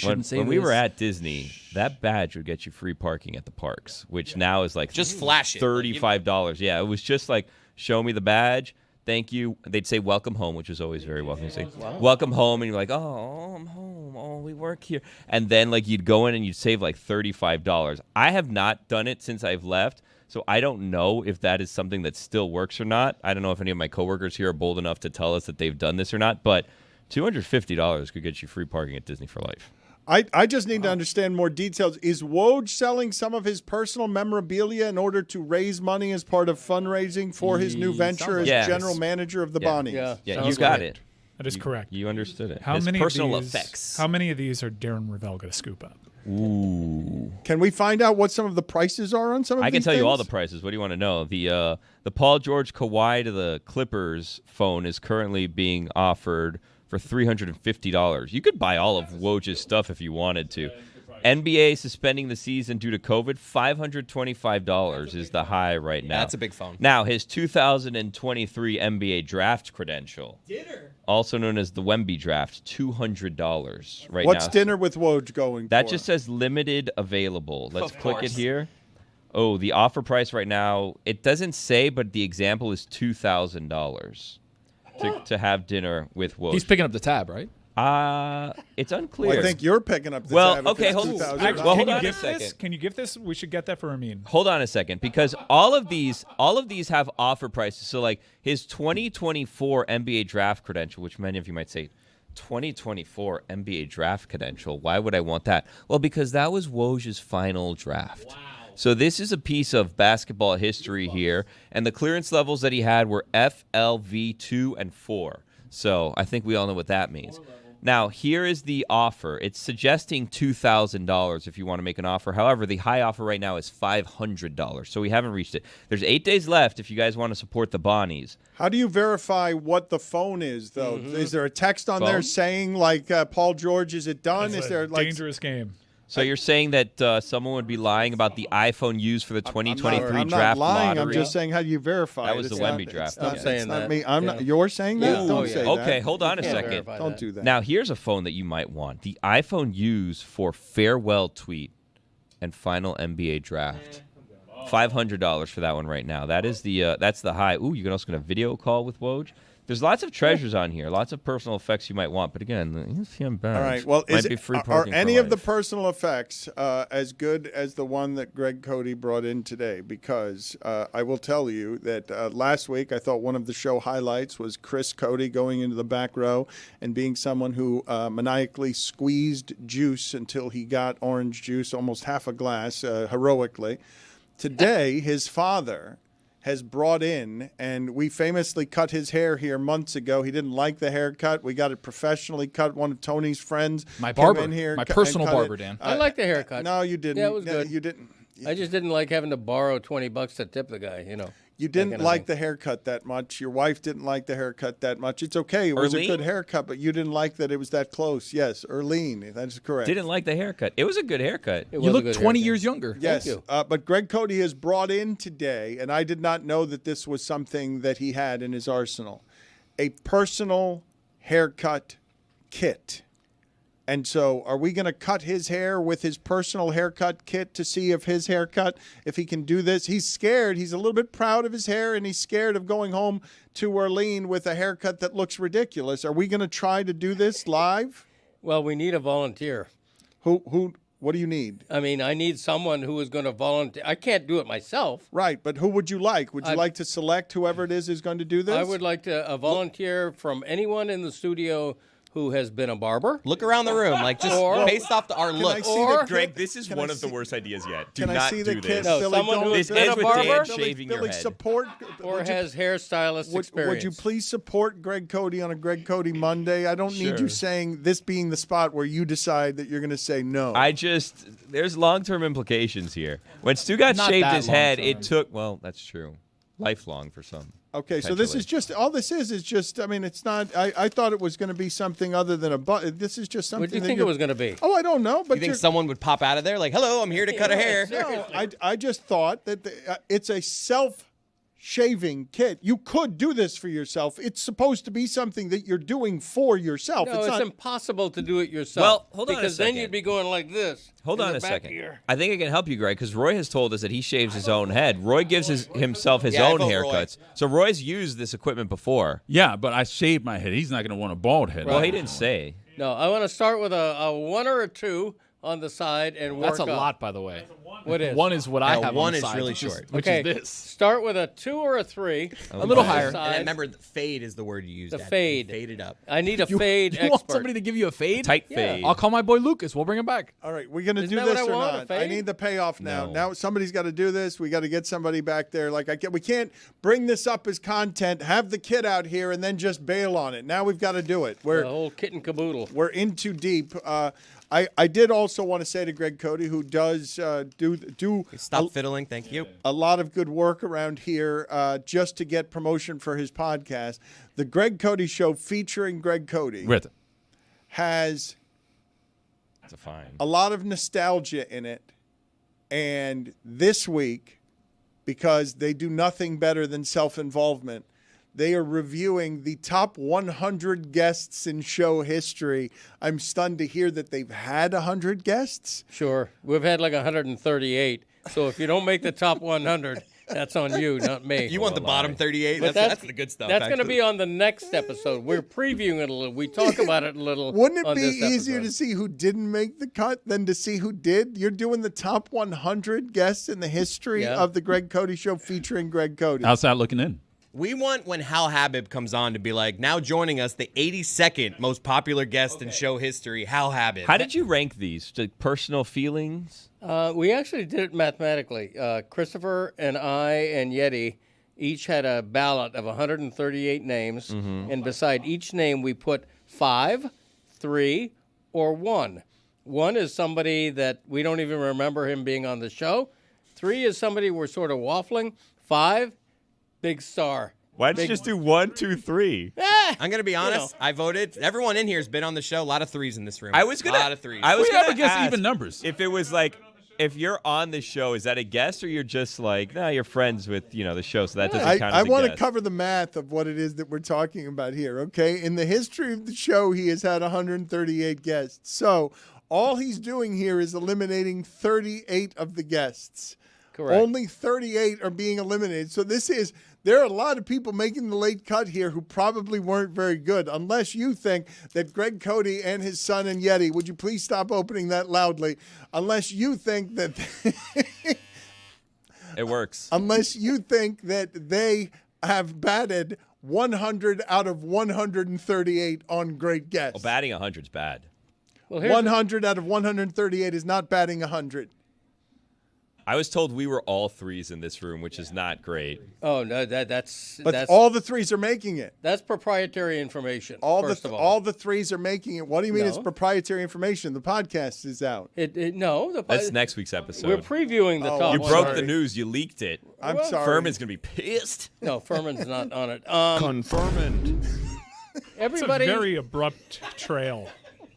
when we were at Disney, that badge would get you free parking at the parks, which now is like just flash it. $35. Yeah, it was just like, show me the badge. Thank you. They'd say welcome home, which was always very welcoming. Say, welcome home, and you're like, oh, I'm home. Oh, we work here. And then like you'd go in and you'd save like $35. I have not done it since I've left. So I don't know if that is something that still works or not. I don't know if any of my coworkers here are bold enough to tell us that they've done this or not. But $250 could get you free parking at Disney for life. I just need to understand more details. Is Woj selling some of his personal memorabilia in order to raise money as part of fundraising for his new venture as general manager of the Bonnies? Yeah, you got it. That is correct. You understood it. How His many personal of these, effects. How many of these are Darren Ravel going to scoop up? Ooh. Can we find out what some of the prices are on some of these I can tell you all the things? prices. What do you want to know? The Paul George Kawhi to the Clippers phone is currently being offered for $350. You could buy all of Woj's stuff if you wanted to. NBA suspending the season due to COVID, $525 is the high right now. That's a big phone. Now, his 2023 NBA draft credential, also known as the Wemby draft, $200 right now. What's dinner with Woj going That for? just says limited available. Let's Of click it course. here. Oh, the offer price right now, it doesn't say, but the example is $2,000 to have dinner with Woj. He's picking up the tab, right? It's unclear. Well, I think you're picking up the Well, tab if okay, it's hold- $2,000. Actually, well, hold Can on you a gift this? second. Can you gift this? We should get that for Amin. Hold on a second, because all of these have offer prices. So, like his 2024 NBA draft credential, which many of you might say, 2024 NBA draft credential. Why would I want that? Well, because that was Woj's final draft. Wow. So this is a piece of basketball history here, and the clearance levels that he had were FLV 2 and 4. So I think we all know what that means. Now, here is the offer. It's suggesting $2,000 if you want to make an offer. However, the high offer right now is $500, so we haven't reached it. There's 8 days left if you guys want to support the Bonnies. How do you verify what the phone is, though? Is there a text on there Phone? saying, like, Paul George, is it done? It's Is a there, like... dangerous game. So you're saying that someone would be lying about the iPhone used for the 2023 I'm draft not lying. lottery? I'm just saying, how do you verify That it? was the It's Wemby not- draft. It's not, I'm saying it's not that. me. I'm Yeah. not. You're saying that? Yeah. Don't Oh, say yeah. that. Okay, hold on a Can't second. verify Don't that. do that. Now, here's a phone that you might want. The iPhone used for farewell tweet and final NBA draft. $500 for that one right now. That is that's the high. Ooh, you can also get a video call with Woj. There's lots of treasures on here, lots of personal effects you might want. But again, the ESPN badge All right. Well, might be free are parking any for of the life. personal effects as good as the one that Greg Cody brought in today? Because I will tell you that last week I thought one of the show highlights was Chris Cody going into the back row and being someone who maniacally squeezed juice until he got orange juice, almost half a glass, heroically. Today, his father has brought in, and we famously cut his hair here months ago. He didn't like the haircut. We got it professionally cut. One of Tony's friends My came barber. in here. My and personal cut barber, it. Dan. I like the haircut. No, you didn't. Yeah, it was No, good. You didn't. I just didn't like having to borrow $20 to tip the guy. You that didn't kind of like thing. the haircut that much. Your wife didn't like the haircut that much. It's okay. It was a good Erlene? haircut, but you didn't like that it was that close. Yes, Erlene. That is correct. Didn't like the haircut. It was a good haircut. It You was a look good 20 haircut. years younger. Yes, you. but Greg Cody has brought in today, and I did not know that this was something that he had in his arsenal, a personal haircut kit. And so are we going to cut his hair with his personal haircut kit to see if his haircut, if he can do this? He's scared. He's a little bit proud of his hair, and he's scared of going home to Orlean with a haircut that looks ridiculous. Are we going to try to do this live? Well, we need a volunteer. What do you need? I mean, I need someone who is going to volunteer. I can't do it myself. Right, but who would you like? Would you like to select whoever it is going to do this? I would like to volunteer from anyone in the studio who has been a barber. Look around the room, like just Or- based off our Can I look. see Or- the Greg, kit? this is Can one I of the see- worst ideas yet. Do Can I not see the do kit? this. No, Billy, someone don't- who has This been ends a with barber Dan Billy, shaving your Billy, head. support. or would you- has hairstylist experience. Would you please support Greg Cody on a Greg Cody Monday? I don't need you Sure. saying this being the spot where you decide that you're going to say no. There's long-term implications here. When Stugotz Not shaved that his head, long-term. it took, well, that's true, lifelong for some. Okay, so this is just, all this is just, I mean, it's not, I thought it was going to be something other than a butt. This is just something What do you that think it was going to be? Oh, I don't know, but You think someone would pop out of there like, "Hello, I'm here to cut a hair"? No, I just thought that it's a self-shaving kit. You could do this for yourself. It's supposed to be something that you're doing for yourself. No, it's not, impossible to do it yourself. Well, hold on a because then second. you'd be going like this. Hold in on the a back second. here. I think I can help you, Greg, because Roy has told us that he shaves his own head. Roy gives himself his Yeah, I own vote Roy. haircuts. So Roy's used this equipment before. Yeah, but I shaved my head. He's not going to want a bald head. Well, he didn't say. No, I want to start with a 1 or a 2 on the side and work That's a up. lot, by the way. What is? One is what I have. One on is side, really which is- short. Which Okay, is this. start with a 2 or a 3. A little higher. And remember, the fade is the word you used. The Dad. fade. Fade it up. I need a fade You expert. want somebody to give you a fade? Tight fade. I'll call my boy Lucas. We'll bring him back. All right, we're going to Isn't do that what this I or want, a not? I fade? need the payoff now. No. Now somebody's got to do this. We got to get somebody back there. We can't bring this up as content, have the kid out here, and then just bail on it. Now we've got to do it. The whole kit and caboodle. We're in too deep. I did also want to say to Greg Cody, who does do Stop fiddling. Thank you. a lot of good work around here just to get promotion for his podcast. The Greg Cody Show featuring Greg Cody has It's a fine. a lot of nostalgia in it. And this week, because they do nothing better than self-involvement, they are reviewing the top 100 guests in show history. I'm stunned to hear that they've had 100 guests. Sure. We've had like 138. So if you don't make the top 100, that's on you, not me. You want the bottom 38? But That's the good stuff. That's going to actually. be on the next episode. We're previewing it a little. We talk about it a little. Wouldn't it on be this easier episode. to see who didn't make the cut than to see who did? You're doing the top 100 guests in the history of the Greg Cody Show featuring Greg Cody. Outside looking in. We want when Hal Habib comes on to be like, now joining us, the 82nd most popular guest in show history, Hal Habib. How did you rank these? Like personal feelings? We actually did it mathematically. Christopher and I and Yeti each had a ballot of 138 names, Mm-hmm. and beside each name we put 5, 3, or 1. 1 is somebody that we don't even remember him being on the show. 3 is somebody we're sort of waffling. 5, big star. Why did you just do 1, 2, 3? I'm going to be honest. I voted. Everyone in here has been on the show. A lot of threes in this room. I was gonna. A lot of threes. I was We have gonna against ask even numbers. If it was like, if you're on the show, is that a guest or you're just like, nah, you're friends with the show, so that doesn't count I as a want to guest. cover the math of what it is that we're talking about here, okay? In the history of the show, he has had 138 guests. So all he's doing here is eliminating 38 of the guests. Correct. Only 38 are being eliminated. So there are a lot of people making the late cut here who probably weren't very good, unless you think that Greg Cody and his son and Yeti, would you please stop opening that loudly, unless you think that It works. unless you think that they have batted 100 out of 138 on great guests. Well, batting 100's bad. Well, here's 100 out of 138 is not batting 100. I was told we were all threes in this room, which is not great. Oh no, that's But all the threes are making it. That's proprietary information. All first the of all the threes are making it. What do you mean No. it's proprietary information? The podcast is out. No, That's next week's episode. We're previewing the top. You broke 100. the news. You leaked it. I'm sorry. Furman's gonna be pissed. No, Furman's not on it. Confirming. Everybody, It's a very abrupt trail.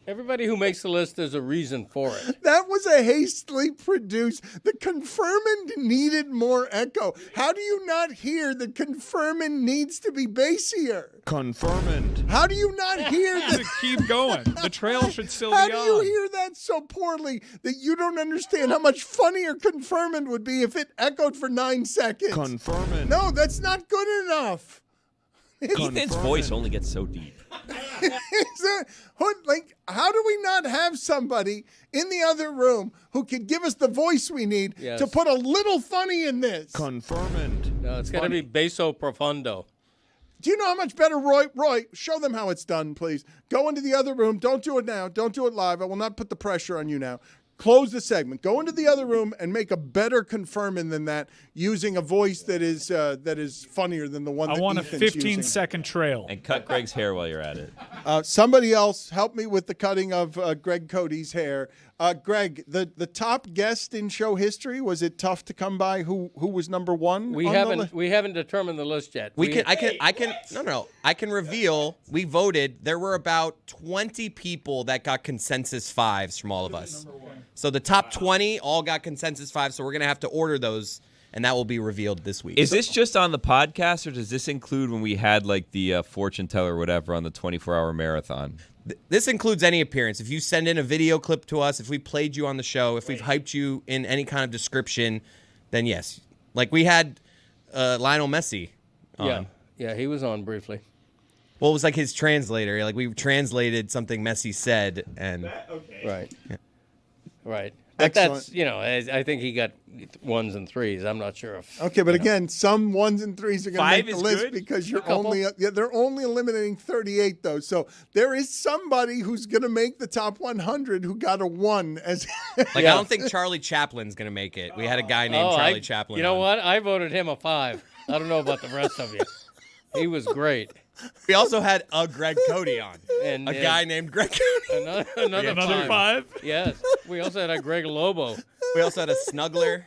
everybody who makes the list, there's a reason for it. That was a hastily produced. The confirmand needed more echo. How do you not hear that confirmand needs to be bassier? Confirming. How do you not hear that? Keep going. The trail should still How be do on. you hear that so poorly that you don't understand how much funnier confirmand would be if it echoed for 9 seconds? Confirming. No, that's not good enough. Ethan's voice only gets so deep. How do we not have somebody in the other room who can give us the voice we need Yes. to put a little funny in this? Confirming. No, it's got to be basso profundo. Do you know how much better, Roy, show them how it's done, please. Go into the other room. Don't do it now. Don't do it live. I will not put the pressure on you now. Close the segment. Go into the other room and make a better confirming than that using a voice that is funnier than the one that I want a Ethan's using. 15-second trail. And cut Greg's hair while you're at it. Somebody else help me with the cutting of Greg Cody's hair. Greg, the top guest in show history, was it tough to come by? Who was number one? We haven't determined the list yet. I can reveal we voted. There were about 20 people that got consensus 5s from all of us. So the top 20 all got consensus 5s, so we're going to have to order those, and that will be revealed this week. Is this just on the podcast, or does this include when we had like the fortune teller or whatever on the 24-hour marathon? This includes any appearance. If you send in a video clip to us, if we played you on the show, if we've hyped you in any kind of description, then yes. Like we had Lionel Messi on. Yeah, he was on briefly. Well, it was like his translator. Like we translated something Messi said, and Right. Yeah. Right. But Excellent. that's, I think he got 1s and 3s. I'm not sure if. Okay, but again, some 1s and 3s are going to 5 make the is list good? because A you're couple. they're only eliminating 38 though. So there is somebody who's going to make the top 100 who got a 1 as Like, I don't think Charlie Chaplin's going to make it. We had a guy named Charlie Chaplin. You know on. what? I voted him a 5. I don't know about the rest of you. He was great. We also had a Greg Cody on. And a guy named Greg Cody. Another 5? Yes. We also had a Greg Lobo. We also had a Snuggler.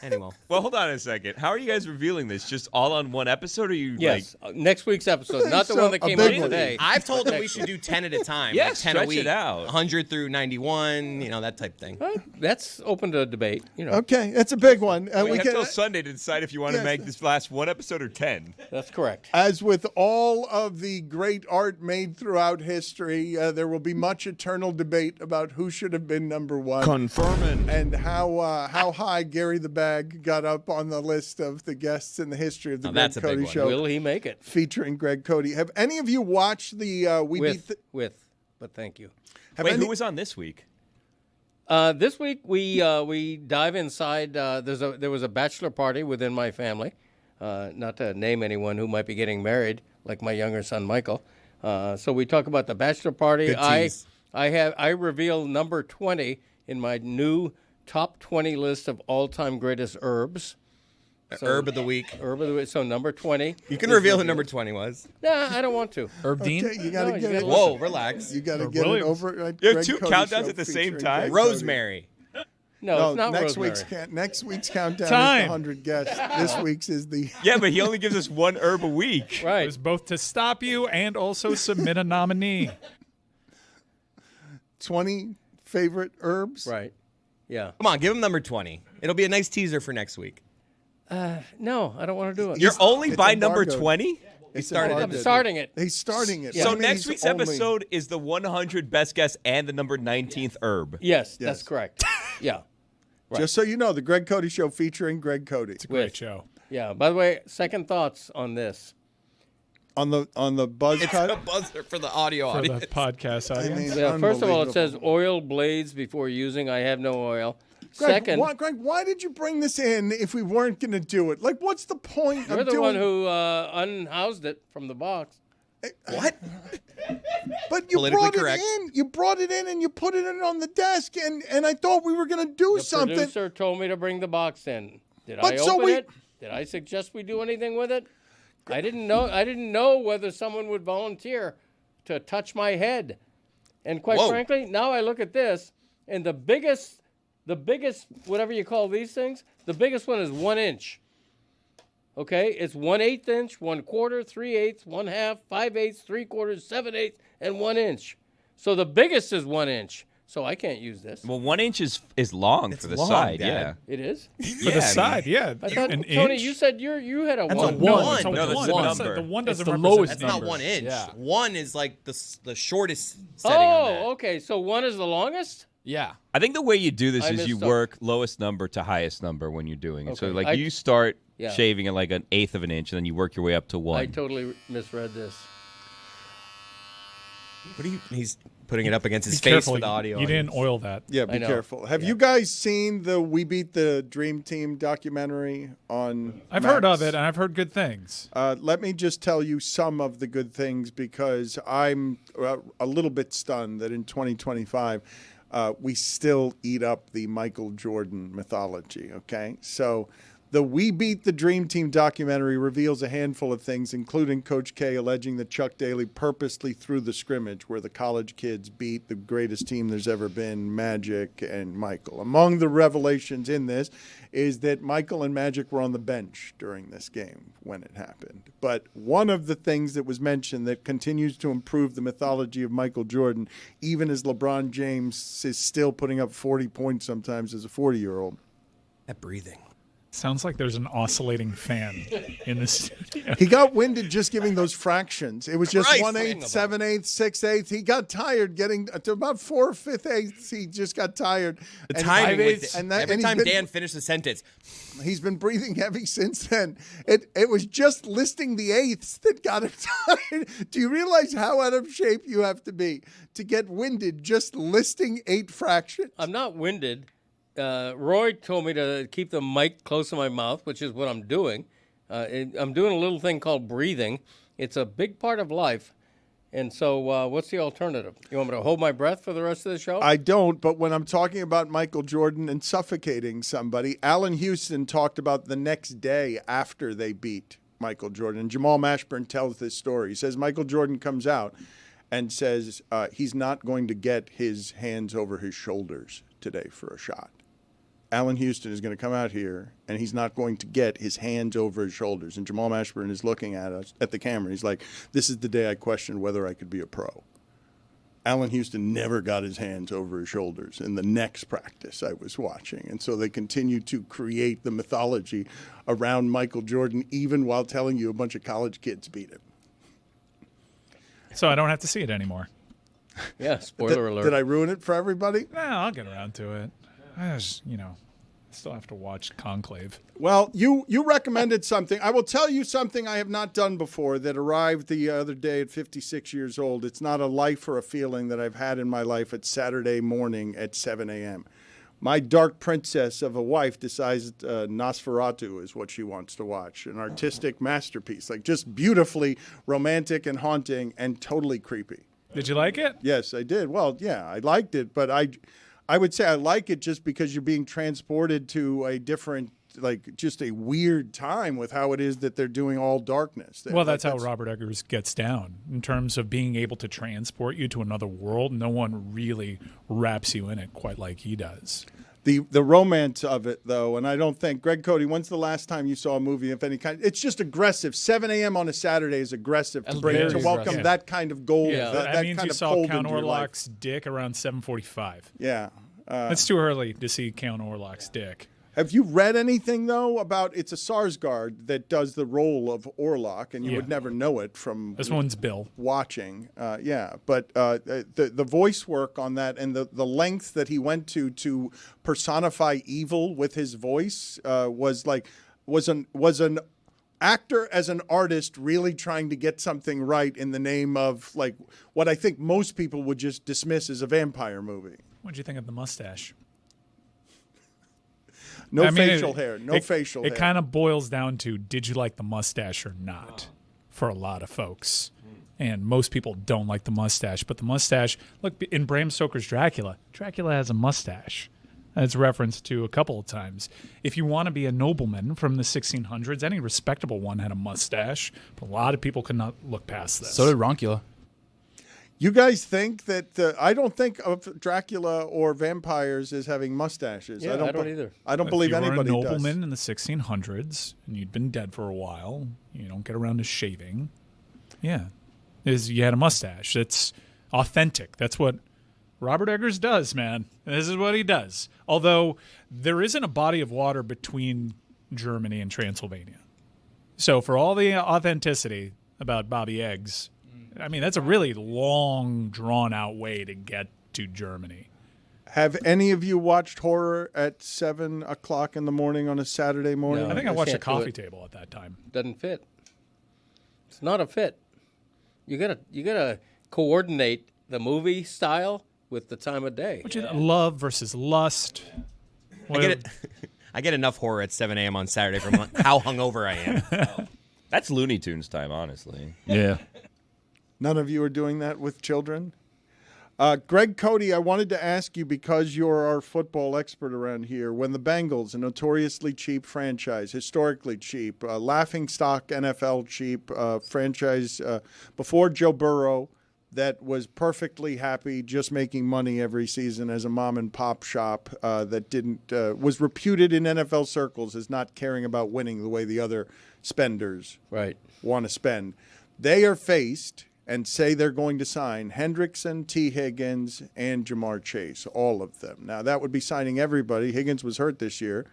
Anyway. Well, hold on a second. How are you guys revealing this? Just all on one episode, or you Yes. Next week's episode, not the So, one that a came out big one. today. I've told him we should do 10 at a time. Yeah, like 10 a stretch week. it out. 100 through 91, that type thing. That's open to debate. Okay, that's a big one. we have till Sunday to decide if you want to make this last one episode or 10. That's correct. As with all of the great art made throughout history, there will be much eternal debate about who should have been number 1. Confirming. And how high Gary the Bag got up on the list of the guests in the history of the Now, Greg that's a big Cody one. Show. Will he make it? Featuring Greg Cody. Have any of you watched the But thank you. Wait, who was on this week? This week we dive inside. There was a bachelor party within my family. Not to name anyone who might be getting married, like my younger son Michael. So we talk about the bachelor party. Good tease. I reveal number 20 in my new top 20 list of all-time greatest herbs. So, Herb of the week. Herb of the week. So number 20. You can reveal who number 20 was. Nah, I don't want to. Herb Dean? Okay, you got to No, get you it. gotta Whoa, relax. You got to Or get it Williams. over. You have Greg 2 Cody countdowns Show at the same featuring time? Greg Cody. Rosemary. No, it's not next rosemary. next week's countdown Time. is the 100 guests. This week's is the Yeah, but he only gives us 1 herb a week. It Right. was both to stop you and also submit a nominee. 20 favorite herbs. Right. Yeah. Come on, give him number 20. It'll be a nice teaser for next week. No, I don't want to do it. You're only It's by number embargoed. 20? It's started I'm embargoed. starting it. He's starting it. Yeah. So That next means week's only- episode is the 100 best guess and the number 19th herb. Yes, Yes. that's correct. Yeah. Just so you know, the Greg Cody Show featuring Greg Cody Great show. Yeah. By the way, second thoughts on this. on the buzz It's cut. a buzzer for the audio For the audience. podcast I audience. mean, Yeah, first of all, it says unbelievable. oil blades before using. I have no oil. Greg, Second, Greg, why did you bring this in if we weren't going to do it? Like, what's the point you're of the doing? one who unhoused it from the box. What? But you Politically brought correct. it in. You brought it in and you put it in on the desk, and I thought we were going to do The something. producer told me to bring the box in. Did I But so open we- it? Did I suggest we do anything with it? I didn't know. I didn't know whether someone would volunteer to touch my head. And quite Whoa. frankly, now I look at this, and the biggest, whatever you call these things, the biggest one is 1 inch. Okay, it's 1/8 inch, 1/4, 3/8, 1/2, 5/8, 3/4, 7/8, and 1 inch. So the biggest is 1 inch. So I can't use this. Well, 1 inch is long for the long, side, Dad. It is. For the side, yeah. I thought An Tony, inch? you said you had a That's one. a No, one. it's a No, that's one. the It's number. The one It's doesn't the represent lowest That's the not number. 1 inch. Yeah. 1 is like the shortest setting on that. Oh, okay. So 1 is the longest. Yeah. I think the way you do this I is you missed up. work lowest number to highest number when you're doing it. So Okay. like you start Yeah. shaving at like 1/8 of an inch, and then you work your way up to 1. I totally misread this. What are you? He's putting it up against his Be face careful. for the audio. You didn't audience. oil that. Yeah, I be know. careful. Have Yeah. you guys seen the We Beat the Dream Team documentary on I've heard of Max? it, and I've heard good things. Let me just tell you some of the good things, because I'm a little bit stunned that in 2025 we still eat up the Michael Jordan mythology, okay? So the We Beat the Dream Team documentary reveals a handful of things, including Coach K alleging that Chuck Daly purposely threw the scrimmage where the college kids beat the greatest team there's ever been, Magic and Michael. Among the revelations in this is that Michael and Magic were on the bench during this game when it happened. But one of the things that was mentioned that continues to improve the mythology of Michael Jordan, even as LeBron James is still putting up 40 points sometimes as a 40-year-old, That breathing. Sounds like there's an oscillating fan in the studio. He got winded just giving those fractions. It was just Christ. 1/8, 7/8, 6/8. He got tired getting to about 4/5/8. He just got tired. The And timing with 5/8, it. and that- Every and he's time been- Dan finished the sentence, He's been breathing heavy since then. It was just listing the eighths that got him tired. Do you realize how out of shape you have to be to get winded just listing 8 fractions? I'm not winded. Roy told me to keep the mic close to my mouth, which is what I'm doing. I'm doing a little thing called breathing. It's a big part of life. And so what's the alternative? You want me to hold my breath for the rest of the show? I don't, but when I'm talking about Michael Jordan and suffocating somebody, Allen Houston talked about the next day after they beat Michael Jordan. Jamal Mashburn tells this story. He says Michael Jordan comes out and says he's not going to get his hands over his shoulders today for a shot. Allen Houston is going to come out here, and he's not going to get his hands over his shoulders. And Jamal Mashburn is looking at us at the camera. He's like, this is the day I questioned whether I could be a pro. Allen Houston never got his hands over his shoulders in the next practice I was watching. And so they continue to create the mythology around Michael Jordan, even while telling you a bunch of college kids beat him. So I don't have to see it anymore. Yeah, spoiler alert. Did I ruin it for everybody? No, I'll get around to it. I just, still have to watch Conclave. Well, you recommended something. I will tell you something I have not done before that arrived the other day at 56 years old. It's not a life or a feeling that I've had in my life at Saturday morning at 7 a.m. My dark princess of a wife decides Nosferatu is what she wants to watch, an artistic masterpiece, like just beautifully romantic and haunting and totally creepy. Did you like it? Yes, I did. Well, yeah, I liked it, but I would say I like it just because you're being transported to a different, like just a weird time with how it is that they're doing all darkness. Well, that's how Robert Eggers gets down in terms of being able to transport you to another world. No one really wraps you in it quite like he does. The romance of it, though, and I don't think, Greg Cody, when's the last time you saw a movie of any kind? It's just aggressive. 7 a.m. on a Saturday is aggressive to welcome that kind of gold. Yeah, that means kind you of saw cold Count into your life. Orlok's dick around 7:45. Yeah. It's too early to see Count Orlok's dick. Have you read anything, though, about it's a Sarsgaard that does the role of Orlok, and you would never know it from this one's Bill watching. But the voice work on that and the length that he went to personify evil with his voice was an actor as an artist really trying to get something right in the name of like what I think most people would just dismiss as a vampire movie. What did you think of the mustache? No facial hair. It kind of boils down to, did you like the mustache or not, for a lot of folks. And most people don't like the mustache. But the mustache, look, in Bram Stoker's Dracula has a mustache. It's referenced to a couple of times. If you want to be a nobleman from the 1600s, any respectable one had a mustache. But a lot of people could not look past this. So did Roncula. You guys think that I don't think of Dracula or vampires as having mustaches. Yeah, I don't either. I don't believe anybody does. If you were a nobleman does. in the 1600s and you'd been dead for a while, you don't get around to shaving. Yeah, you had a mustache. It's authentic. That's what Robert Eggers does, man. This is what he does. Although there isn't a body of water between Germany and Transylvania. So for all the authenticity about Bobby Eggs, I mean, that's a really long, drawn-out way to get to Germany. Have any of you watched horror at 7 o'clock in the morning on a Saturday morning? No, I think I watched a coffee table at that time. Doesn't fit. It's not a fit. You gotta coordinate the movie style with the time of day. Love versus lust. I get enough horror at 7 a.m. on Saturday from how hungover I am. That's Looney Tunes time, honestly. Yeah. None of you are doing that with children? Greg Cody, I wanted to ask you, because you're our football expert around here, when the Bengals, a notoriously cheap franchise, historically cheap, laughingstock NFL cheap franchise before Joe Burrow that was perfectly happy just making money every season as a mom and pop shop that was reputed in NFL circles as not caring about winning the way the other spenders want to spend. They are faced and say they're going to sign Hendrickson, T. Higgins, and Jamar Chase, all of them. Now, that would be signing everybody. Higgins was hurt this year.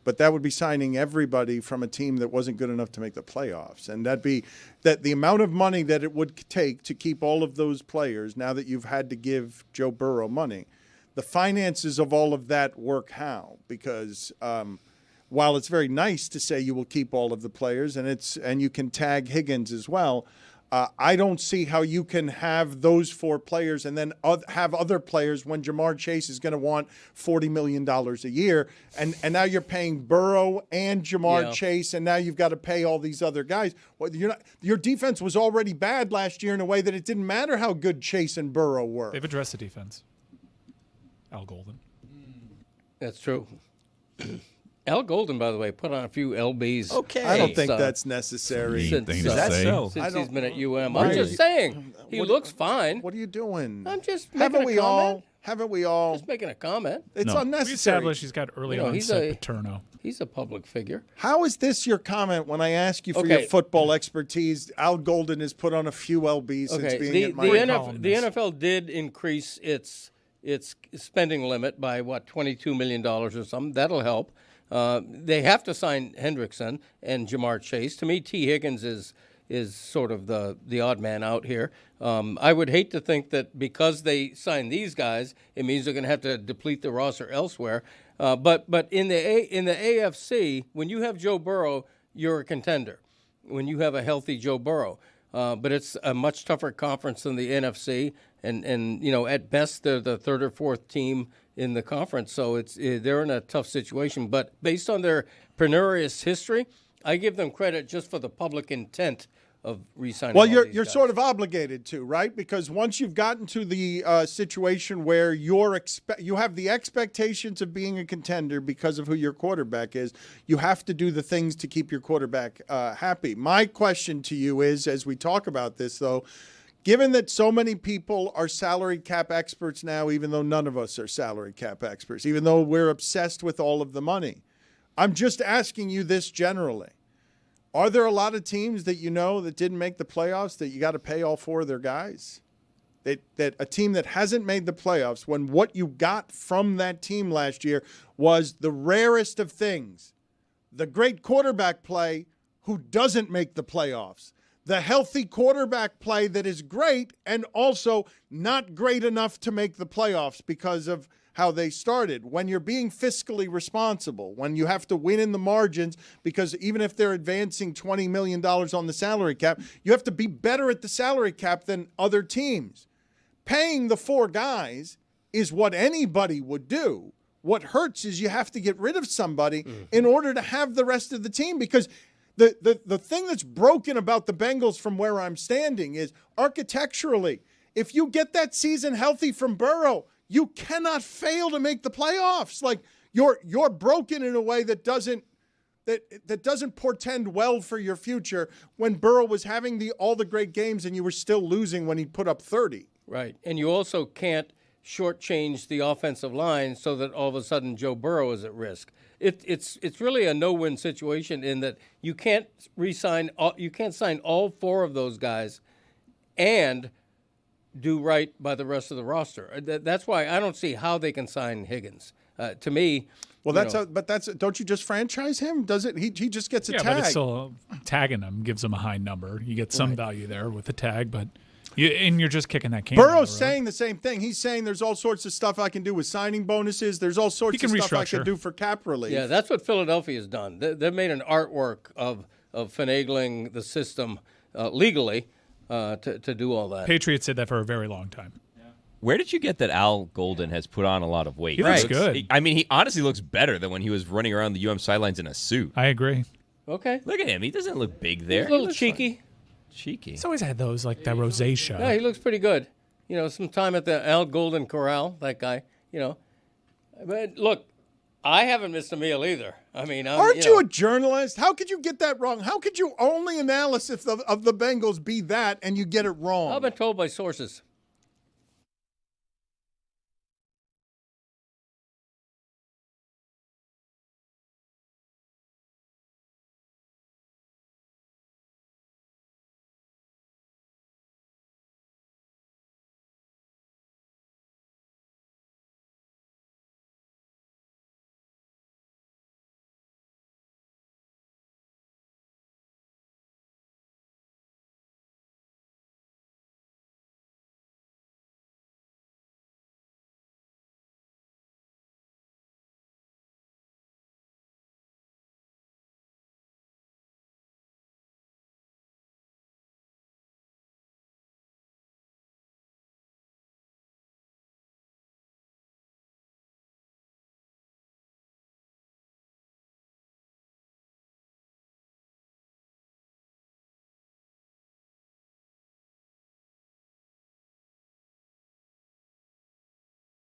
but that would be signing everybody from a team that wasn't good enough to make the playoffs. And that'd be that the amount of money that it would take to keep all of those players, now that you've had to give Joe Burrow money, the finances of all of that work how? Because while it's very nice to say you will keep all of the players and you can tag Higgins as well, I don't see how you can have those 4 players and then have other players when Jamar Chase is going to want $40 million a year. And now you're paying Burrow and Jamar Chase, and now you've got to pay all these other guys. Well, your defense was already bad last year in a way that it didn't matter how good Chase and Burrow were. They've addressed the defense. Al Golden. That's true. Al Golden, by the way, put on a few LBs. Okay. I don't think that's necessary. Since he's been at UM. I'm just saying, he looks fine. What are you doing? I'm just making a comment. Haven't we all? Just making a comment. It's unnecessary. We established he's got early onset paterno. He's a public figure. How is this your comment when I ask you for your football expertise? Al Golden has put on a few LBs since being at my the NFL did increase its spending limit by, $22 million or something. That'll help. They have to sign Hendrickson and Jamar Chase. To me, T. Higgins is sort of the odd man out here. I would hate to think that because they sign these guys, it means they're going to have to deplete the roster elsewhere. But in the AFC, when you have Joe Burrow, you're a contender. When you have a healthy Joe Burrow, but it's a much tougher conference than the NFC, and at best they're the 3rd or 4th team in the conference, so they're in a tough situation. But based on their penurious history, I give them credit just for the public intent of re-signing. Well, you're sort of obligated to, right? Because once you've gotten to the situation where you have the expectations of being a contender because of who your quarterback is, you have to do the things to keep your quarterback happy. My question to you is, as we talk about this, though, given that so many people are salary cap experts now, even though none of us are salary cap experts, even though we're obsessed with all of the money, I'm just asking you this generally. Are there a lot of teams that that didn't make the playoffs that you got to pay all 4 of their guys? That a team that hasn't made the playoffs, when what you got from that team last year was the rarest of things, the great quarterback play who doesn't make the playoffs, the healthy quarterback play that is great and also not great enough to make the playoffs because of how they started. When you're being fiscally responsible, when you have to win in the margins, because even if they're advancing $20 million on the salary cap, you have to be better at the salary cap than other teams. Paying the 4 guys is what anybody would do. What hurts is you have to get rid of somebody in order to have the rest of the team, because the thing that's broken about the Bengals from where I'm standing is architecturally, if you get that season healthy from Burrow, you cannot fail to make the playoffs. Like you're broken in a way that doesn't portend well for your future when Burrow was having all the great games and you were still losing when he put up 30. Right. And you also can't shortchange the offensive line so that all of a sudden Joe Burrow is at risk. It's really a no-win situation in that you can't sign all 4 of those guys and do right by the rest of the roster. That's why I don't see how they can sign Higgins. To me, well, don't you just franchise him? Does it? He just gets a tag. Yeah, but it's still tagging him gives him a high number. You get some value there with the tag, but you're just kicking that can. Burrow's saying the same thing. He's saying there's all sorts of stuff I can do with signing bonuses. There's all sorts of stuff I can do for cap relief. Yeah, that's what Philadelphia has done. They've made an artwork of finagling the system legally. To do all that. Patriots did that for a very long time. Where did you get that Al Golden has put on a lot of weight? He looks good. He honestly looks better than when he was running around the sidelines in a suit. I agree. Okay. Look at him. He doesn't look big there. He's a little cheeky. Cheeky. He's always had those, like that rosacea. Yeah, he looks pretty good. Some time at the Al Golden Corral, that guy, But look, I haven't missed a meal either. Aren't you a journalist? How could you get that wrong? How could you only analysis of the Bengals be that and you get it wrong? I've been told by sources.